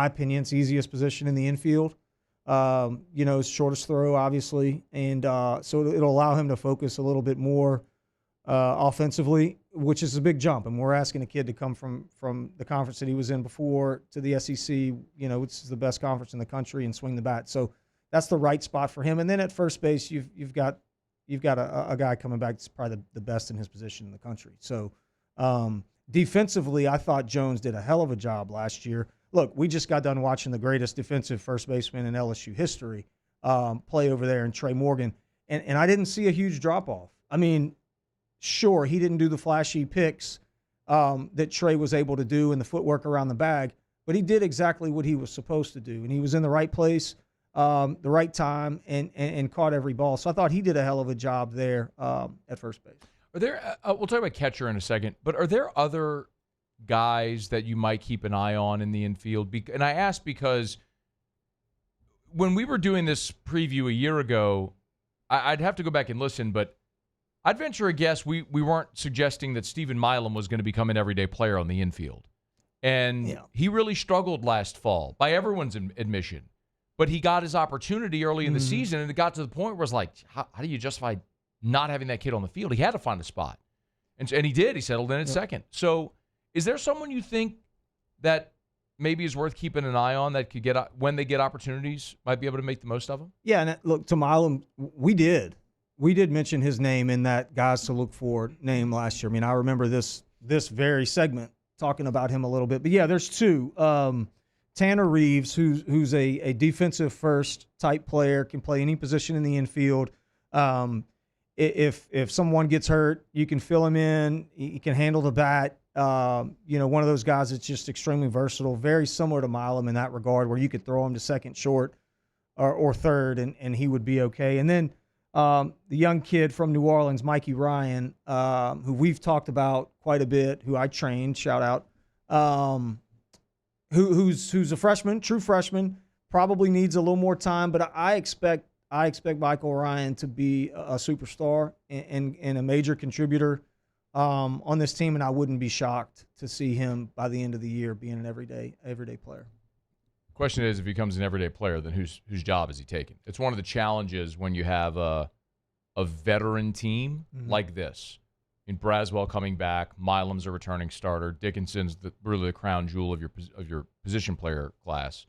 opinion, it's the easiest position in the infield. It's shortest throw, obviously, and so it'll allow him to focus a little bit more offensively, which is a big jump. And we're asking a kid to come from the conference that he was in before to the SEC, which is the best conference in the country, and swing the bat. So that's the right spot for him. And then at first base, you've got a guy coming back that's probably the best in his position in the country. So defensively, I thought Jones did a hell of a job last year. Look, we just got done watching the greatest defensive first baseman in LSU history play over there in Trey Morgan, and I didn't see a huge drop-off. I mean, sure, he didn't do the flashy picks that Trey was able to do and the footwork around the bag, but he did exactly what he was supposed to do, and he was in the right place, the right time, and caught every ball. So I thought he did a hell of a job there at first base. Are there? We'll talk about catcher in a second, but are there other guys that you might keep an eye on in the infield? And I ask because when we were doing this preview a year ago, I'd have to go back and listen, but I'd venture a guess we weren't suggesting that Stephen Milam was going to become an everyday player on the infield. And he really struggled last fall, by everyone's admission. But he got his opportunity early in the season, and it got to the point where it's like, how do you justify not having that kid on the field? He had to find a spot. And he did. He settled in at second. So is there someone you think that maybe is worth keeping an eye on that could get, when they get opportunities, might be able to make the most of them? Yeah, and look, to Milam, we did mention his name in that guys to look for name last year. I mean, I remember this very segment talking about him a little bit. But yeah, there's two. Tanner Reeves, who's a defensive first type player, can play any position in the infield. If someone gets hurt, you can fill him in. He can handle the bat. One of those guys that's just extremely versatile, very similar to Milam in that regard, where you could throw him to second, short, or third, and he would be okay. And then the young kid from New Orleans, Mikey Ryan, who we've talked about quite a bit, who I trained, shout out, who's a freshman, true freshman, probably needs a little more time, but I expect Michael Ryan to be a superstar and a major contributor on this team, and I wouldn't be shocked to see him by the end of the year being an everyday player. Question is, if he becomes an everyday player, then whose job is he taking? It's one of the challenges when you have a veteran team like this. In Braswell coming back, Milam's a returning starter, Dickinson's really the crown jewel of your position player class.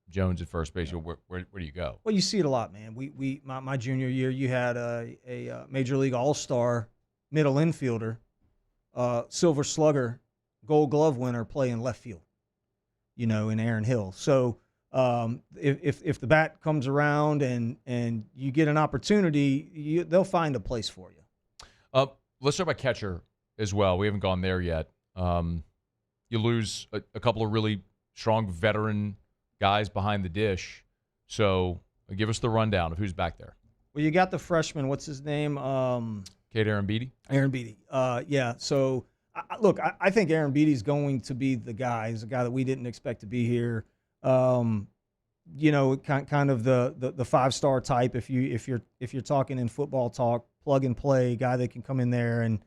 Jones at first base. Where do you go? Well, you see it a lot, man. My junior year, you had a Major League All-Star middle infielder, Silver Slugger, Gold Glove winner, playing left field. In Aaron Hill. So if the bat comes around and you get an opportunity, they'll find a place for you. Let's talk about catcher as well. We haven't gone there yet. You lose a couple of really strong veteran guys behind the dish. So give us the rundown of who's back there. Well, you got the freshman. What's his name? Kate Aaron Beatty? Aaron Beatty. Yeah. So, look, I think Aaron Beatty's going to be the guy. He's a guy that we didn't expect to be here. Kind of the five-star type. If you're talking in football talk, plug and play guy that can come in there and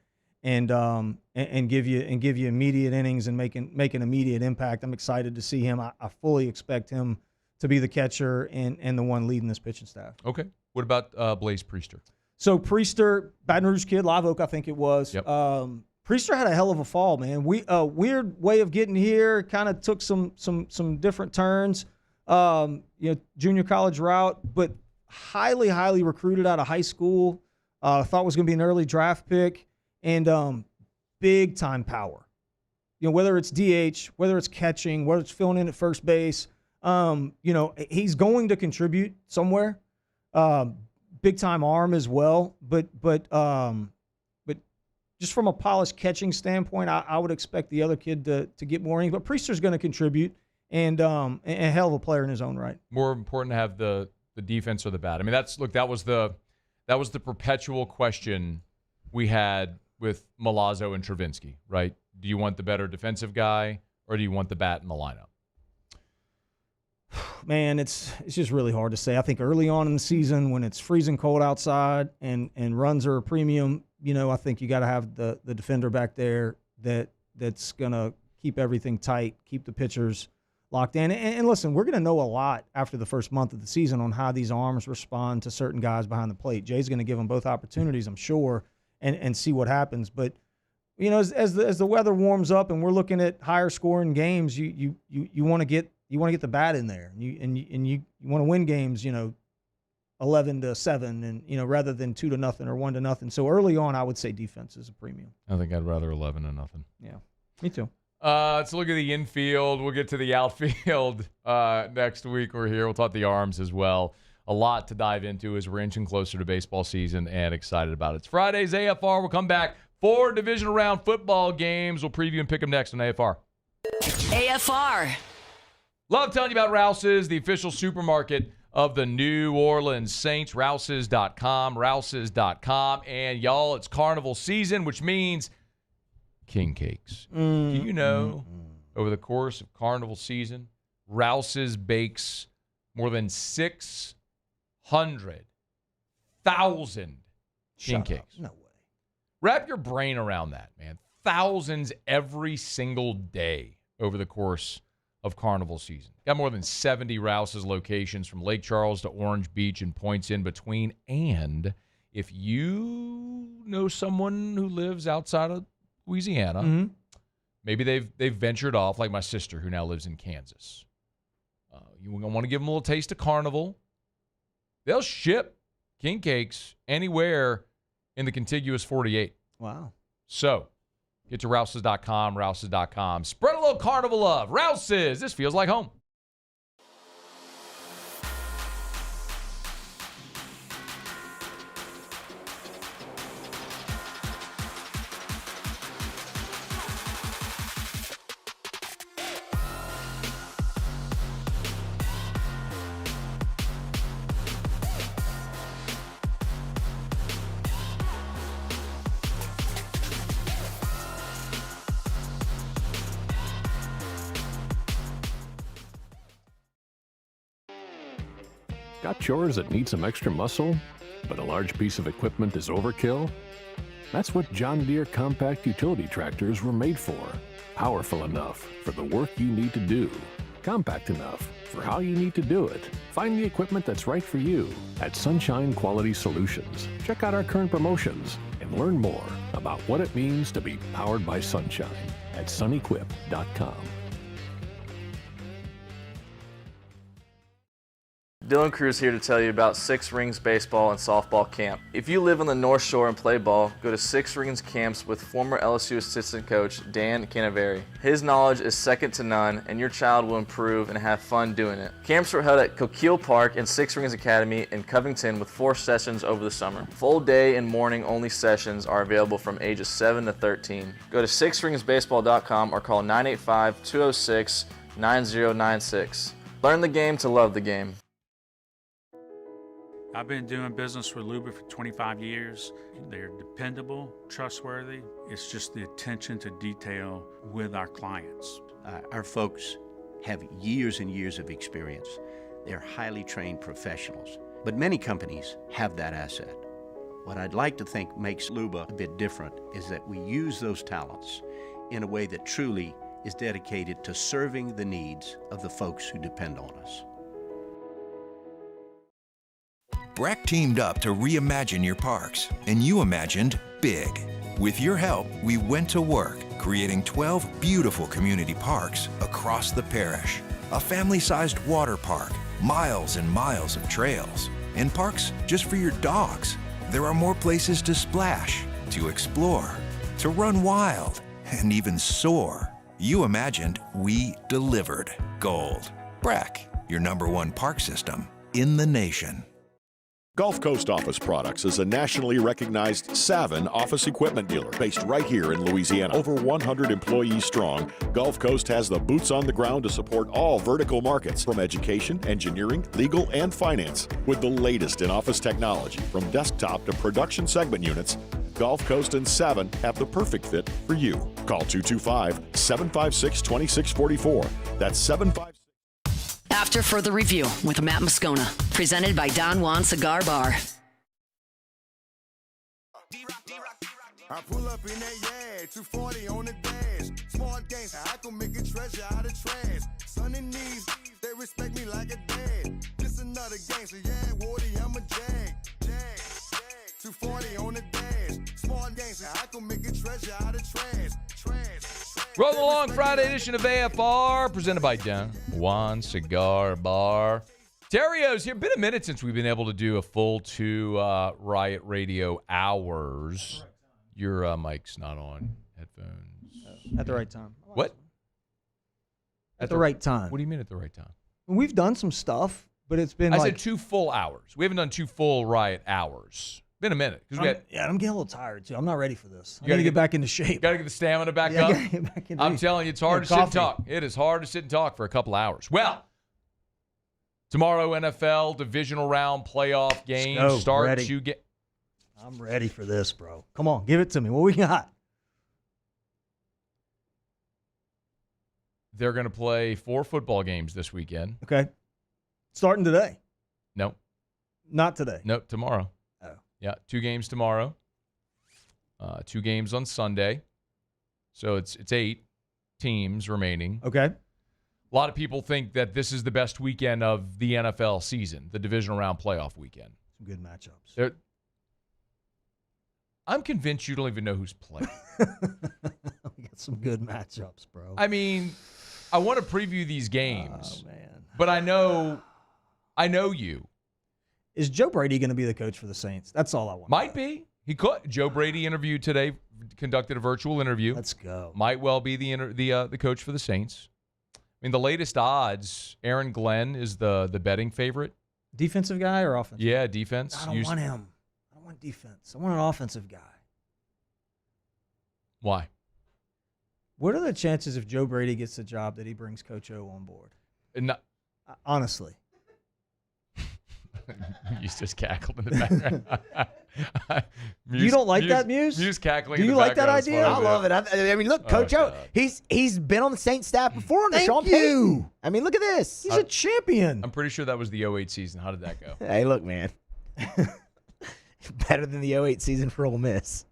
give you immediate innings and make an immediate impact. I'm excited to see him. I fully expect him to be the catcher and the one leading this pitching staff. Okay. What about Blaze Priester? So Priester, Baton Rouge kid, Live Oak, I think it was. Yep. Priester had a hell of a fall, man. Weird way of getting here. Kind of took some different turns. Junior college route, but highly recruited out of high school. Thought was going to be an early draft pick, and big time power. Whether it's DH, whether it's catching, whether it's filling in at first base, he's going to contribute somewhere. Big time arm as well, but just from a polished catching standpoint, I would expect the other kid to get more innings. But Priester's going to contribute, and a hell of a player in his own right. More important to have the defense or the bat. I mean, that was the perpetual question we had with Milazzo and Travinski, right? Do you want the better defensive guy, or do you want the bat in the lineup? Man, it's just really hard to say. I think early on in the season, when it's freezing cold outside and runs are a premium, I think you got to have the defender back there that's going to keep everything tight, keep the pitchers locked in. And listen, we're going to know a lot after the first month of the season on how these arms respond to certain guys behind the plate. Jay's going to give them both opportunities, I'm sure, and see what happens. But as the weather warms up and we're looking at higher scoring games, you want to get the bat in there, and you want to win games, 11-7, and rather than 2-0 or 1-0. So early on, I would say defense is a premium. I think I'd rather 11-0. Yeah, me too. Let's look at the infield. We'll get to the outfield next week. We're here. We'll talk the arms as well. A lot to dive into as we're inching closer to baseball season, and excited about it. It's Friday's AFR. We'll come back for divisional round football games. We'll preview and pick them next on AFR. AFR. Love telling you about Rouse's, the official supermarket of the New Orleans Saints. Rouse's.com. And y'all, it's carnival season, which means king cakes. Do you know, over the course of Carnival season, Rouse's bakes more than 600,000 king cakes. No way. Wrap your brain around that, man. Thousands every single day over the course of Carnival season. Got more than 70 Rouse's locations from Lake Charles to Orange Beach and points in between. And if you know someone who lives outside of Louisiana, maybe they've ventured off, like my sister who now lives in Kansas. You want to give them a little taste of Carnival. They'll ship king cakes anywhere in the contiguous 48. Wow. So get to Rouses.com, Rouses.com. Spread a little Carnival love. Rouses, this feels like home. Got chores that need some extra muscle, but a large piece of equipment is overkill? That's what John Deere compact utility tractors were made for. Powerful enough for the work you need to do. Compact enough for how you need to do it. Find the equipment that's right for you at Sunshine Quality Solutions. Check out our current promotions and learn more about what it means to be powered by sunshine at sunequip.com. Dylan Cruz here to tell you about Six Rings Baseball and Softball Camp. If you live on the North Shore and play ball, go to Six Rings Camps with former LSU assistant coach Dan Canaveri. His knowledge is second to none, and your child will improve and have fun doing it. Camps were held at Coquille Park and Six Rings Academy in Covington with 4 sessions over the summer. Full day and morning only sessions are available from ages 7 to 13. Go to sixringsbaseball.com or call 985-206-9096. Learn the game to love the game. I've been doing business with Luba for 25 years. They're dependable, trustworthy. It's just the attention to detail with our clients. Our folks have years and years of experience. They're highly trained professionals. But many companies have that asset. What I'd like to think makes Luba a bit different is that we use those talents in a way that truly is dedicated to serving the needs of the folks who depend on us. Breck teamed up to reimagine your parks, and you imagined big. With your help, we went to work, creating 12 beautiful community parks across the parish. A family-sized water park, miles and miles of trails, and parks just for your dogs. There are more places to splash, to explore, to run wild, and even soar. You imagined, we delivered. Gold. Breck, your #1 park system in the nation. Gulf Coast Office Products is a nationally recognized Savin office equipment dealer based right here in Louisiana. Over 100 employees strong, Gulf Coast has the boots on the ground to support all vertical markets, from education, engineering, legal, and finance. With the latest in office technology, from desktop to production segment units, Gulf Coast and Savin have the perfect fit for you. Call 225-756-2644. That's 756. After Further Review with Matt Moscona, presented by Don Juan Cigar Bar. I pull up in that yard, 240 on the dash. Smart gangster, I can make a treasure out of trash. Son and knees, they respect me like a dad. Just another gangster, yeah, Woody, I'm a jag. 240 on the dash. Smart gangster, I can make a treasure out of trash. Rolling along, Friday edition of AFR, presented by Don Juan Cigar Bar. Theriot's here. Been a minute since we've been able to do a full 2 Riot Radio hours. Your mic's not on. Headphones. At the right time. What? At the right time. What do you mean at the right time? We've done some stuff, but it's been I said 2 full hours. We haven't done 2 full Riot hours. Been a minute. I'm getting a little tired, too. I'm not ready for this. I gotta got to get back into shape. Got to get the stamina back up. I'm telling you, it's hard to sit and talk. It is hard to sit and talk for a couple hours. Well, tomorrow, NFL divisional round playoff game starts. I'm ready for this, bro. Come on, give it to me. What we got? They're going to play 4 football games this weekend. Okay. Starting today? Nope. Not today? Nope, tomorrow. Oh. Yeah, 2 games tomorrow. 2 games on Sunday. So it's 8 teams remaining. Okay. A lot of people think that this is the best weekend of the NFL season, the divisional round playoff weekend. Some good matchups. I'm convinced you don't even know who's playing. We got some good matchups, bro. I mean, I want to preview these games. Oh, man. But I know you. Is Joe Brady going to be the coach for the Saints? That's all I want. Might be. He could. Joe Brady interviewed today, conducted a virtual interview. Let's go. Might well be the coach for the Saints. I mean, the latest odds, Aaron Glenn is the betting favorite. Defensive guy or offensive? Yeah, defense. I don't want him. I don't want defense. I want an offensive guy. Why? What are the chances if Joe Brady gets the job that he brings Coach O on board? Honestly. You just cackled in the background. You don't like that, Muse? Muse cackling. Do you like that idea? I love it. I mean, look, Coach O, he's been on the Saints staff before under Thank Sean you. Payton. I mean, look at this. He's a champion. I'm pretty sure that was the 08 season. How did that go? Hey, look, man. Better than the 08 season for Ole Miss.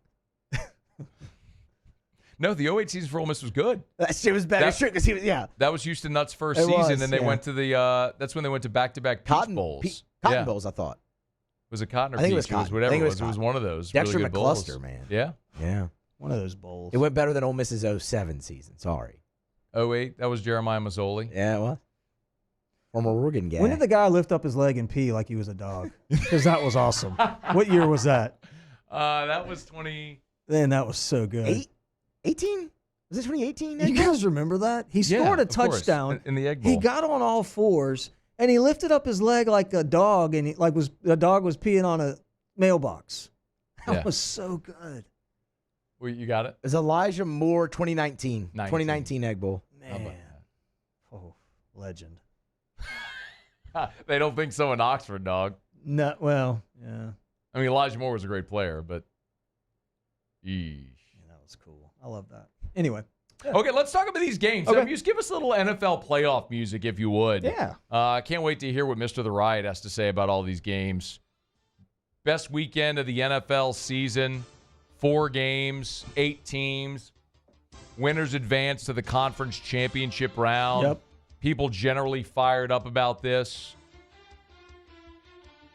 No, the 08 season for Ole Miss was good. That shit was better. Because he was, yeah. That was Houston Nutt's first It season, was, and they yeah. went to the. That's when they went to back-to-back Peach Bowls. Cotton Bowls, I thought. Was it Cotton or I think Peach? it was Cotton. Whatever I think it was. It was one of those. Dexter really good bowls. McCluster, man. Yeah. Yeah. One of those bowls. It went better than Ole Miss's 07 season. Sorry. 08, that was Jeremiah Mazzoli. Yeah, it was. Former Oregon guy. When did the guy lift up his leg and pee like he was a dog? Because that was awesome. What year was that? That was 20. Man, that was so good. 18? Was it 2018? You guys remember that? He scored a of course. touchdown. In the Egg Bowl. He got on all fours, and he lifted up his leg like a dog, and a dog was peeing on a mailbox. That was so good. Well, you got it? It was Elijah Moore 2019. 19. 2019 Egg Bowl. Man. Oh, legend. They don't think so in Oxford, dog. No, well, yeah. I mean, Elijah Moore was a great player, but yeesh. Yeah, that was cool. I love that. Anyway. Yeah. Okay, let's talk about these games. Okay. Just give us a little NFL playoff music, if you would. Yeah. I can't wait to hear what Mr. The Riot has to say about all these games. Best weekend of the NFL season. 4 games, 8 teams. Winners advance to the conference championship round. Yep. People generally fired up about this.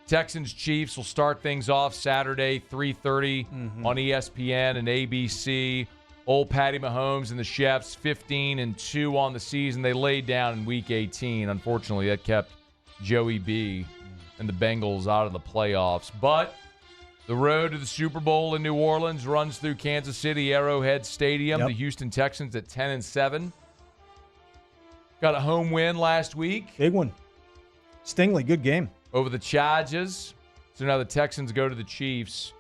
Texans Chiefs will start things off Saturday, 3:30 on ESPN and ABC. Old Patty Mahomes and the Chefs, 15-2 on the season. They laid down in Week 18. Unfortunately, that kept Joey B and the Bengals out of the playoffs. But the road to the Super Bowl in New Orleans runs through Kansas City Arrowhead Stadium. Yep. The Houston Texans at 10-7. Got a home win last week. Big one. Stingley, good game. Over the Chargers. So now the Texans go to the Chiefs.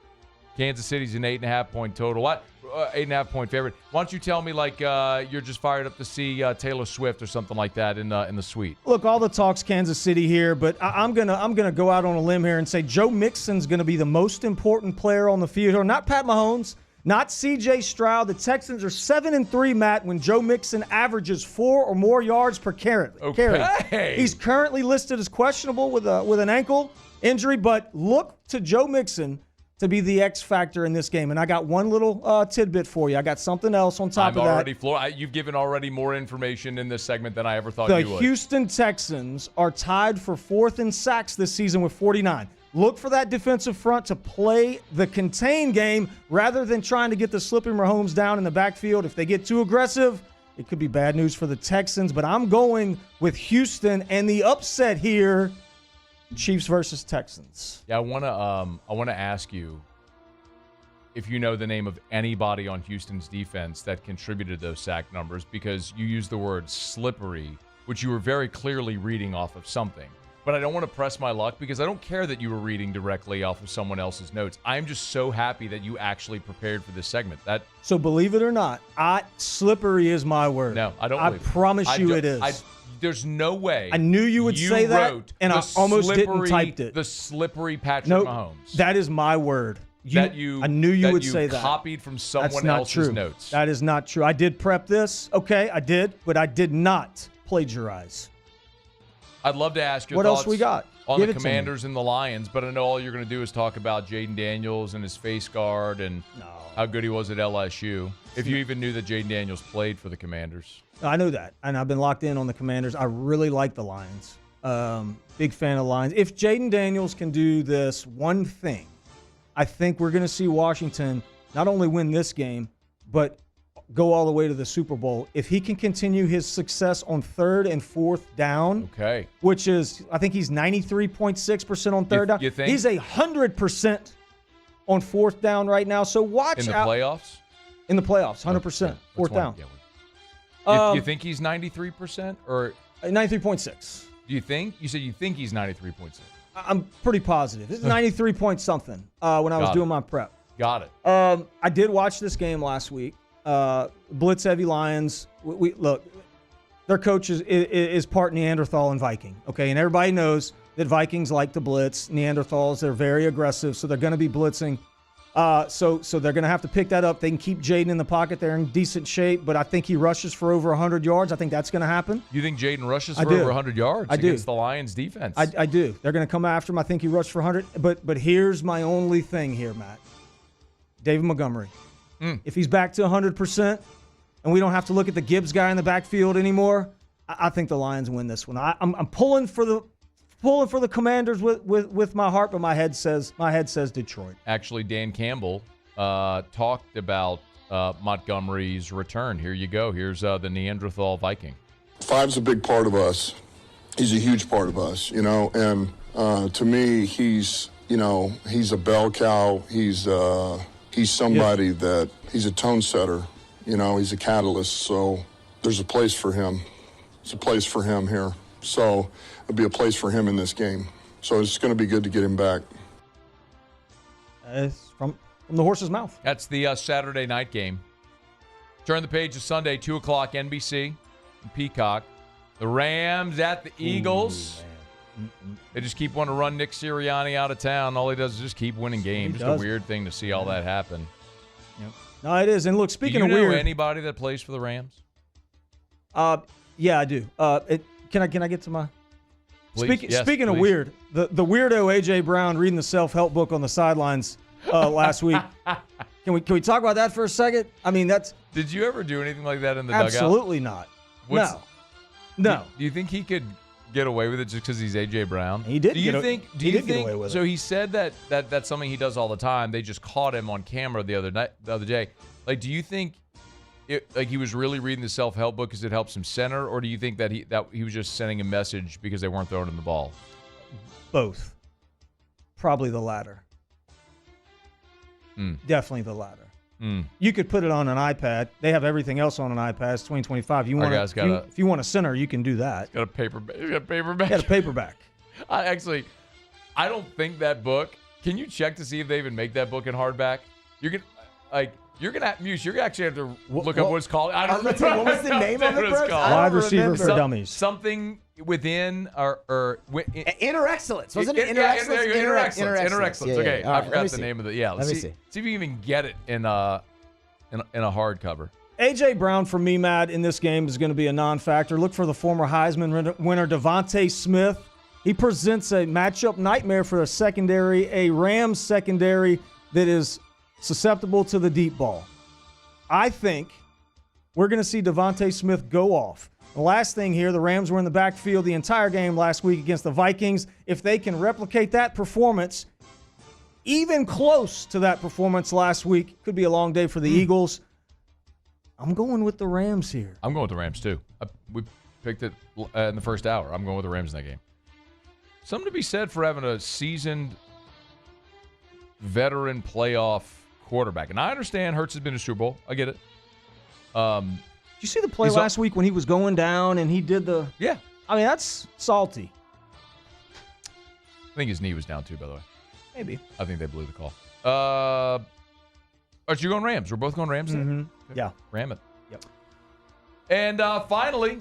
Kansas City's an 8.5-point total. 8.5-point favorite. Why don't you tell me you're just fired up to see Taylor Swift or something like that in the suite? Look, all the talk's Kansas City here, but I'm gonna go out on a limb here and say Joe Mixon's gonna be the most important player on the field. Or not Pat Mahomes, not C.J. Stroud. The Texans are 7-3, Matt, when Joe Mixon averages 4 or more yards per carry. Okay. He's currently listed as questionable with an ankle injury, but look to Joe Mixon to be the X factor in this game. And I got one little tidbit for you. I got something else on top of that. You've given already more information in this segment than I ever thought you would. The Houston Texans are tied for 4th in sacks this season with 49. Look for that defensive front to play the contain game rather than trying to get the slipping Mahomes down in the backfield. If they get too aggressive, it could be bad news for the Texans. But I'm going with Houston and the upset here. Chiefs versus Texans. Yeah, I want to ask you if you know the name of anybody on Houston's defense that contributed to those sack numbers, because you used the word slippery, which you were very clearly reading off of something. But I don't want to press my luck because I don't care that you were reading directly off of someone else's notes. I'm just so happy that you actually prepared for this segment. So believe it or not, slippery is my word. No, I don't. I promise you it is. There's no way. I knew you would say that, and I almost didn't type it. The slippery Patrick Nope, Mahomes. that is my word. I knew you would say that. Copied from someone That's not else's true. notes. That is not true. I did prep this. Okay, I did, but I did not plagiarize. I'd love to ask your What thoughts else we got? on Give the it to me. Commanders and the Lions, but I know all you're going to do is talk about Jaden Daniels and his face guard and how good he was at LSU. If you even knew that Jaden Daniels played for the Commanders. I know that, and I've been locked in on the Commanders. I really like the Lions. Big fan of the Lions. If Jaden Daniels can do this one thing, I think we're going to see Washington not only win this game, but go all the way to the Super Bowl. If he can continue his success on 3rd and 4th down, okay, which is, I think he's 93.6% on 3rd down. You think? He's 100% on 4th down right now. So watch In the out. playoffs? In the playoffs, 100%. 4th down. You think he's 93% or 93.6? Do you think? You said you think he's 93.6. I'm pretty positive. This is 93 point something when I was doing my prep. Got it. I did watch this game last week. Blitz heavy Lions. We look, their coach is part Neanderthal and Viking. Okay, and everybody knows that Vikings like to blitz. Neanderthals, they're very aggressive, so they're going to be blitzing. So they're going to have to pick that up. They can keep Jaden in the pocket. They're in decent shape, but I think he rushes for over 100 yards. I think that's going to happen. You think Jaden rushes for over 100 yards against the Lions defense? I do. They're going to come after him. I think he rushed for 100. But here's my only thing here, Matt. David Montgomery. If he's back to 100% and we don't have to look at the Gibbs guy in the backfield anymore, I think the Lions win this one. I'm pulling for the Commanders with my heart, but my head says Detroit. Actually, Dan Campbell talked about Montgomery's return. Here you go. Here's the Neanderthal Viking. 5's a big part of us. He's a huge part of us, and to me, he's a bell cow. He's somebody that he's a tone setter. He's a catalyst. So there's a place for him. There's a place for him here. So it'll be a place for him in this game. So it's going to be good to get him back. It's from the horse's mouth. That's the Saturday night game. Turn the page to Sunday, 2 o'clock, NBC, Peacock. The Rams at the Eagles. They just keep wanting to run Nick Sirianni out of town. All he does is just keep winning games. Just a weird thing to see all that happen. Yep. No, it is. And look, speaking of weird. Do you know weird, anybody that plays for the Rams? Yeah, I do. Can I get to my... Please. Speaking of weird, the weirdo A.J. Brown reading the self-help book on the sidelines last week. Can we talk about that for a second? I mean, that's... Did you ever do anything like that in the dugout? Absolutely not. No. Do you think he could get away with it just because he's A.J. Brown? He did. Do you think? Get away with it. So he said that that's something he does all the time. They just caught him on camera the other day. Like, do you think he was really reading the self-help book because it helps him center, or do you think that he was just sending a message because they weren't throwing him the ball? Both. Probably the latter. Definitely the latter. You could put it on an iPad. They have everything else on an iPad. It's 2025. If you want a center, you can do that. Got a paperback. Got a paperback. I don't think that book. Can you check to see if they even make that book in hardback? You're gonna actually have to look up what it's called. I don't know. What was the name of it? Wide receiver for dummies. Something within Inner excellence. Wasn't it inner excellence? Inner excellence. Yeah, okay, yeah. I forgot the name of the. Yeah, let me see. See if you even get it in a hardcover. A.J. Brown for me, Matt, in this game is going to be a non-factor. Look for the former Heisman winner Devontae Smith. He presents a matchup nightmare for a Rams secondary that is susceptible to the deep ball. I think we're going to see Devontae Smith go off. The last thing here, the Rams were in the backfield the entire game last week against the Vikings. If they can replicate that performance, even close to that performance last week, could be a long day for the Eagles. I'm going with the Rams here. I'm going with the Rams, too. We picked it in the first hour. I'm going with the Rams in that game. Something to be said for having a seasoned veteran playoff quarterback. And I understand Hurts has been to Super Bowl. I get it. Did you see the play last week when he was going down and he did the... Yeah. I mean, that's salty. I think his knee was down, too, by the way. Maybe. I think they blew the call. Are you going Rams? We're both going Rams there? Mm-hmm. Okay. Yeah. Ram it. Yep. And finally,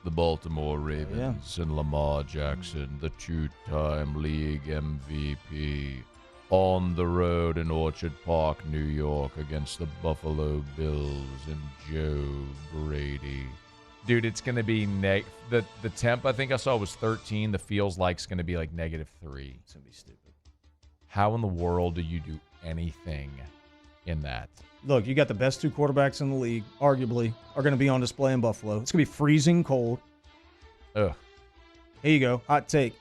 The Baltimore Ravens and Lamar Jackson, the two-time league MVP, on the road in Orchard Park, New York, against the Buffalo Bills and Joe Brady. Dude, it's going to be the temp I think I saw was 13. The feels like it's going to be like -3. It's going to be stupid. How in the world do you do anything in that? Look, you got the best two quarterbacks in the league, arguably, are going to be on display in Buffalo. It's going to be freezing cold. Ugh. Here you go. Hot take.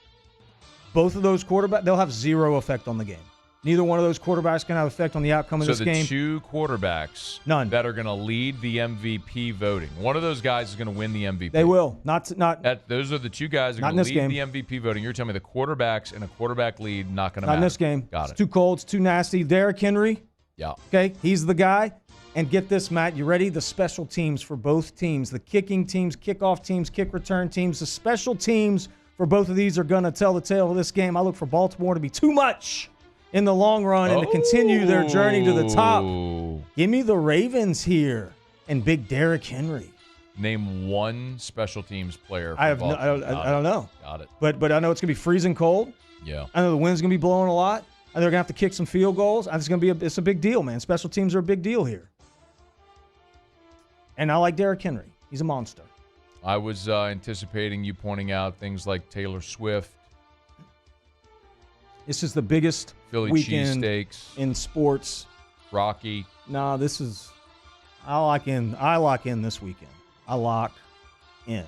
Both of those quarterbacks, they'll have zero effect on the game. Neither one of those quarterbacks can have effect on the outcome of this game. So the two quarterbacks that are going to lead the MVP voting, one of those guys is going to win the MVP. They will. Those are the two guys that are going to lead the MVP voting. You're telling me the quarterbacks and a quarterback lead not going to matter. Not in this game. Got It's too cold. It's too nasty. Derrick Henry. Yeah. Okay, he's the guy. And get this, Matt, you ready? The special teams for both teams, the kicking teams, kickoff teams, kick return teams, the special teams for both of these are going to tell the tale of this game. I look for Baltimore to be too much in the long run and to continue their journey to the top. Give me the Ravens here and big Derrick Henry. Name one special teams player. I don't know. Got it. But I know it's going to be freezing cold. Yeah. I know the wind's going to be blowing a lot. And they're going to have to kick some field goals. It's a big deal, man. Special teams are a big deal here. And I like Derrick Henry. He's a monster. I was anticipating you pointing out things like Taylor Swift. This is the biggest Philly weekend cheesesteaks in sports. Rocky. No, this is I lock in this weekend. I lock in.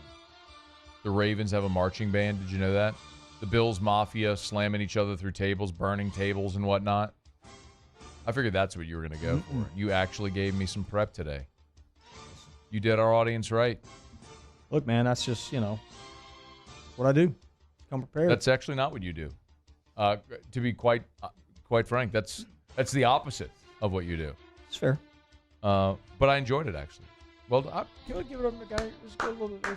The Ravens have a marching band. Did you know that? The Bills Mafia slamming each other through tables, burning tables and whatnot. I figured that's what you were going to go for. You actually gave me some prep today. You did our audience right. Look, man, that's just, what I do. Come prepared. That's actually not what you do. To be quite frank, that's the opposite of what you do. It's fair. But I enjoyed it, actually. Well, can I give it up to the guy? Let's go a little bit.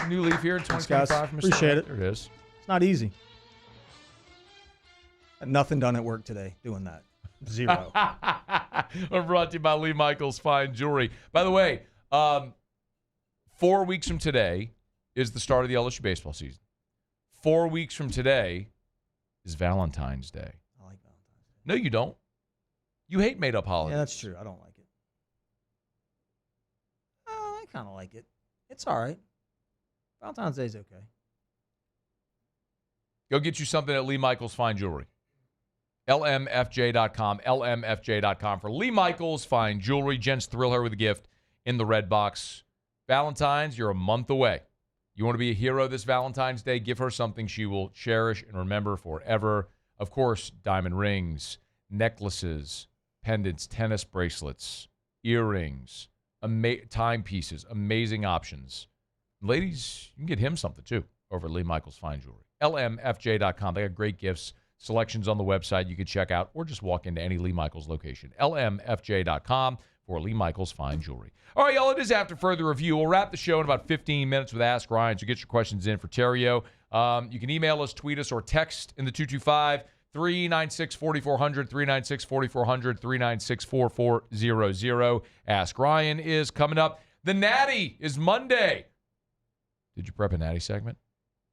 New leaf here in 2025. Appreciate it. There it is. It's not easy. Nothing done at work today doing that. Zero. We're brought to you by Lee Michaels Fine Jewelry. By the way, 4 weeks from today is the start of the LSU baseball season. 4 weeks from today is Valentine's Day. I like Valentine's Day. No, you don't. You hate made-up holidays. Yeah, that's true. I don't like it. I kind of like it. It's all right. Valentine's Day's okay. Go get you something at Lee Michaels Fine Jewelry. LMFJ.com. LMFJ.com for Lee Michaels Fine Jewelry. Jen's thrill her with a gift in the red box. Valentine's, you're a month away. You want to be a hero this Valentine's Day? Give her something she will cherish and remember forever. Of course, diamond rings, necklaces, pendants, tennis bracelets, earrings, timepieces, amazing options. Ladies, you can get him something too over at Lee Michaels Fine Jewelry. LMFJ.com. They got great gifts, selections on the website you can check out, or just walk into any Lee Michaels location. LMFJ.com for Lee Michaels Fine Jewelry. All right, y'all, it is after further review. We'll wrap the show in about 15 minutes with Ask Ryan, so get your questions in for Theriot. You can email us, tweet us, or text in the 225-396-4400, 396-4400, 396-4400. Ask Ryan is coming up. The Natty is Monday. Did you prep a Natty segment?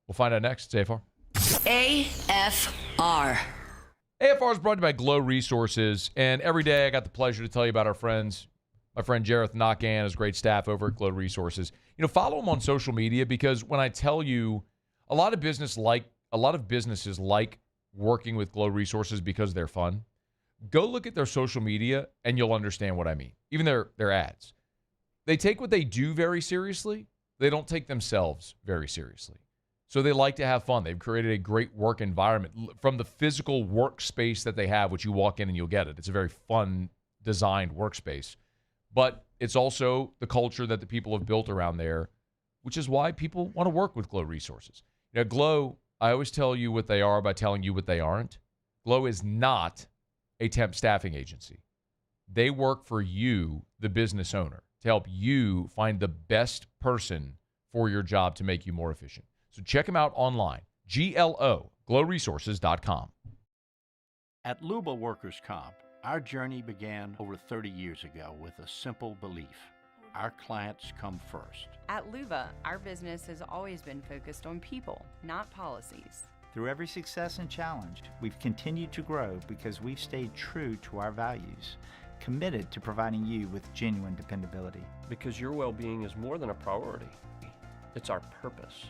We'll find out next. AFR. AFR. AFR is brought to you by Glow Resources, and every day I got the pleasure to tell you about our friends. My friend Jareth Nakan has great staff over at Glow Resources. Follow them on social media, because when I tell you, a lot of businesses like working with Glow Resources because they're fun. Go look at their social media, and you'll understand what I mean. Even their ads. They take what they do very seriously. They don't take themselves very seriously. So they like to have fun. They've created a great work environment from the physical workspace that they have, which you walk in and you'll get it. It's a very fun designed workspace. But it's also the culture that the people have built around there, which is why people want to work with Glow Resources. Glow, I always tell you what they are by telling you what they aren't. Glow is not a temp staffing agency. They work for you, the business owner, to help you find the best person for your job to make you more efficient. So check them out online, glowresources.com. At Luba Workers' Comp, our journey began over 30 years ago with a simple belief. Our clients come first. At Luba, our business has always been focused on people, not policies. Through every success and challenge, we've continued to grow because we've stayed true to our values, committed to providing you with genuine dependability. Because your well-being is more than a priority. It's our purpose.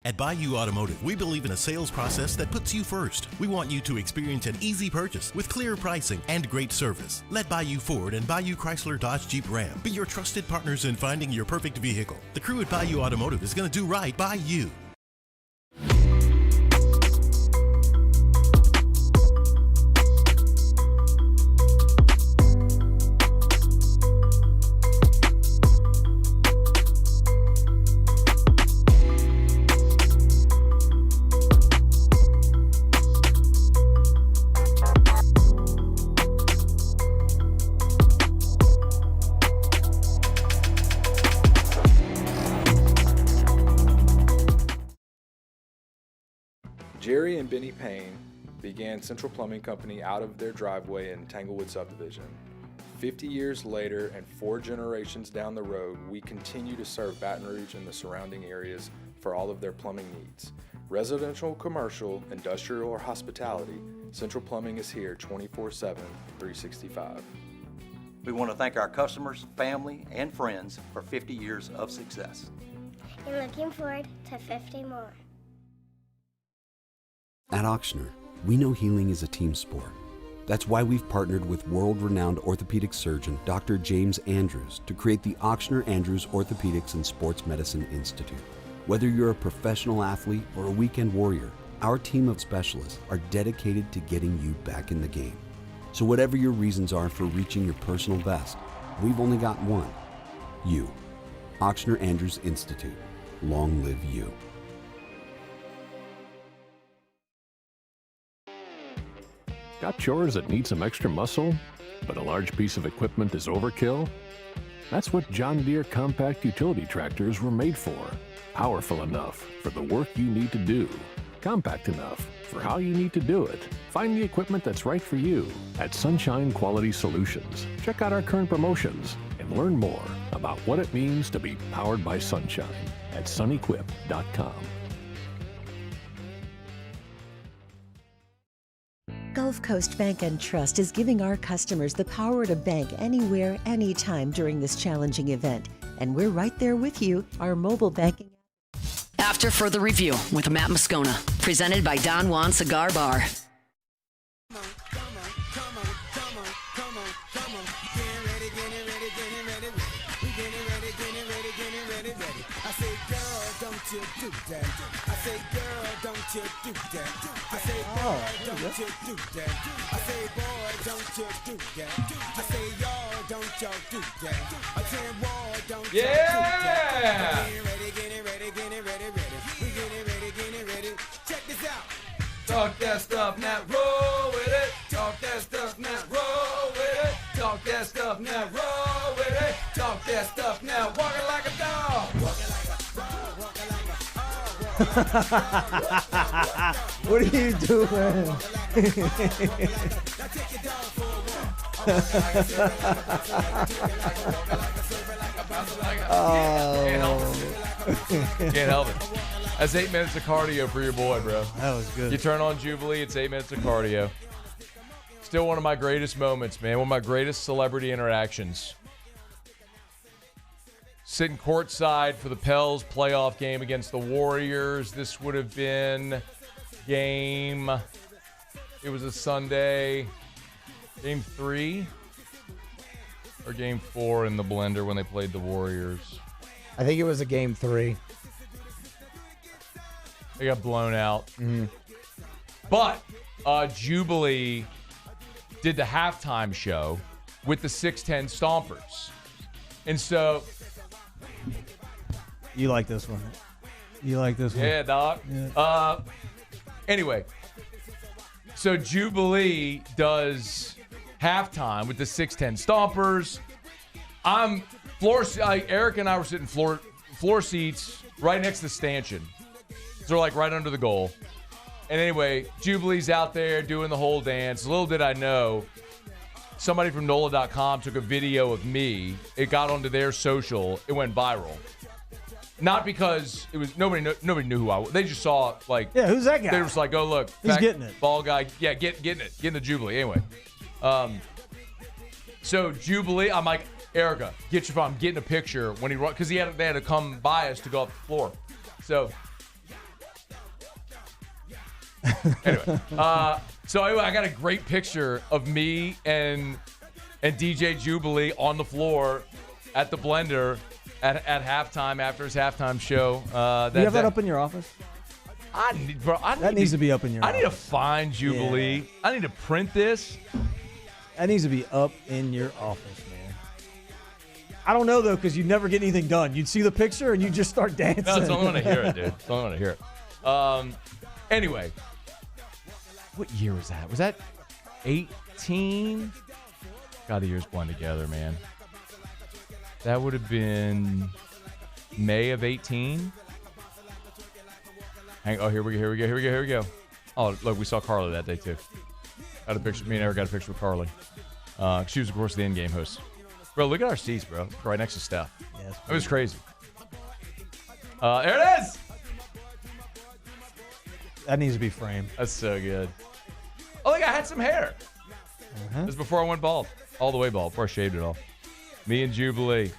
At Bayou Automotive, we believe in a sales process that puts you first. We want you to experience an easy purchase with clear pricing and great service. Let Bayou Ford and Bayou Chrysler Dodge Jeep Ram be your trusted partners in finding your perfect vehicle. The crew at Bayou Automotive is going to do right by you. Jerry and Benny Payne began Central Plumbing Company out of their driveway in Tanglewood subdivision. 50 years later and 4 generations down the road, we continue to serve Baton Rouge and the surrounding areas for all of their plumbing needs. Residential, commercial, industrial, or hospitality, Central Plumbing is here 24/7, 365. We want to thank our customers, family, and friends for 50 years of success. And looking forward to 50 more. At Ochsner, we know healing is a team sport. That's why we've partnered with world-renowned orthopedic surgeon Dr. James Andrews to create the Ochsner Andrews Orthopedics and Sports Medicine Institute. Whether you're a professional athlete or a weekend warrior, our team of specialists are dedicated to getting you back in the game. So whatever your reasons are for reaching your personal best, we've only got one: you. Ochsner Andrews Institute. Long live you. Got chores that need some extra muscle, but a large piece of equipment is overkill? That's what John Deere compact utility tractors were made for. Powerful enough for the work you need to do. Compact enough for how you need to do it. Find the equipment that's right for you at Sunshine Quality Solutions. Check out our current promotions and learn more about what it means to be powered by sunshine at sunequip.com. Gulf Coast Bank and Trust is giving our customers the power to bank anywhere, anytime during this challenging event. And we're right there with you. Our mobile banking. After further review with Matt Moscona, presented by Don Juan Cigar Bar. You do that. I say, girl, don't you do that. I say, boy, don't you do that. I say, boy, don't you do that. I say, y'all, don't y'all do that. I say, boy, don't y'all do that. Getting ready. We getting ready. Check this out. Talk that stuff, now roll with it. Talk that stuff, now roll with it. Talk that stuff, now roll with it. Talk that stuff, now walk it like a dog. What are you doing? Can't help it. That's 8 minutes of cardio for your boy, bro. That was good. You turn on Jubilee, it's 8 minutes of cardio. Still one of my greatest moments, man. One of my greatest celebrity interactions. Sitting courtside for the Pels playoff game against the Warriors. This would have been it was a Sunday, game 3 or game 4 in the blender when they played the Warriors. I think it was a game 3. They got blown out. But Jubilee did the halftime show with the 6'10 Stompers. And so... You like this one. Yeah, dog. Yeah. Anyway, so Jubilee does halftime with the 6'10 Stompers. Eric and I were sitting floor seats right next to the stanchion. So we're like right under the goal. And anyway, Jubilee's out there doing the whole dance. Little did I know, somebody from NOLA.com took a video of me. It got onto their social. It went viral. Not because it was nobody knew who I was. They just saw yeah, who's that guy? They were just like, oh look, he's getting it. Ball guy, yeah, getting the Jubilee. Anyway, so Jubilee, I'm like, Erica, get your phone. I'm getting a picture when he run because they had to come by us to go up the floor. So anyway, I got a great picture of me and DJ Jubilee on the floor at the Blender at halftime after his halftime show. Do you have that up in your office? That needs to be up in your office. I need to find Jubilee. Yeah. I need to print this. That needs to be up in your office, man. I don't know, though, because you never get anything done. You'd see the picture and you just start dancing. No, it's only when I hear it, dude. It's only when I hear it. Anyway, what year was that? Was that 18? God, the years blend together, man. That would have been May of 18. Oh, here we go. Oh, look, we saw Carly that day, too. Got a picture. Me and Eric got a picture with Carly. She was, of course, the in-game host. Bro, look at our seats, bro. Right next to Steph. Yeah, it was crazy. There it is! That needs to be framed. That's so good. Oh, look, I had some hair. This is before I went bald. All the way bald, before I shaved it all. Me and Jubilee.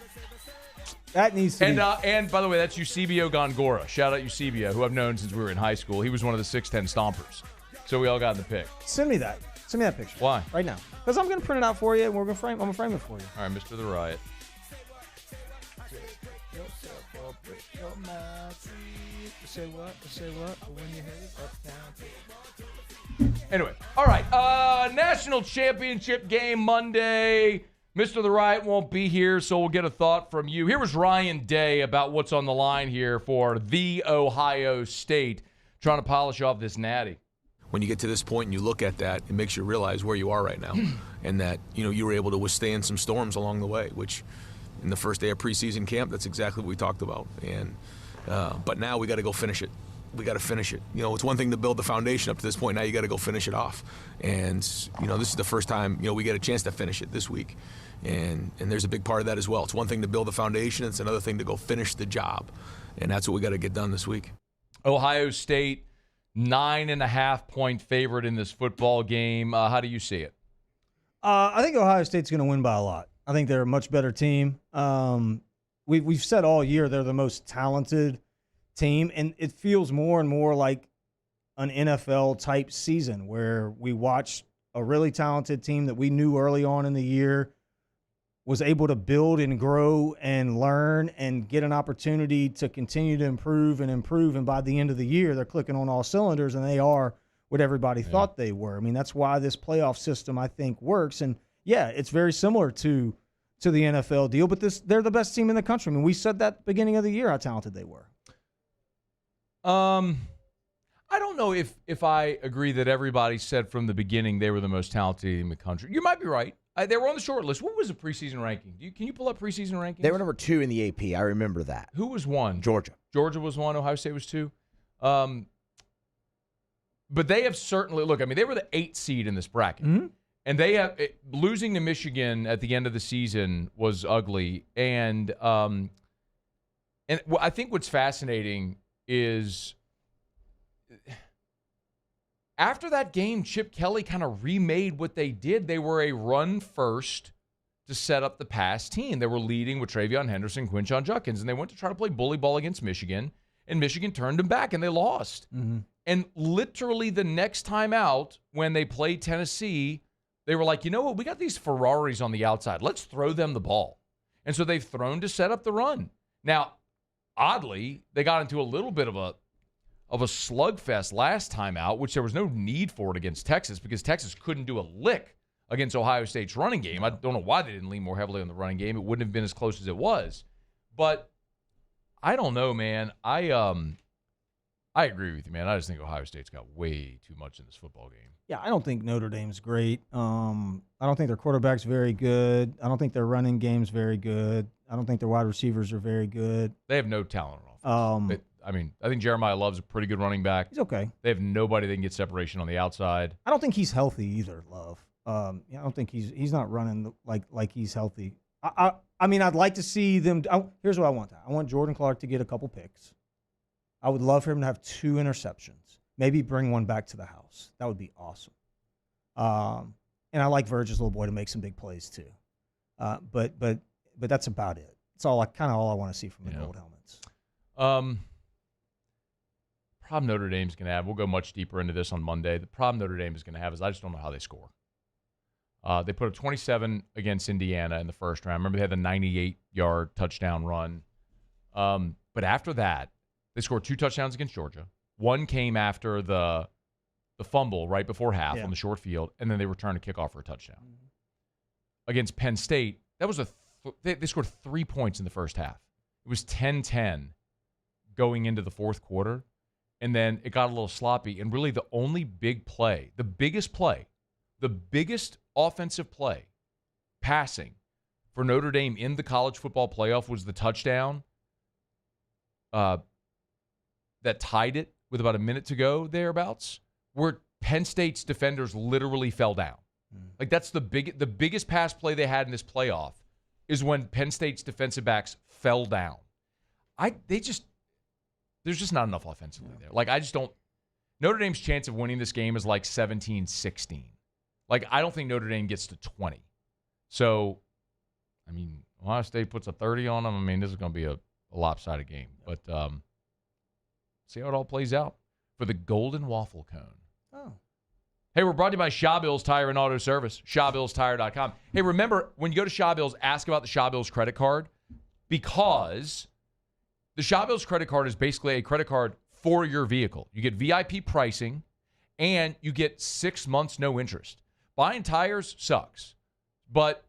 That needs to be. And by the way, that's Eusebio Gongora. Shout out Eusebio, who I've known since we were in high school. He was one of the 6'10 stompers. So we all got in the pic. Send me that. Send me that picture. Why? Right now. Because I'm going to print it out for you, and I'm going to frame it for you. All right, Mr. The Riot. Anyway, all right. National championship game Monday. Mr. The Riot won't be here, so we'll get a thought from you. Here was Ryan Day about what's on the line here for the Ohio State, trying to polish off this natty. When you get to this point and you look at that, it makes you realize where you are right now and that, you were able to withstand some storms along the way, which in the first day of preseason camp, that's exactly what we talked about. And but now we got to go finish it. We got to finish it. It's one thing to build the foundation up to this point. Now you got to go finish it off. And, this is the first time, we get a chance to finish it this week. And there's a big part of that as well. It's one thing to build the foundation. It's another thing to go finish the job. And that's what we got to get done this week. Ohio State, 9.5-point favorite in this football game. How do you see it? I think Ohio State's going to win by a lot. I think they're a much better team. We've said all year they're the most talented team, and it feels more and more like an NFL-type season where we watch a really talented team that we knew early on in the year was able to build and grow and learn and get an opportunity to continue to improve. And by the end of the year, they're clicking on all cylinders, and they are what everybody thought they were. I mean, that's why this playoff system, I think, works. And, yeah, it's very similar to the NFL deal, but they're the best team in the country. I mean, we said that at the beginning of the year how talented they were. I don't know if I agree that everybody said from the beginning they were the most talented team in the country. You might be right. They were on the short list. What was the preseason ranking? Can you pull up preseason rankings? They were number 2 in the AP. I remember that. Who was 1? Georgia. Georgia was 1. Ohio State was 2. But they have certainly, look, I mean, they were the 8th seed in this bracket. Mm-hmm. And they have, losing to Michigan at the end of the season was ugly. And I think what's fascinating is after that game, Chip Kelly kind of remade what they did. They were a run first to set up the pass team. They were leading with Travion Henderson, Quinshon Judkins, and they went to try to play bully ball against Michigan, and Michigan turned them back, and they lost. Mm-hmm. And literally the next time out, when they played Tennessee, they were like, you know what? We got these Ferraris on the outside. Let's throw them the ball. And so they've thrown to set up the run. Now, oddly, they got into a little bit of a slugfest last time out, which there was no need for it against Texas because Texas couldn't do a lick against Ohio State's running game. I don't know why they didn't lean more heavily on the running game. It wouldn't have been as close as it was. But I don't know, man. I agree with you, man. I just think Ohio State's got way too much in this football game. Yeah, I don't think Notre Dame's great. I don't think their quarterback's very good. I don't think their running game's very good. I don't think their wide receivers are very good. They have no talent on offense. I think Jeremiah Love's a pretty good running back. He's okay. They have nobody that can get separation on the outside. I don't think he's healthy either, Love. I don't think he's not running like he's healthy. I'd like to see them. Here's what I want. I want Jordan Clark to get a couple picks. I would love for him to have 2 interceptions. Maybe bring one back to the house. That would be awesome. And I like Verge's little boy to make some big plays too. But that's about it. It's all I want to see from the Gold Helmets. Problem Notre Dame's going to have, we'll go much deeper into this on Monday. The problem Notre Dame is going to have is I just don't know how they score. They put up 27 against Indiana in the first round. Remember, they had the 98-yard touchdown run. But after that, they scored 2 touchdowns against Georgia. One came after the fumble right before half on the short field, and then they returned a kickoff for a touchdown. Against Penn State, that was they scored 3 points in the first half. It was 10-10 going into the fourth quarter, and then it got a little sloppy. And really the only big play, the biggest offensive play, passing for Notre Dame in the college football playoff was the touchdown that tied it with about a minute to go thereabouts, where Penn State's defenders literally fell down. Like that's the biggest pass play they had in this playoff is when Penn State's defensive backs fell down. There's just not enough offensively there. Like I just don't. Notre Dame's chance of winning this game is like 17-16. Like I don't think Notre Dame gets to 20. So, Ohio State puts a 30 on them. This is going to be a lopsided game. But see how it all plays out for the Golden Waffle Cone. Oh. Hey, we're brought to you by Shaw Bills Tire and Auto Service, ShawBillsTire.com. Hey, remember, when you go to Shaw Bills, ask about the Shaw Bills credit card because the Shaw Bills credit card is basically a credit card for your vehicle. You get VIP pricing and you get 6 months no interest. Buying tires sucks, but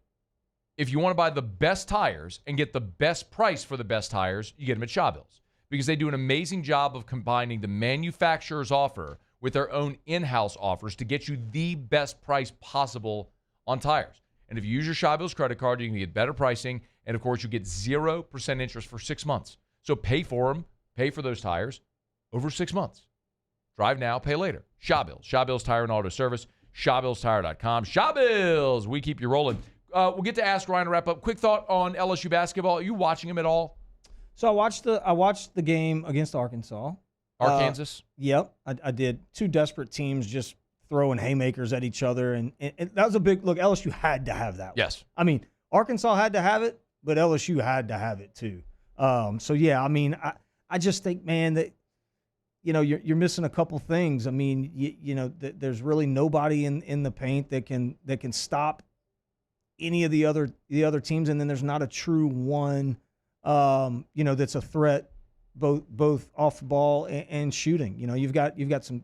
if you want to buy the best tires and get the best price for the best tires, you get them at Shaw Bills because they do an amazing job of combining the manufacturer's offer with their own in-house offers to get you the best price possible on tires. And if you use your Shaw Bills credit card, you can get better pricing, and of course, you get 0% interest for 6 months. So pay for them, pay for those tires over 6 months. Drive now, pay later. Shaw Bills Tire and Auto Service, ShawBillsTire.com. Shaw Bills, we keep you rolling. We'll get to Ask Ryan to wrap up. Quick thought on LSU basketball. Are you watching them at all? So I watched the game against Arkansas. Arkansas? Yep, I did. 2 desperate teams just throwing haymakers at each other, and that was a big look. LSU had to have that one. Yes. Arkansas had to have it, but LSU had to have it too. I just think, man, that you're missing a couple things. There's really nobody in the paint that can stop any of the other teams, and then there's not a true one, that's a threat. Both off the ball and shooting. You've got some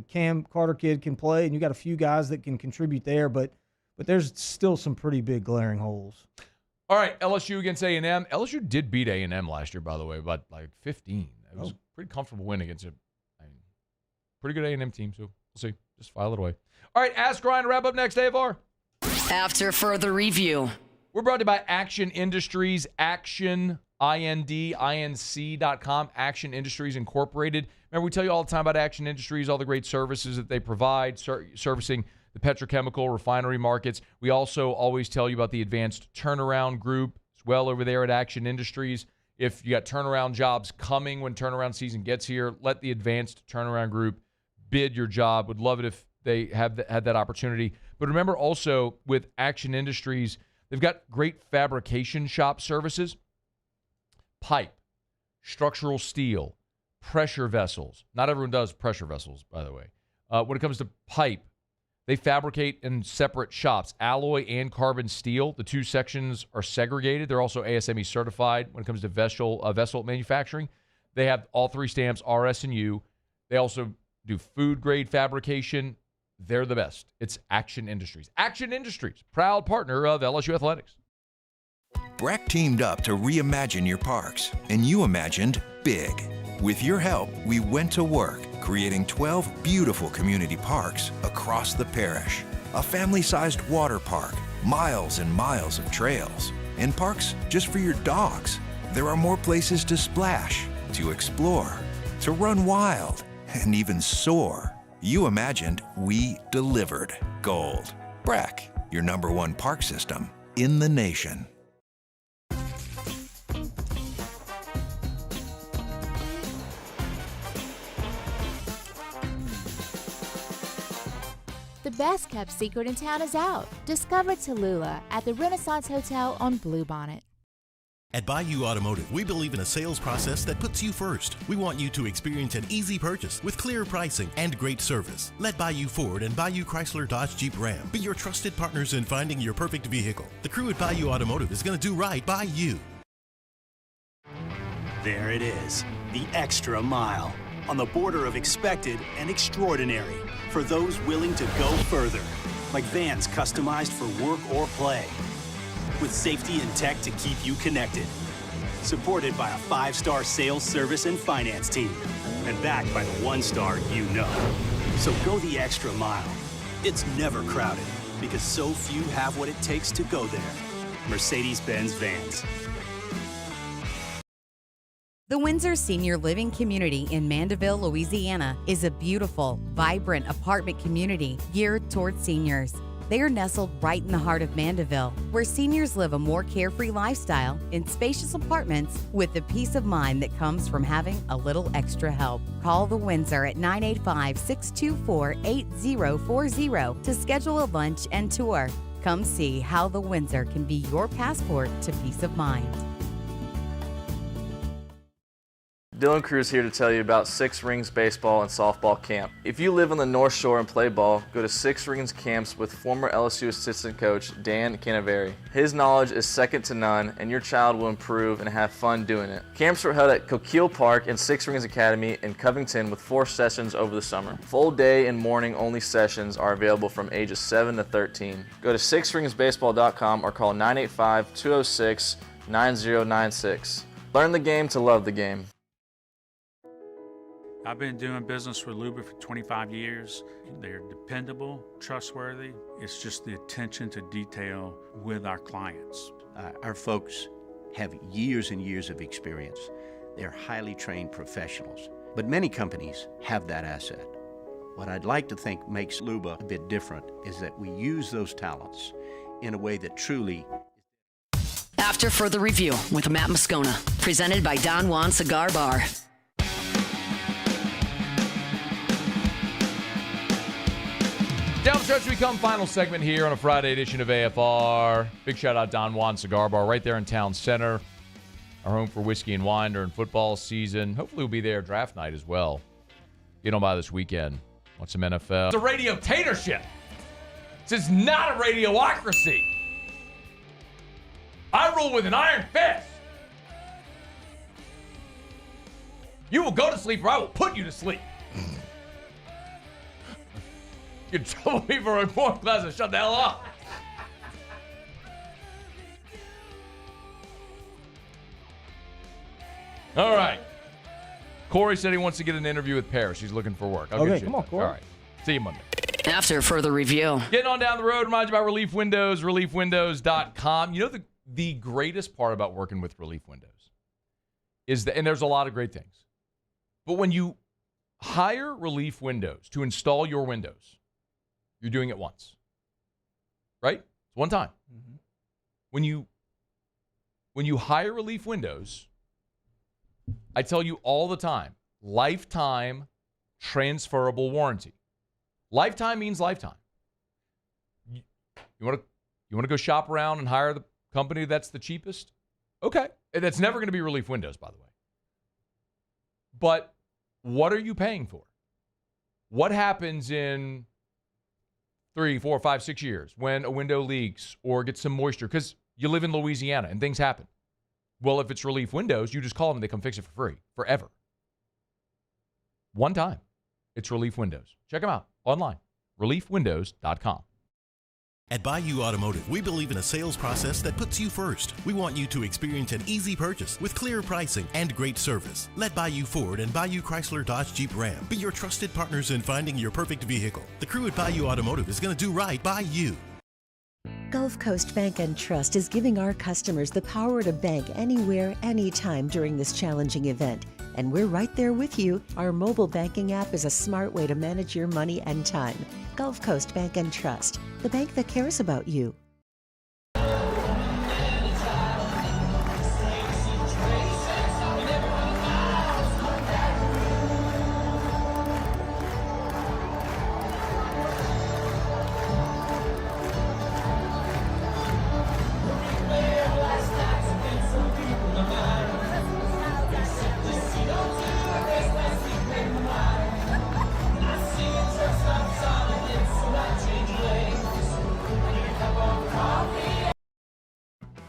Cam Carter kid can play, and you've got a few guys that can contribute there, but there's still some pretty big glaring holes. All right, LSU against A&M. LSU did beat A&M last year, by the way, by like 15. It was a pretty comfortable win against a pretty good A&M team, so we'll see. Just file it away. All right, Ask Ryan to wrap up next, AFR. After further review. We're brought to you by Action Industries, Action INC.com, Action Industries Incorporated. Remember, we tell you all the time about Action Industries, all the great services that they provide, servicing the petrochemical refinery markets. We also always tell you about the Advanced Turnaround Group as well over there at Action Industries. If you got turnaround jobs coming when turnaround season gets here, let the Advanced Turnaround Group bid your job. Would love it if they had that opportunity. But remember also with Action Industries, they've got great fabrication shop services. Pipe, structural steel, pressure vessels. Not everyone does pressure vessels, by the way. When it comes to pipe, they fabricate in separate shops, alloy and carbon steel. The 2 sections are segregated. They're also ASME certified when it comes to vessel manufacturing. They have all 3 stamps, RS and U. They also do food-grade fabrication. They're the best. It's Action Industries. Action Industries, proud partner of LSU Athletics. Breck teamed up to reimagine your parks, and you imagined big. With your help, we went to work, creating 12 beautiful community parks across the parish. A family-sized water park, miles and miles of trails, and parks just for your dogs. There are more places to splash, to explore, to run wild, and even soar. You imagined, we delivered. Gold. Breck, your #1 park system in the nation. The best kept secret in town is out. Discover Tallulah at the Renaissance Hotel on Bluebonnet. At Bayou Automotive, we believe in a sales process that puts you first. We want you to experience an easy purchase with clear pricing and great service. Let Bayou Ford and Bayou Chrysler Dodge Jeep Ram be your trusted partners in finding your perfect vehicle. The crew at Bayou Automotive is going to do right by you. There it is, the extra mile, on the border of expected and extraordinary, for those willing to go further, like vans customized for work or play, with safety and tech to keep you connected, supported by a 5-star sales, service, and finance team, and backed by the 1-star you know. So go the extra mile. It's never crowded, because so few have what it takes to go there. Mercedes-Benz Vans. The Windsor Senior Living Community in Mandeville, Louisiana is a beautiful, vibrant apartment community geared towards seniors. They are nestled right in the heart of Mandeville, where seniors live a more carefree lifestyle in spacious apartments with the peace of mind that comes from having a little extra help. Call the Windsor at 985-624-8040 to schedule a lunch and tour. Come see how the Windsor can be your passport to peace of mind. Dylan Cruz here to tell you about Six Rings Baseball and Softball Camp. If you live on the North Shore and play ball, go to Six Rings Camps with former LSU assistant coach Dan Canaveri. His knowledge is second to none, and your child will improve and have fun doing it. Camps were held at Coquille Park and Six Rings Academy in Covington with 4 sessions over the summer. Full day and morning only sessions are available from ages 7 to 13. Go to sixringsbaseball.com or call 985-206-9096. Learn the game to love the game. I've been doing business with Luba for 25 years. They're dependable, trustworthy. It's just the attention to detail with our clients. Our folks have years and years of experience. They're highly trained professionals, but many companies have that asset. What I'd like to think makes Luba a bit different is that we use those talents in a way that truly... After Further Review with Matt Moscona, presented by Don Juan Cigar Bar. Down the stretch we come, final segment here on a Friday edition of AFR. Big shout out Don Juan Cigar Bar right there in Town Center. Our home for whiskey and wine during football season. Hopefully we'll be there draft night as well. Get on by this weekend. Watch some NFL. It's a radiotatorship. This is not a radiocracy. I rule with an iron fist. You will go to sleep or I will put you to sleep. You told me for a reform class to shut the hell up. All right. Corey said he wants to get an interview with Paris. He's looking for work. Okay, come on, Corey. All right. See you Monday. After Further Review. Getting on down the road, remind you about Relief Windows, reliefwindows.com. You know the greatest part about working with Relief Windows is that, and there's a lot of great things, but when you hire Relief Windows to install your windows, you're doing it once, right? It's one time. Mm-hmm. When you hire Relief Windows, I tell you all the time, lifetime transferable warranty. Lifetime means lifetime. You want to go shop around and hire the company that's the cheapest? Okay. And that's never going to be Relief Windows, by the way. But what are you paying for? What happens in 3, 4, 5, 6 years when a window leaks or gets some moisture? Because you live in Louisiana and things happen. Well, if it's Relief Windows, you just call them and they come fix it for free, forever. One time. It's Relief Windows. Check them out online, reliefwindows.com. At Bayou Automotive, we believe in a sales process that puts you first. We want you to experience an easy purchase with clear pricing and great service. Let Bayou Ford and Bayou Chrysler Dodge Jeep Ram be your trusted partners in finding your perfect vehicle. The crew at Bayou Automotive is going to do right by you. Gulf Coast Bank and Trust is giving our customers the power to bank anywhere, anytime during this challenging event. And we're right there with you. Our mobile banking app is a smart way to manage your money and time. Gulf Coast Bank and Trust, the bank that cares about you.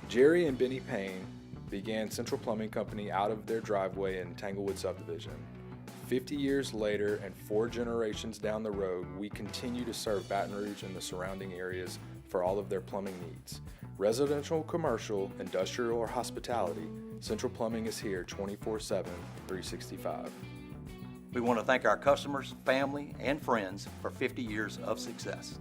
Jerry and Benny Payne began Central Plumbing Company out of their driveway in Tanglewood subdivision. 50 years later and 4 generations down the road, we continue to serve Baton Rouge and the surrounding areas for all of their plumbing needs. Residential, commercial, industrial, or hospitality, Central Plumbing is here 24/7, 365. We want to thank our customers, family, and friends for 50 years of success.